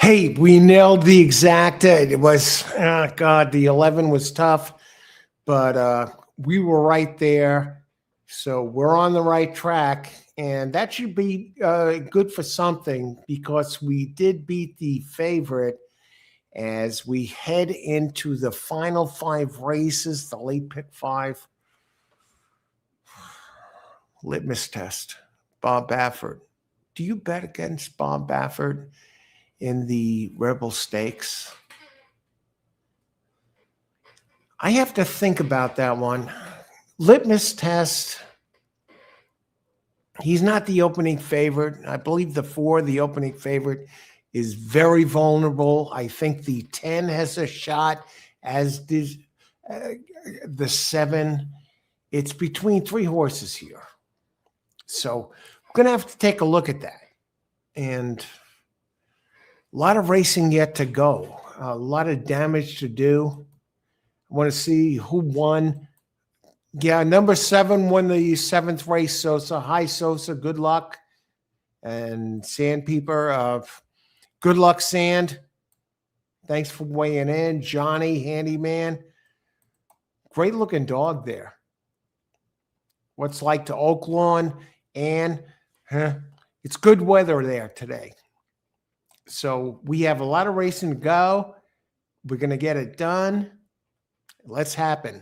A: Hey, we nailed the exact. It was, oh God, the 11 was tough, but we were right there. So we're on the right track. And that should be good for something because we did beat the favorite as we head into the final 5 races, the late pick 5. Litmus test. Bob Baffert. Do you bet against Bob Baffert in the Rebel Stakes? I have to think about that one. Litmus test. He's not the opening favorite. I believe the 4, the opening favorite, is very vulnerable. I think the 10 has a shot, as does the 7. It's between 3 horses here. So we're going to have to take a look at that. And a lot of racing yet to go. A lot of damage to do. I want to see who won. Yeah, number 7 won the 7th race. Sosa. Hi, Sosa. Good luck. And Sandpeeper. Good luck, Sand. Thanks for weighing in. Johnny, handyman. Great looking dog there. What's like to Oaklawn? And it's good weather there today. So we have a lot of racing to go. We're going to get it done. Let's happen.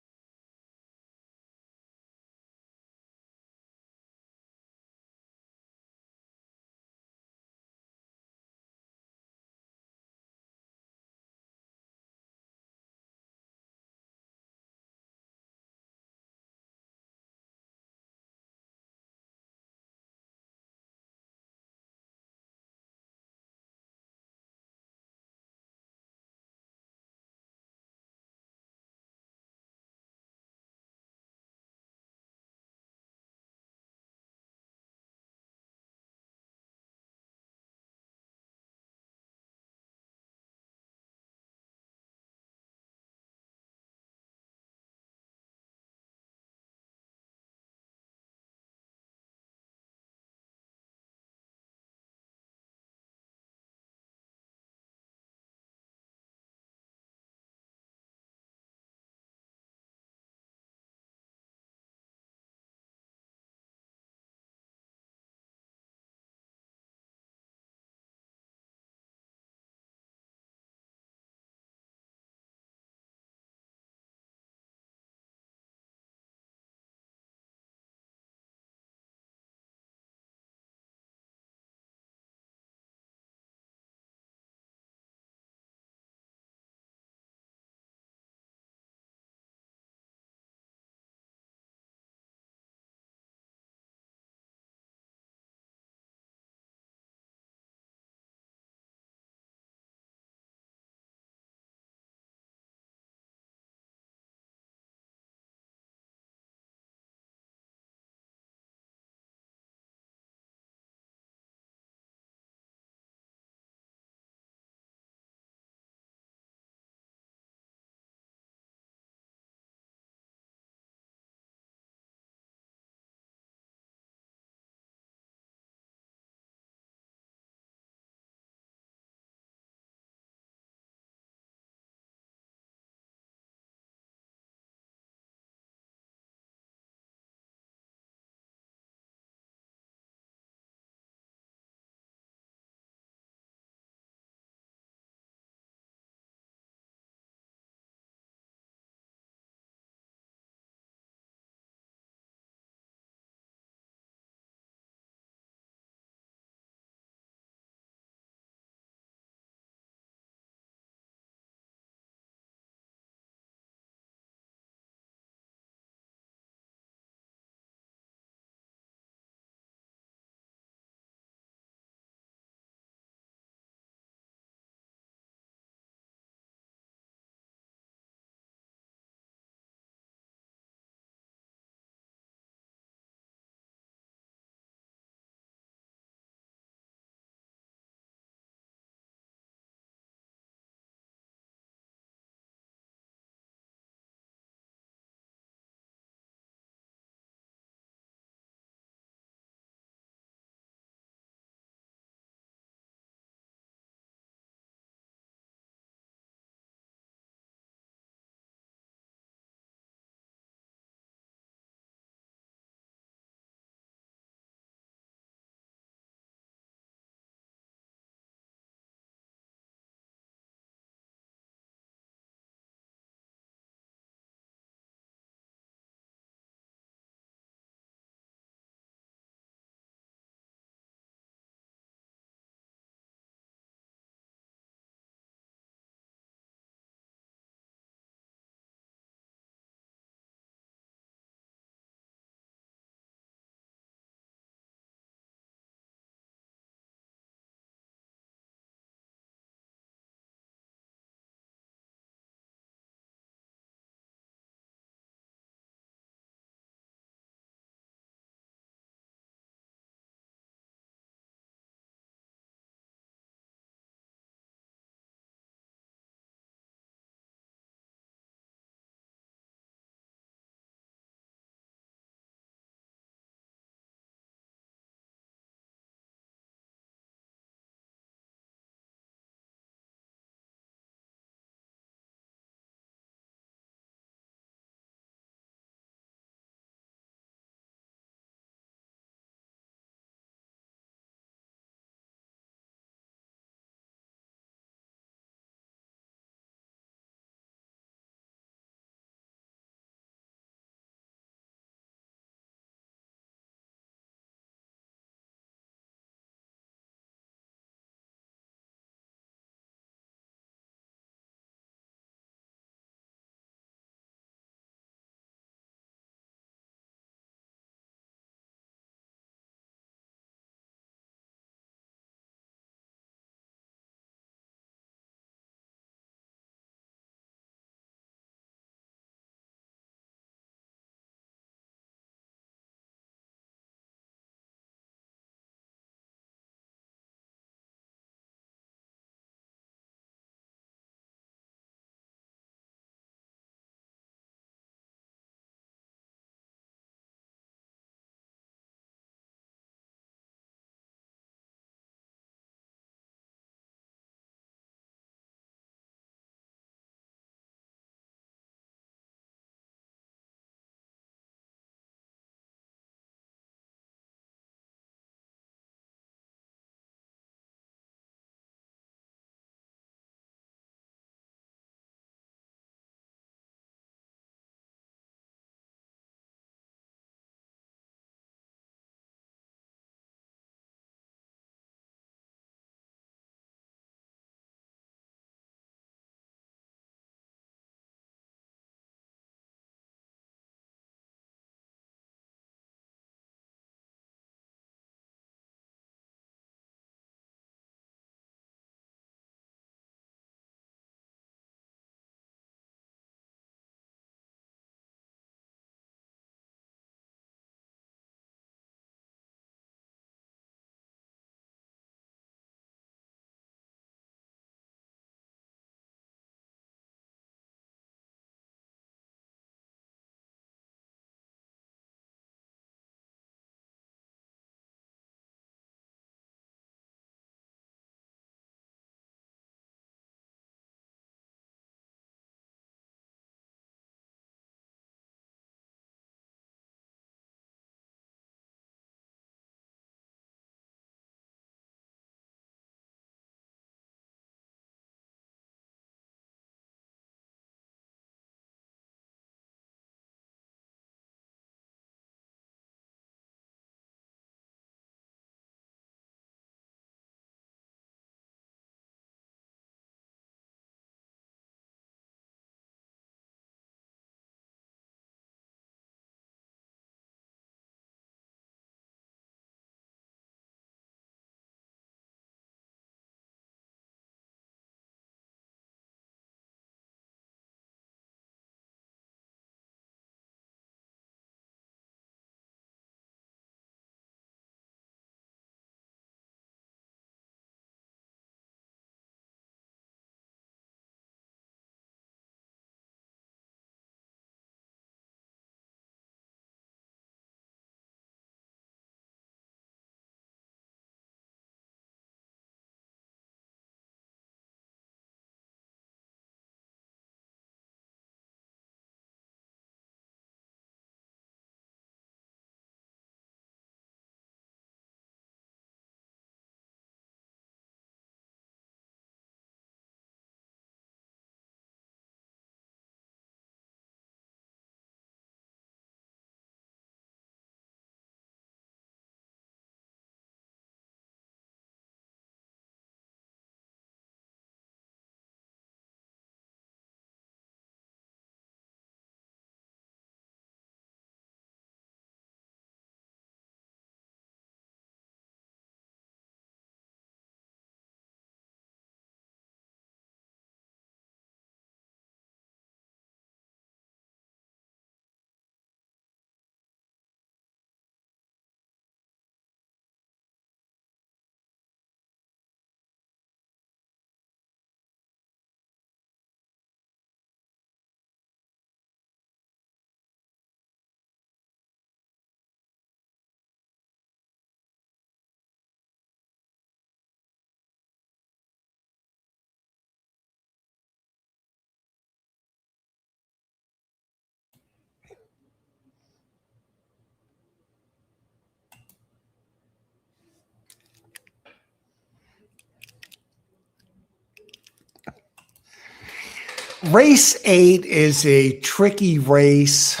A: Race 8 is a tricky race,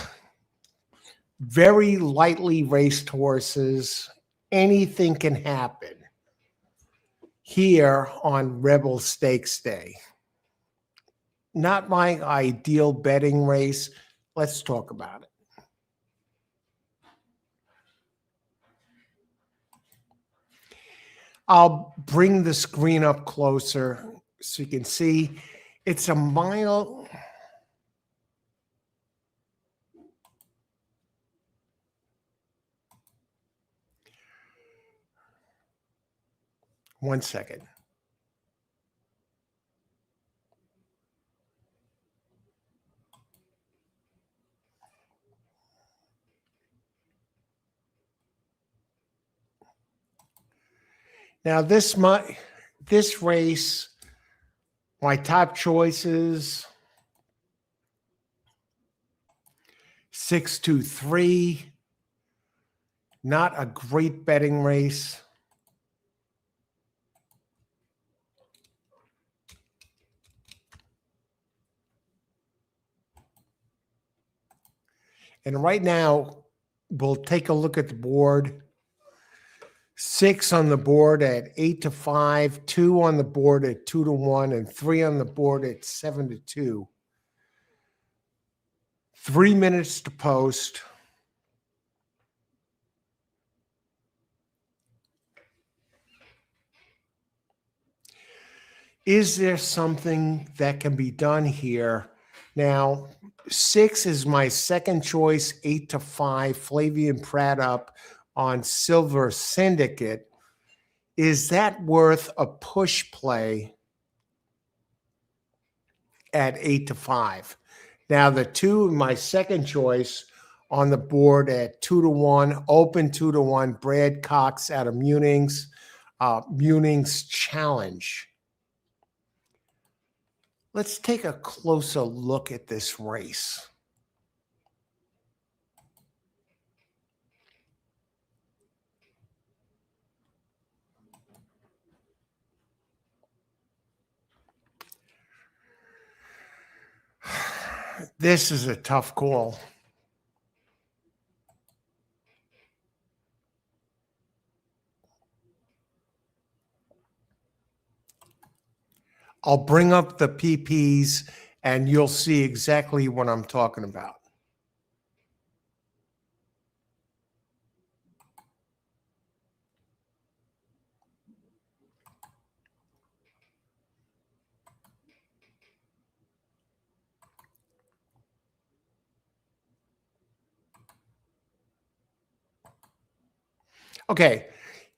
A: very lightly raced horses. Anything can happen here on Rebel Stakes Day. Not my ideal betting race. Let's talk about it. I'll bring the screen up closer so you can see. It's a mile. One second. Now this race, my top choices: 6-2-3. Not a great betting race. And right now, we'll take a look at the board. 6 on the board at 8-5, 2 on the board at 2-1, and 3 on the board at 7-2. 3 minutes to post. Is there something that can be done here? Now, 6 is my second choice, 8-5, Flavian Pratt up on Silver Syndicate. Is that worth a push play at 8-5? Now, the 2, my second choice on the board at 2-1, open 2-1, Brad Cox out of Muning's Challenge. Let's take a closer look at this race. This is a tough call. I'll bring up the PPs and you'll see exactly what I'm talking about. Okay,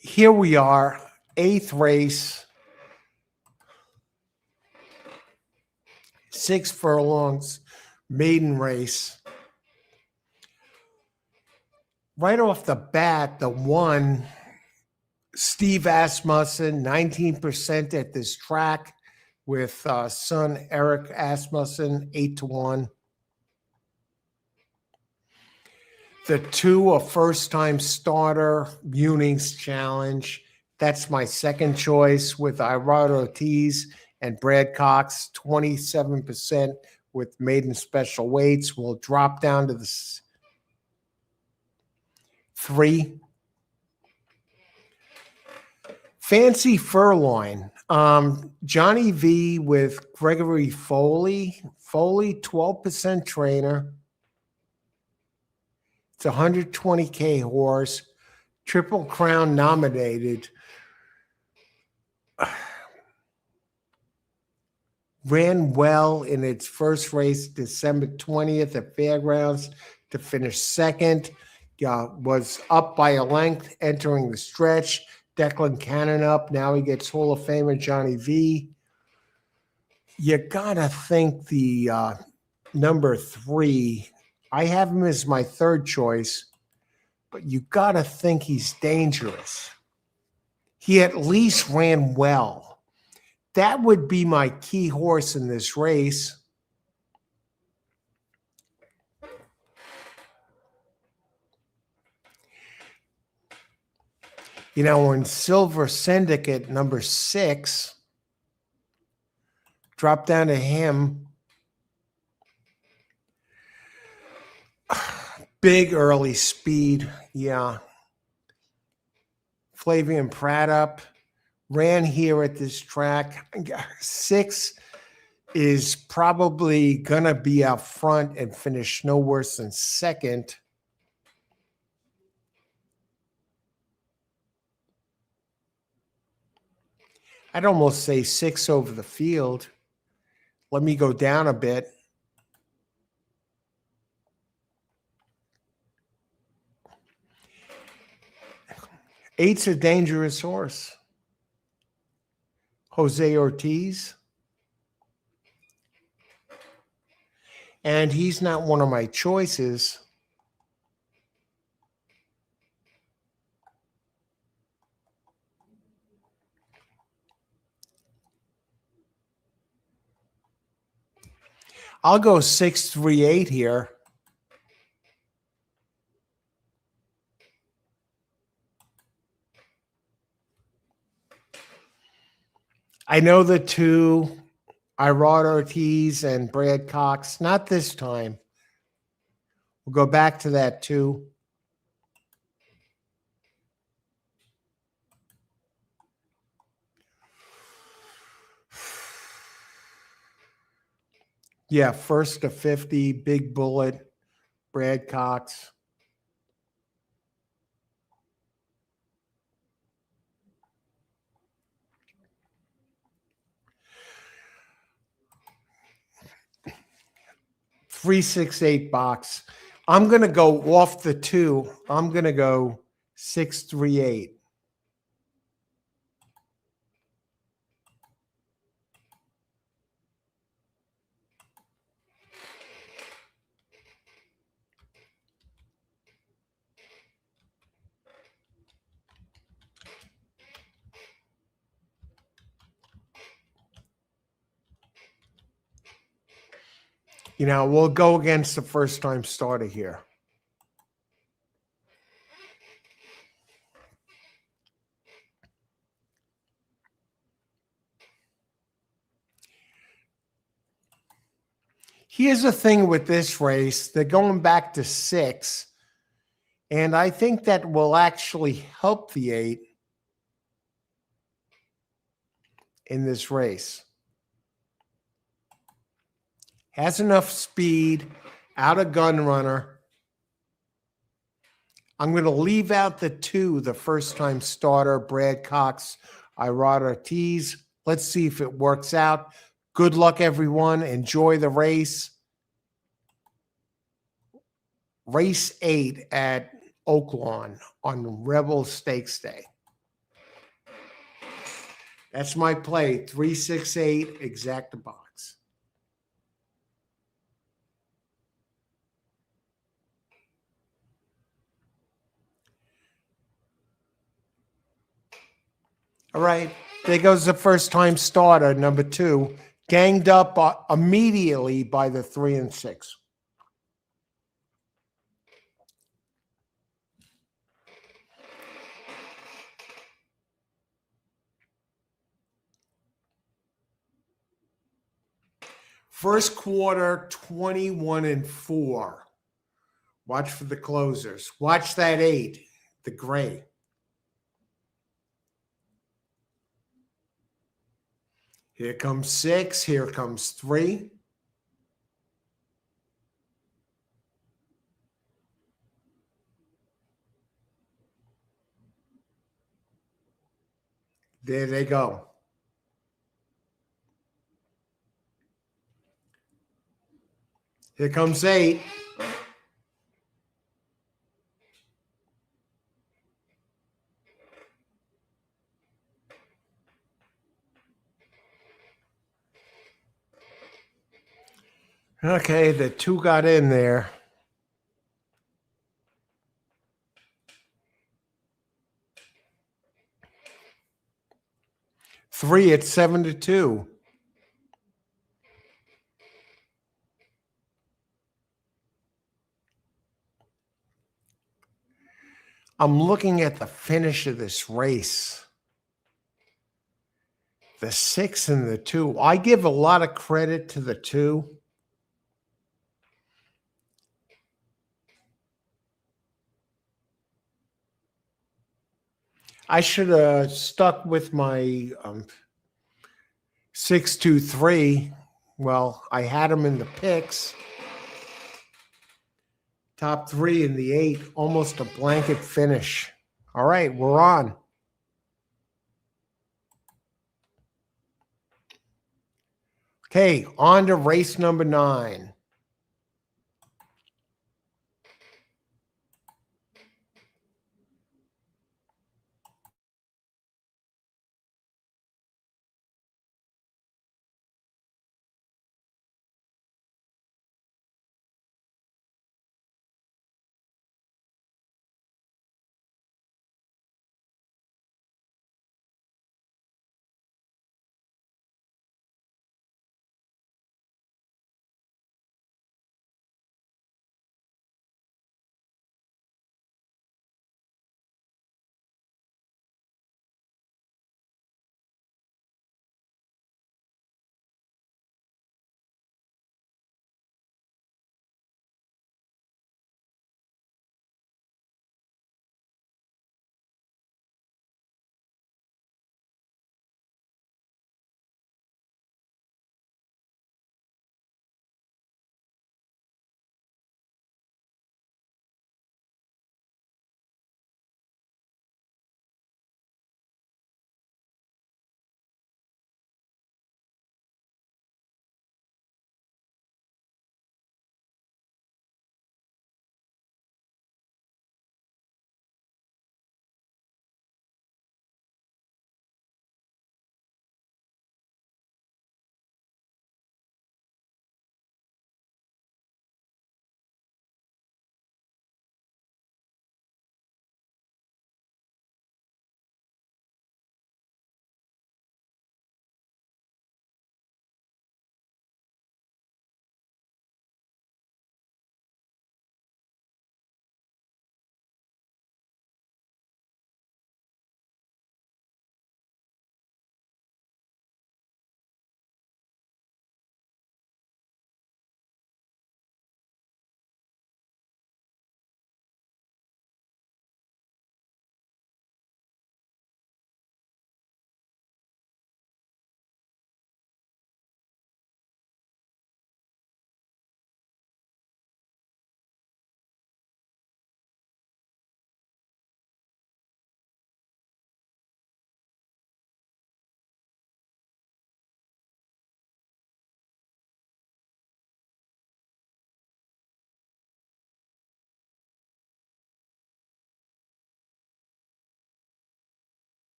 A: here we are, 8th race, 6 furlongs, maiden race. Right off the bat, the 1, Steve Asmussen, 19% at this track with son Eric Asmussen, 8-1. The 2, a first-time starter, Muning's Challenge. That's my second choice with Irad Ortiz and Brad Cox, 27% with maiden special weights. We'll drop down to the 3. Fancy Furloin. Johnny V with Gregory Foley. Foley, 12% trainer. It's a 120K horse, Triple Crown nominated. Ran well in its first race, December 20th at Fairgrounds to finish second. Was up by a length entering the stretch. Declan Cannon up. Now he gets Hall of Famer Johnny V. You got to think the number 3, I have him as my third choice, but you got to think he's dangerous. He at least ran well. That would be my key horse in this race. You know, in Silver Syndicate, number 6, drop down to him. Big early speed. Yeah. Flavian Prattup ran here at this track. 6 is probably going to be out front and finish no worse than second. I'd almost say 6 over the field. Let me go down a bit. Eight's a dangerous horse. Jose Ortiz. And he's not one of my choices. I'll go 6-3-8 here. I know the 2, Irod Ortiz and Brad Cox. Not this time. We'll go back to that 2. Yeah, first to 50, Big Bullet, Brad Cox. Three, 6, 8 box. I'm going to go off the 2. I'm going to go 6-3-8. You know, we'll go against the first-time starter here. Here's the thing with this race. They're going back to 6, and I think that will actually help the 8 in this race. Has enough speed, out of gun runner. I'm going to leave out the 2, the first-time starter, Brad Cox, Irod Ortiz. Let's see if it works out. Good luck, everyone. Enjoy the race. Race 8 at Oaklawn on Rebel Stakes Day. That's my play. 3-6-8, exact box. All right, there goes the first-time starter, number 2, ganged up immediately by the 3 and 6. First quarter, 21-4. Watch for the closers. Watch that 8, the gray. Here comes 6. Here comes 3. There they go. Here comes 8. Okay, the 2 got in there. Three at 7-2. I'm looking at the finish of this race. The 6 and the 2. I give a lot of credit to the 2. I should have stuck with my 6-2-3. Well, I had them in the picks. Top three in the 8, almost a blanket finish. All right, we're on. Okay, on to race number 9.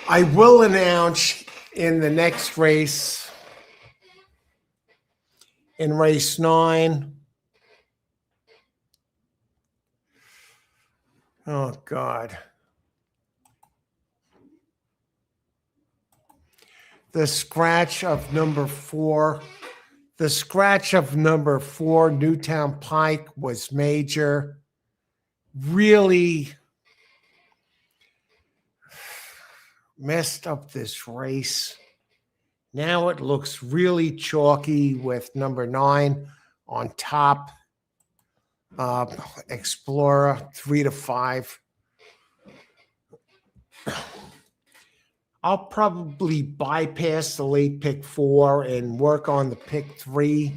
A: I will announce in the next race, in race 9. Oh, God. The scratch of number 4. The scratch of number 4, Newtown Pike, was major. Really messed up this race. Now it looks really chalky with number 9 on top. Explorer 3 to 5. I'll probably bypass the late pick 4 and work on the pick 3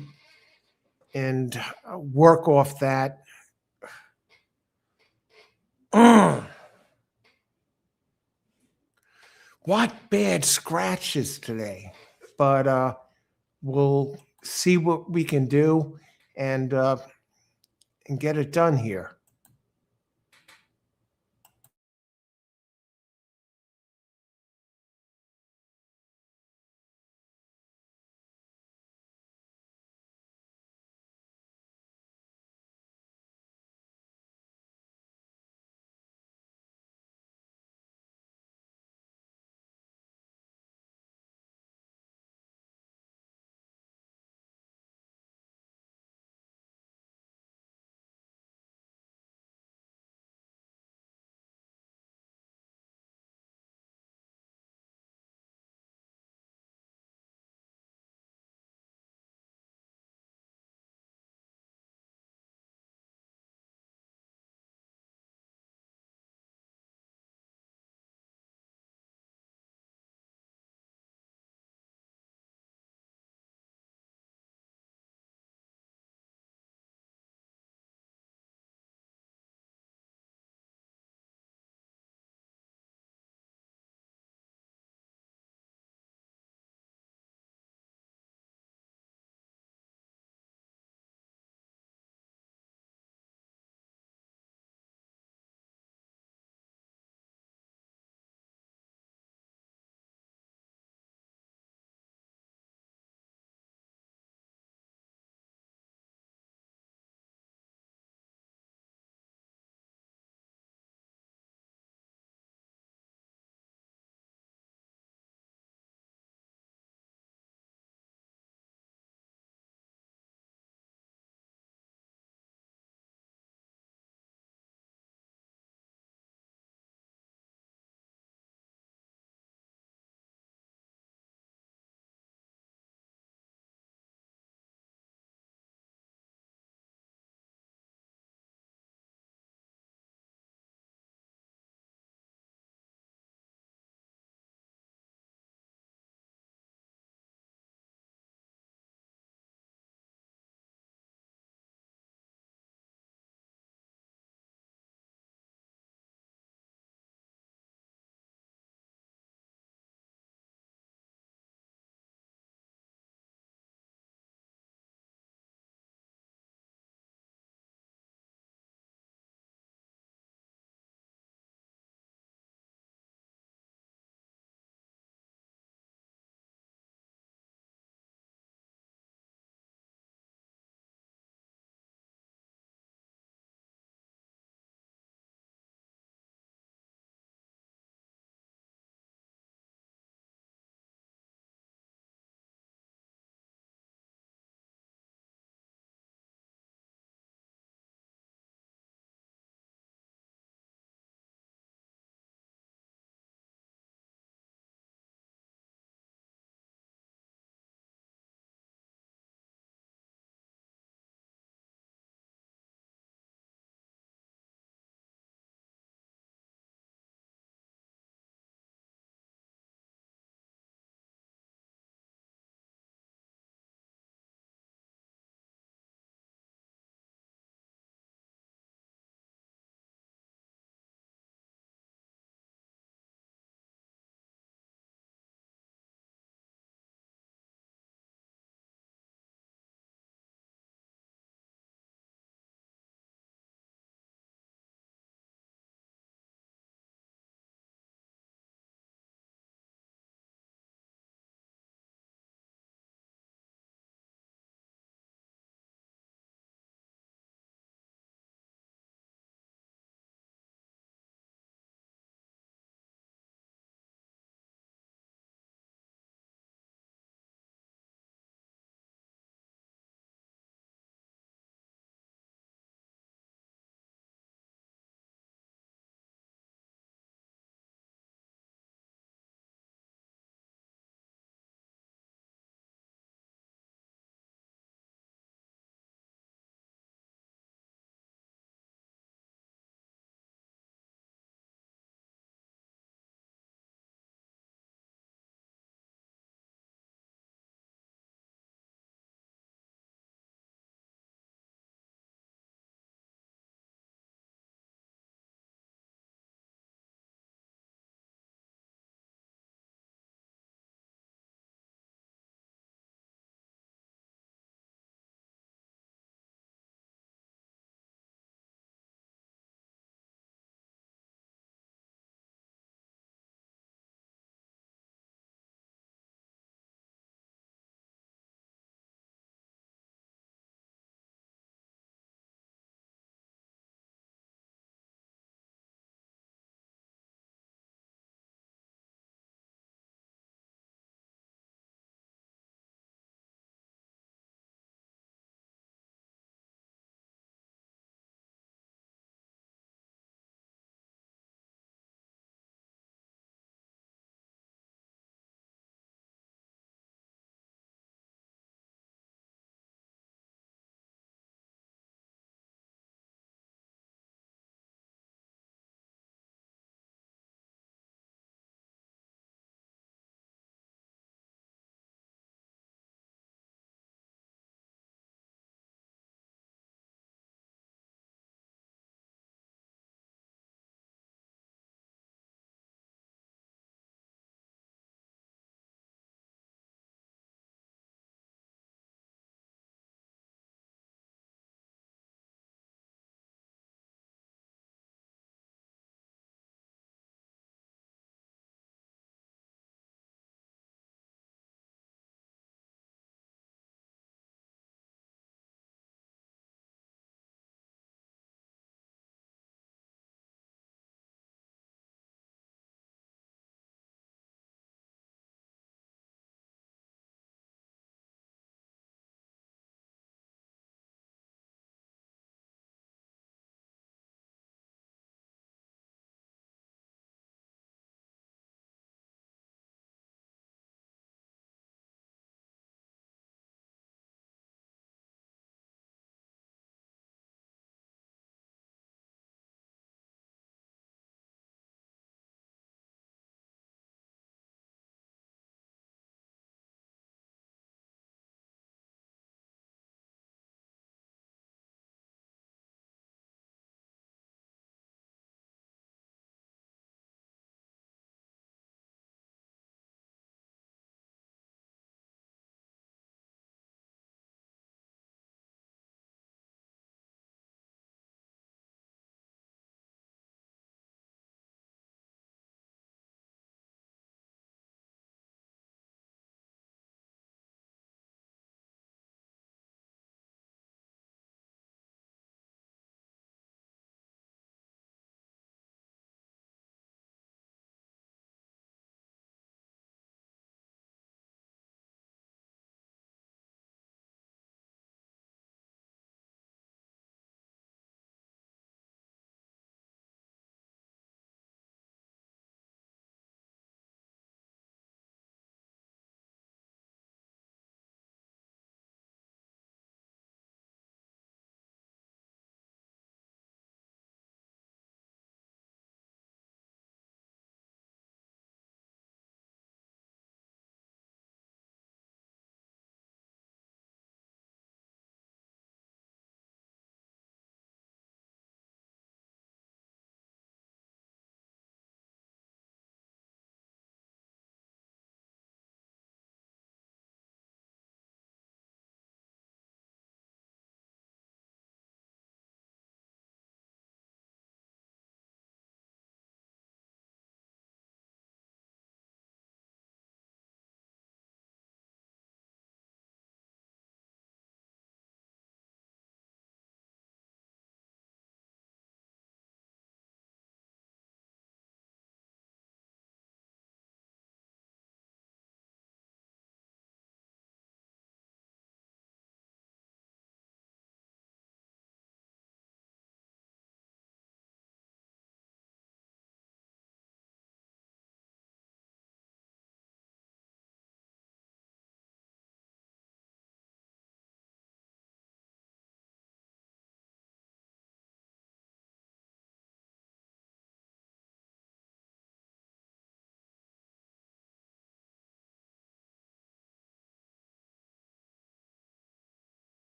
A: and work off that. What bad scratches today. But we'll see what we can do and get it done here.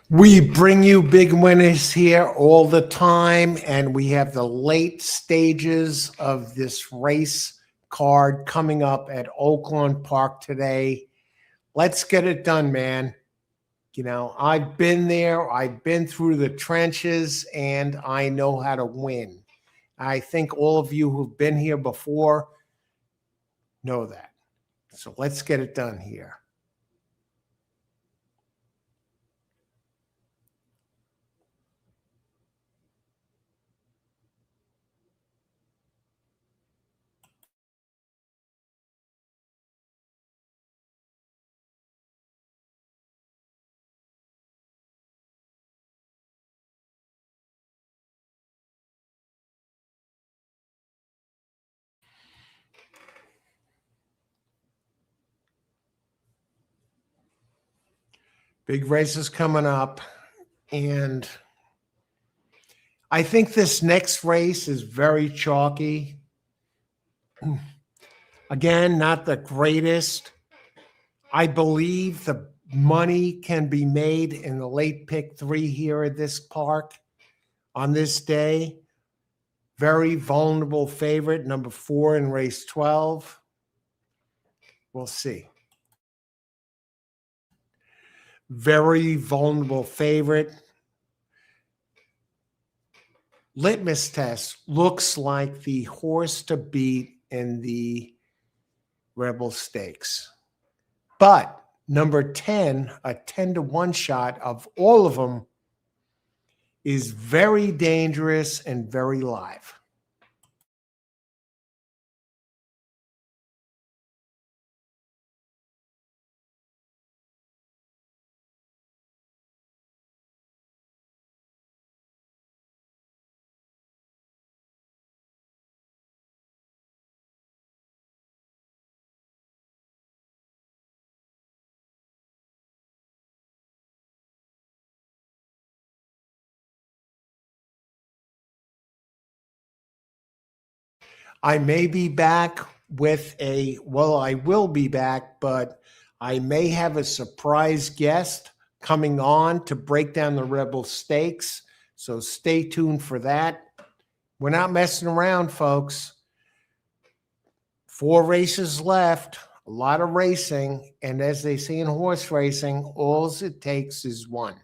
A: We bring you big winners here all the time, and we have the late stages of this race card coming up at Oaklawn Park today. Let's get it done, man. You know, I've been there, I've been through the trenches, and I know how to win. I think all of you who've been here before know that. So let's get it done here. Big races coming up, and I think this next race is very chalky. Again, not the greatest. I believe the money can be made in the late pick 3 here at this park on this day. Very vulnerable favorite, number 4 in race 12. We'll see. Very vulnerable favorite. Litmus test looks like the horse to beat in the Rebel Stakes. But number 10, a 10-to-1 shot of all of them, is very dangerous and very live. I may be back with I will be back, but I may have a surprise guest coming on to break down the Rebel Stakes. So stay tuned for that. We're not messing around, folks. 4 races left, a lot of racing. And as they say in horse racing, all it takes is one.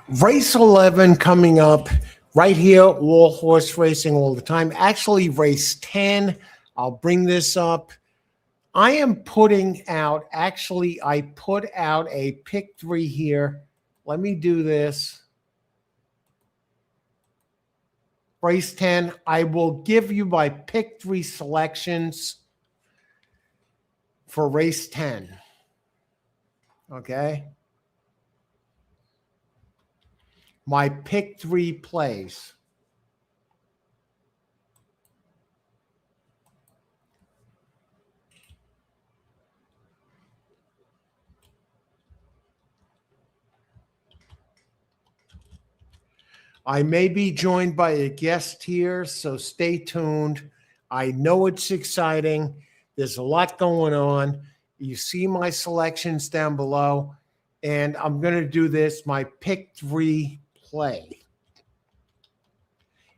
A: Race 11 coming up right here, all horse racing all the time. Actually, race 10, I'll bring this up. I am putting out, actually, I put out a pick 3 here. Let me do this. Race 10, I will give you my pick 3 selections for race 10. Okay? My pick 3 plays. I may be joined by a guest here, so stay tuned. I know it's exciting. There's a lot going on. You see my selections down below, and I'm going to do this, my pick 3 play.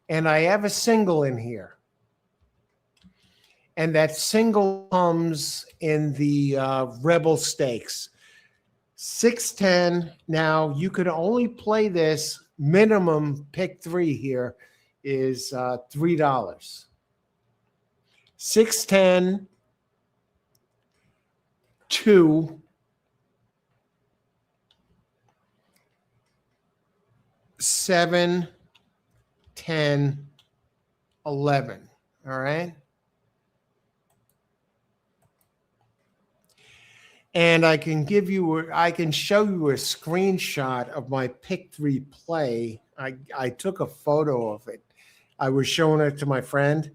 A: And I have a single in here. And that single comes in the Rebel Stakes. 610. Now, you could only play this minimum pick 3 here is $3. 610, 2, 7, 10, 11. All right. And I can give you, I can show you a screenshot of my pick 3 play. I took a photo of it. I was showing it to my friend.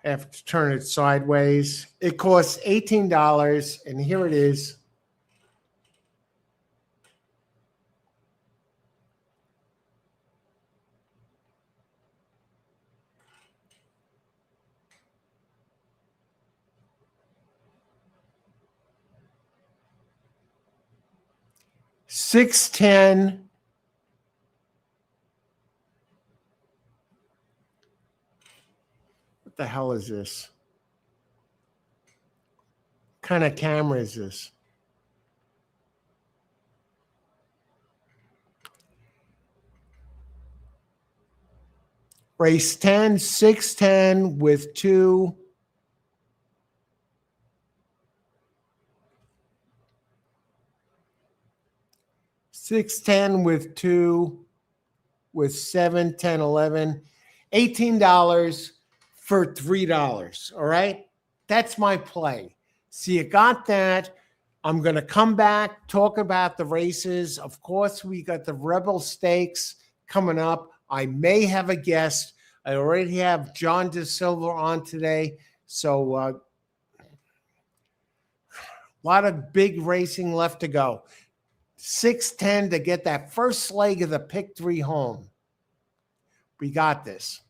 A: I have to turn it sideways. It costs $18, and here it is. $6.10. What the hell is this? What kind of camera is this? Race 10, 610 with 2. $6.10 with 2, with 7, 10, 11. $18 for $3. All right. That's my play. So you got that. I'm going to come back, talk about the races. Of course, we got the Rebel Stakes coming up. I may have a guest. I already have John DeSilva on today. So a lot of big racing left to go. 610 to get that first leg of the pick 3 home. We got this.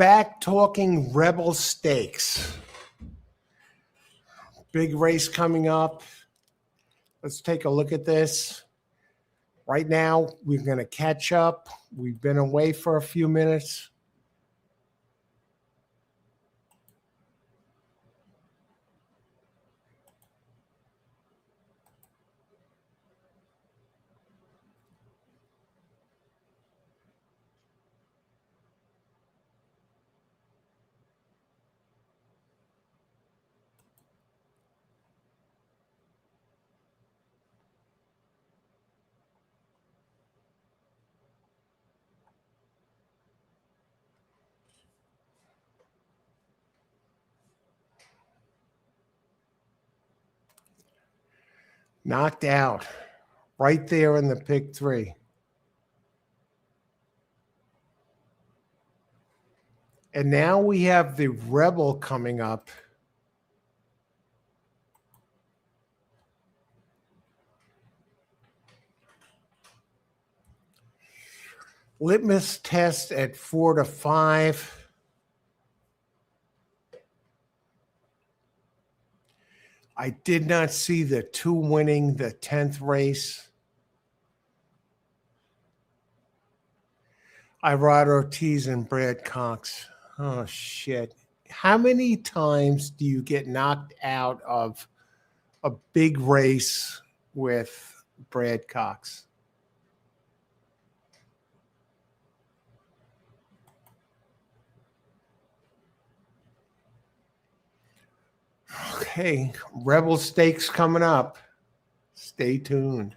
A: back talking Rebel Stakes. Big race coming up. Let's take a look at this. Right now, we're going to catch up. We've been away for a few minutes. Knocked out right there in the pick 3. And now we have the Rebel coming up. Litmus test at 4 to 5. I did not see the 2 winning the 10th race. Irod Ortiz and Brad Cox. Oh, shit. How many times do you get knocked out of a big race with Brad Cox? Okay, Rebel Stakes coming up. Stay tuned.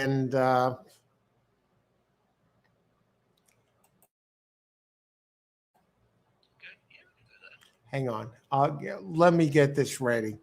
A: and hang on. Let me get this ready.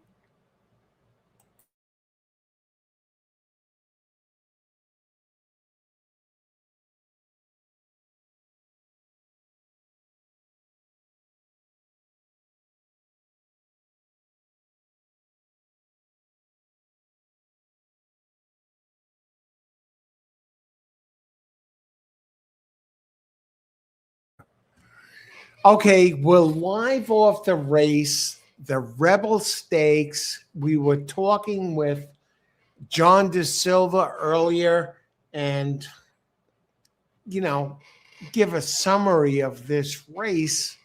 A: Okay, we're live off the race, the Rebel Stakes. We were talking with John De Silva earlier, and give a summary of this race.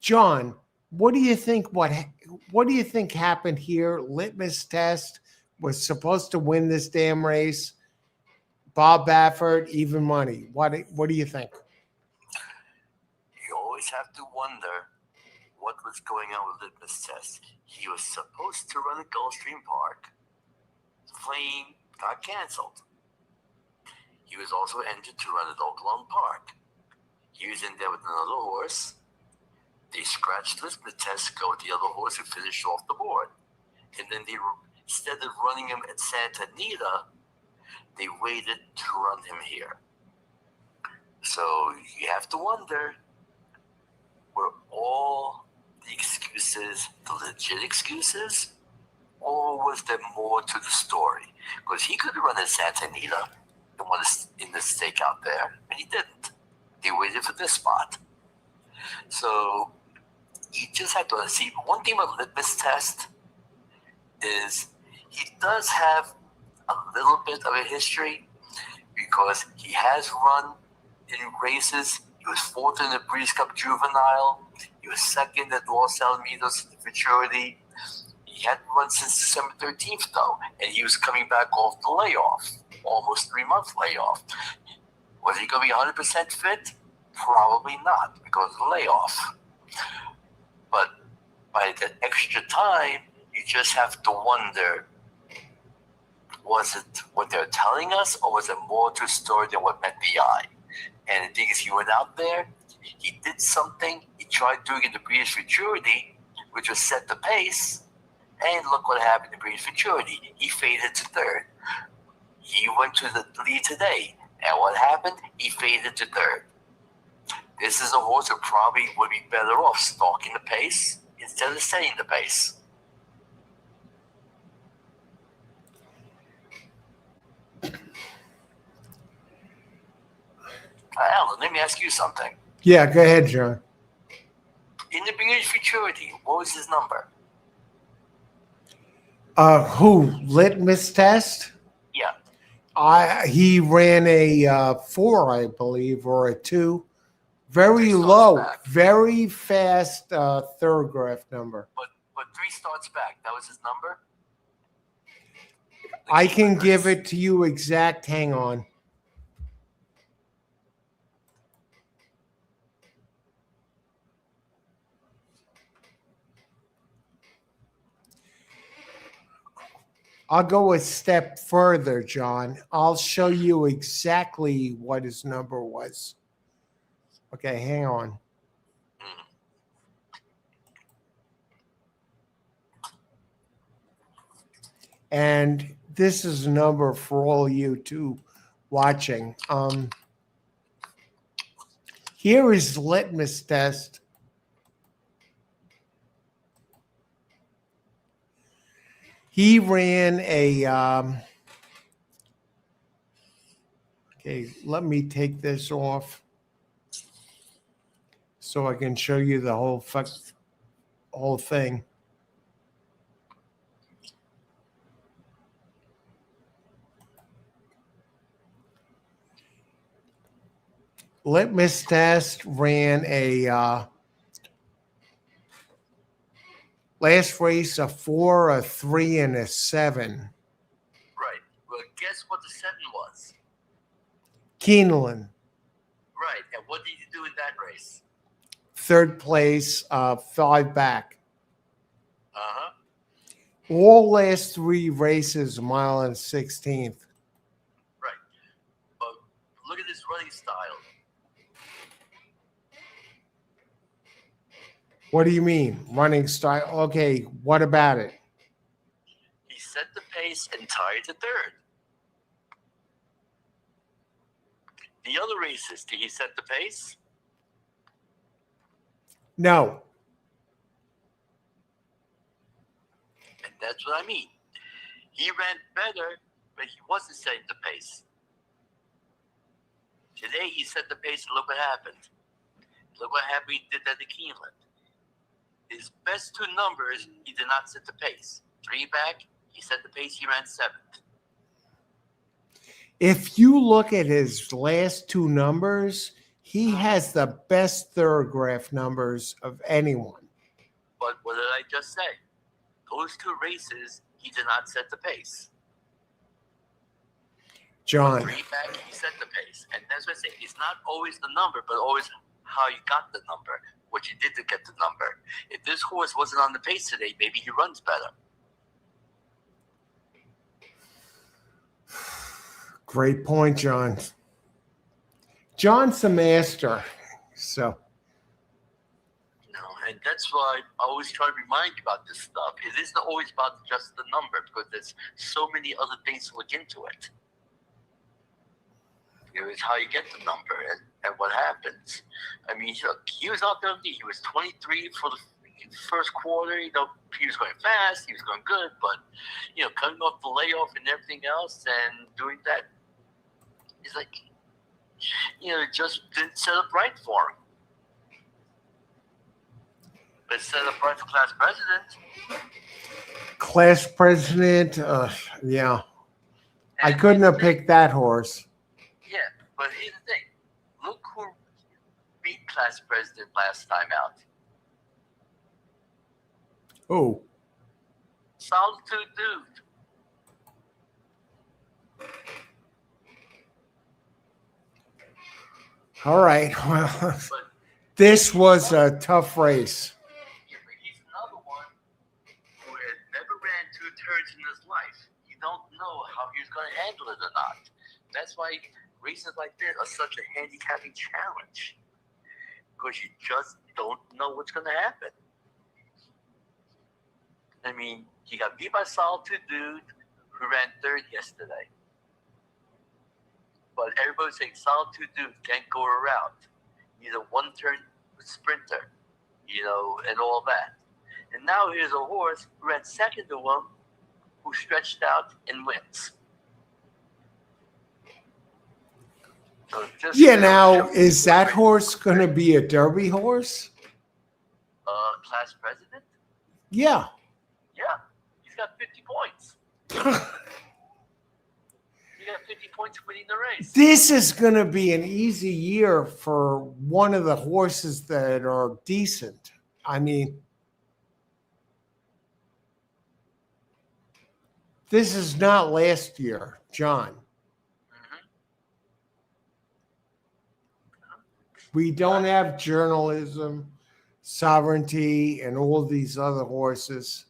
A: John, what do you think? What do you think happened here? Litmus Test was supposed to win this damn race. Bob Baffert, even money. What do you think?
B: You always have to wonder what was going on with Litmus Test. He was supposed to run at Gulfstream Park. Flame got canceled. He was also entered to run at Oaklawn Park. He was in there with another horse. They scratched Litmus Test, go with the other horse who finished off the board. And then instead of running him at Santa Anita, they waited to run him here. So you have to wonder, were all the excuses the legit excuses, or was there more to the story? Because he could have run at Santa Anita and won in the stake out there, and he didn't. They waited for this spot. So you just have to see. One thing about Litmus Test is he does have a little bit of a history, because he has run in races. He was fourth in the Breeze Cup Juvenile. He was second at Los Alamitos Futurity. He hadn't run since December 13th, though, and he was coming back off the layoff, almost 3-month layoff. Was he going to be 100% fit? Probably not, because of the layoff. But by that extra time, you just have to wonder, was it what they're telling us, or was it more to a story than what met the eye? And the thing is, he went out there, he did something, he tried doing it in the Breeders' Futurity, which was set the pace, and look what happened in Breeders' Futurity. He faded to third. He went to the lead today, and what happened? He faded to third. This is a horse who probably would be better off stalking the pace instead of setting the pace. Alan, let me ask you something.
A: Yeah, go ahead, John.
B: In the Breeders' Futurity, what was his number?
A: Who? Litmus Test?
B: Yeah.
A: He ran a 4, I believe, or a 2. Very low, very fast thoroughgraph number.
B: But 3 starts back, that was his number?
A: I can give it to you exact. Hang on. I'll go a step further, John. I'll show you exactly what his number was. Okay, hang on. And this is a number for all you two watching. Here is Litmus Test. He ran a, okay, let me take this off so I can show you the whole thing. Litmus Test ran a last race, a 4, a 3, and a 7.
B: Right. Well, guess what the 7 was?
A: Keeneland.
B: Right. And what did he do in that race?
A: 3rd place, 5 back.
B: Uh-huh.
A: All last 3 races, 1 mile and 16th.
B: Look at his running style.
A: What do you mean? Running style? Okay, what about it?
B: He set the pace and tied the third. The other races, did he set the pace?
A: No.
B: And that's what I mean. He ran better, but he wasn't setting the pace. Today he set the pace, and look what happened. Look what happened he did at the Keeneland. His best two numbers, he did not set the pace. 3 back, he set the pace, he ran 7th.
A: If you look at his last two numbers, he has the best thoroughgraph numbers of anyone.
B: But what did I just say? Those 2 races, he did not set the pace.
A: John.
B: 3 back, he set the pace. And that's what I say. It's not always the number, but always how you got the number, what you did to get the number. If this horse wasn't on the pace today, maybe he runs better.
A: Great point, John. John's the master. So,
B: And that's why I always try to remind you about this stuff. It isn't always about just the number, because there's so many other things to look into it. It's how you get the number and what happens. I mean, look, he was out there. He was 23 for the first quarter. He was going fast. He was going good. But, coming off the layoff and everything else and doing that, he's like, it just didn't set up right for him. But set up right for class president.
A: Class president, yeah. I couldn't have picked that horse.
B: Yeah, but here's the thing. Look who beat class president last time out.
A: Oh.
B: Solitude Dude.
A: All right. Well,
B: But
A: this was a tough race.
B: he's another one who had never ran 2 turns in his life. You don't know how he's going to handle it or not. That's why races like this are such a handicapping challenge, because you just don't know what's going to happen. I mean, he got beat by Solitude Dude, who ran 3rd yesterday. But everybody's saying Solitude Dude can't go around. He's a 1-turn sprinter, and all that. And now here's a horse who ran 2nd to him, who stretched out and wins. So
A: Now, is that horse going to be a Derby horse?
B: Class president?
A: Yeah.
B: Yeah. He's got 50 points. He got 50 points winning the race.
A: This is going to be an easy year for one of the horses that are decent. I mean, this is not last year, John. We don't have journalism, sovereignty, and all these other horses.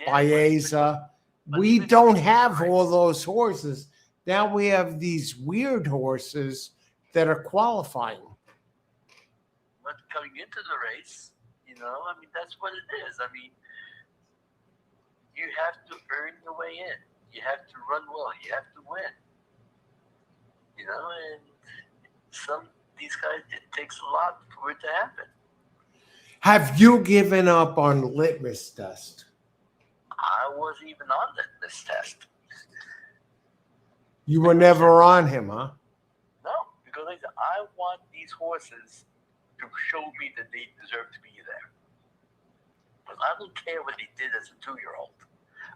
A: Baeza. We don't have all those horses. Now we have these weird horses that are qualifying.
B: But coming into the race, that's what it is. I mean, you have to earn your way in. You have to run well. You have to win. And these guys, it takes a lot for it to happen.
A: Have you given up on litmus test?
B: I wasn't even on this test.
A: You were never on him, huh?
B: No, because I want these horses to show me that they deserve to be there. But I don't care what they did as a 2-year-old.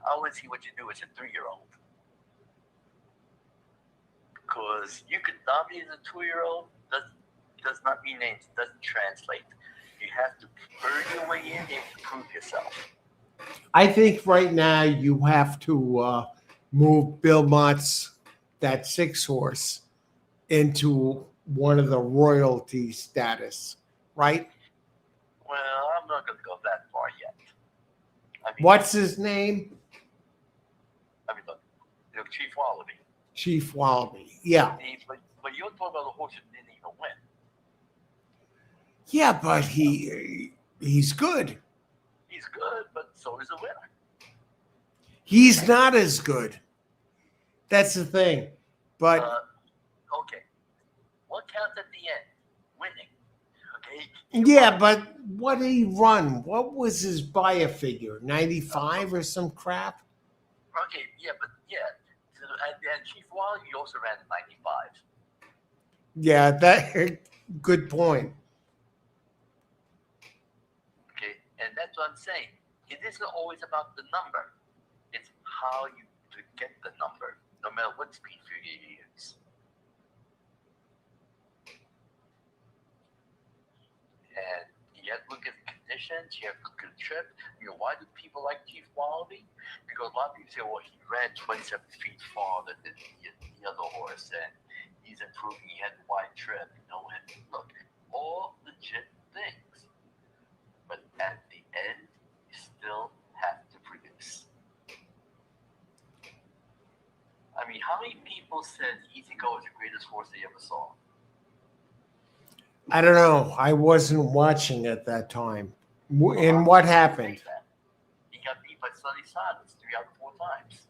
B: I want to see what you do as a 3-year-old. Because you can dominate as a 2-year-old, does not mean anything, doesn't translate. You have to earn your way in and to prove yourself.
A: I think right now you have to move Bill Mott's, that 6 horse, into one of the royalty status, right?
B: Well, I'm not going to go that far yet.
A: What's his name?
B: Look, Chief Wallaby.
A: Chief Wallaby. Yeah.
B: But you're talking about a horse that didn't even win.
A: Yeah, but he's good.
B: He's good, but so is the winner.
A: He's not as good. That's the thing. But
B: Okay, what counts at the end? Winning. Okay.
A: yeah, but what did he run? What was his buyer figure? 95 or some crap?
B: Okay, yeah, but yeah. And Chief Wally, he also ran 95.
A: Yeah, that good point.
B: Okay, and that's what I'm saying. It isn't always about the number. It's how you get the number, no matter what speed figure you use. And you have to look at the conditions, you have to look at the trip. Why do people like Chief Wallaby? Because a lot of people say, well, he ran 27 feet farther than the other horse, and he's improving, he had a wide trip, and look, all legit things. But at the end, you still have to produce. I mean, how many people said Easy Go was the greatest horse they ever saw?
A: I don't know. I wasn't watching at that time. And what happened?
B: He got beat by Sunny Silence 3 out of 4 times.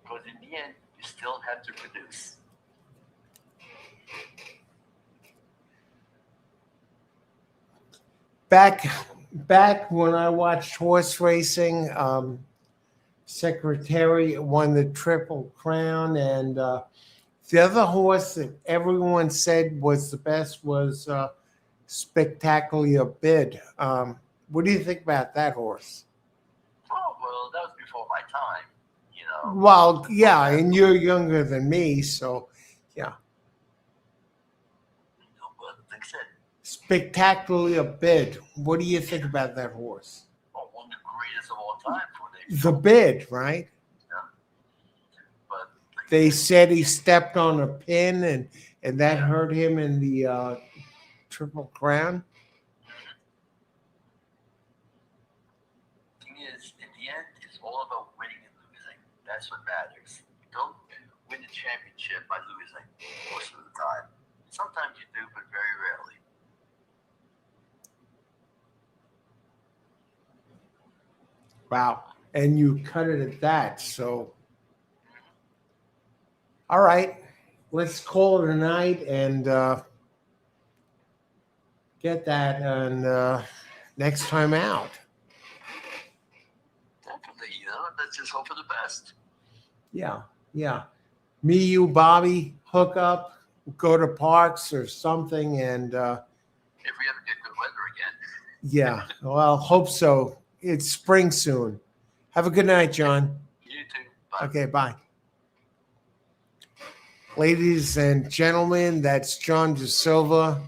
B: Because in the end, you still have to produce.
A: Back when I watched horse racing, Secretary won the Triple Crown, and the other horse that everyone said was the best was Spectacular Bid. What do you think about that horse?
B: Oh, well, that was before my time,
A: Well, yeah, and you're younger than me, so yeah.
B: But like I said,
A: Spectacular Bid. What do you think about that horse?
B: well, one of the greatest of all time for
A: The Bid, right?
B: But
A: They said he stepped on a pin and that hurt him in the Triple Crown.
B: The thing is, in the end, it's all about winning and losing. That's what matters. You don't win the championship by losing most of the time. Sometimes you do, but very rarely.
A: Wow. And you cut it at that. So, all right, let's call it a night and get that on next time out.
B: Definitely, let's just hope for the best.
A: Yeah. Me, you, Bobby, hook up, go to parks or something, and
B: if we ever get good weather again.
A: yeah, well, hope so. It's spring soon. Have a good night, John.
B: You too. Bye.
A: Okay, bye. Ladies and gentlemen, that's John De Silva.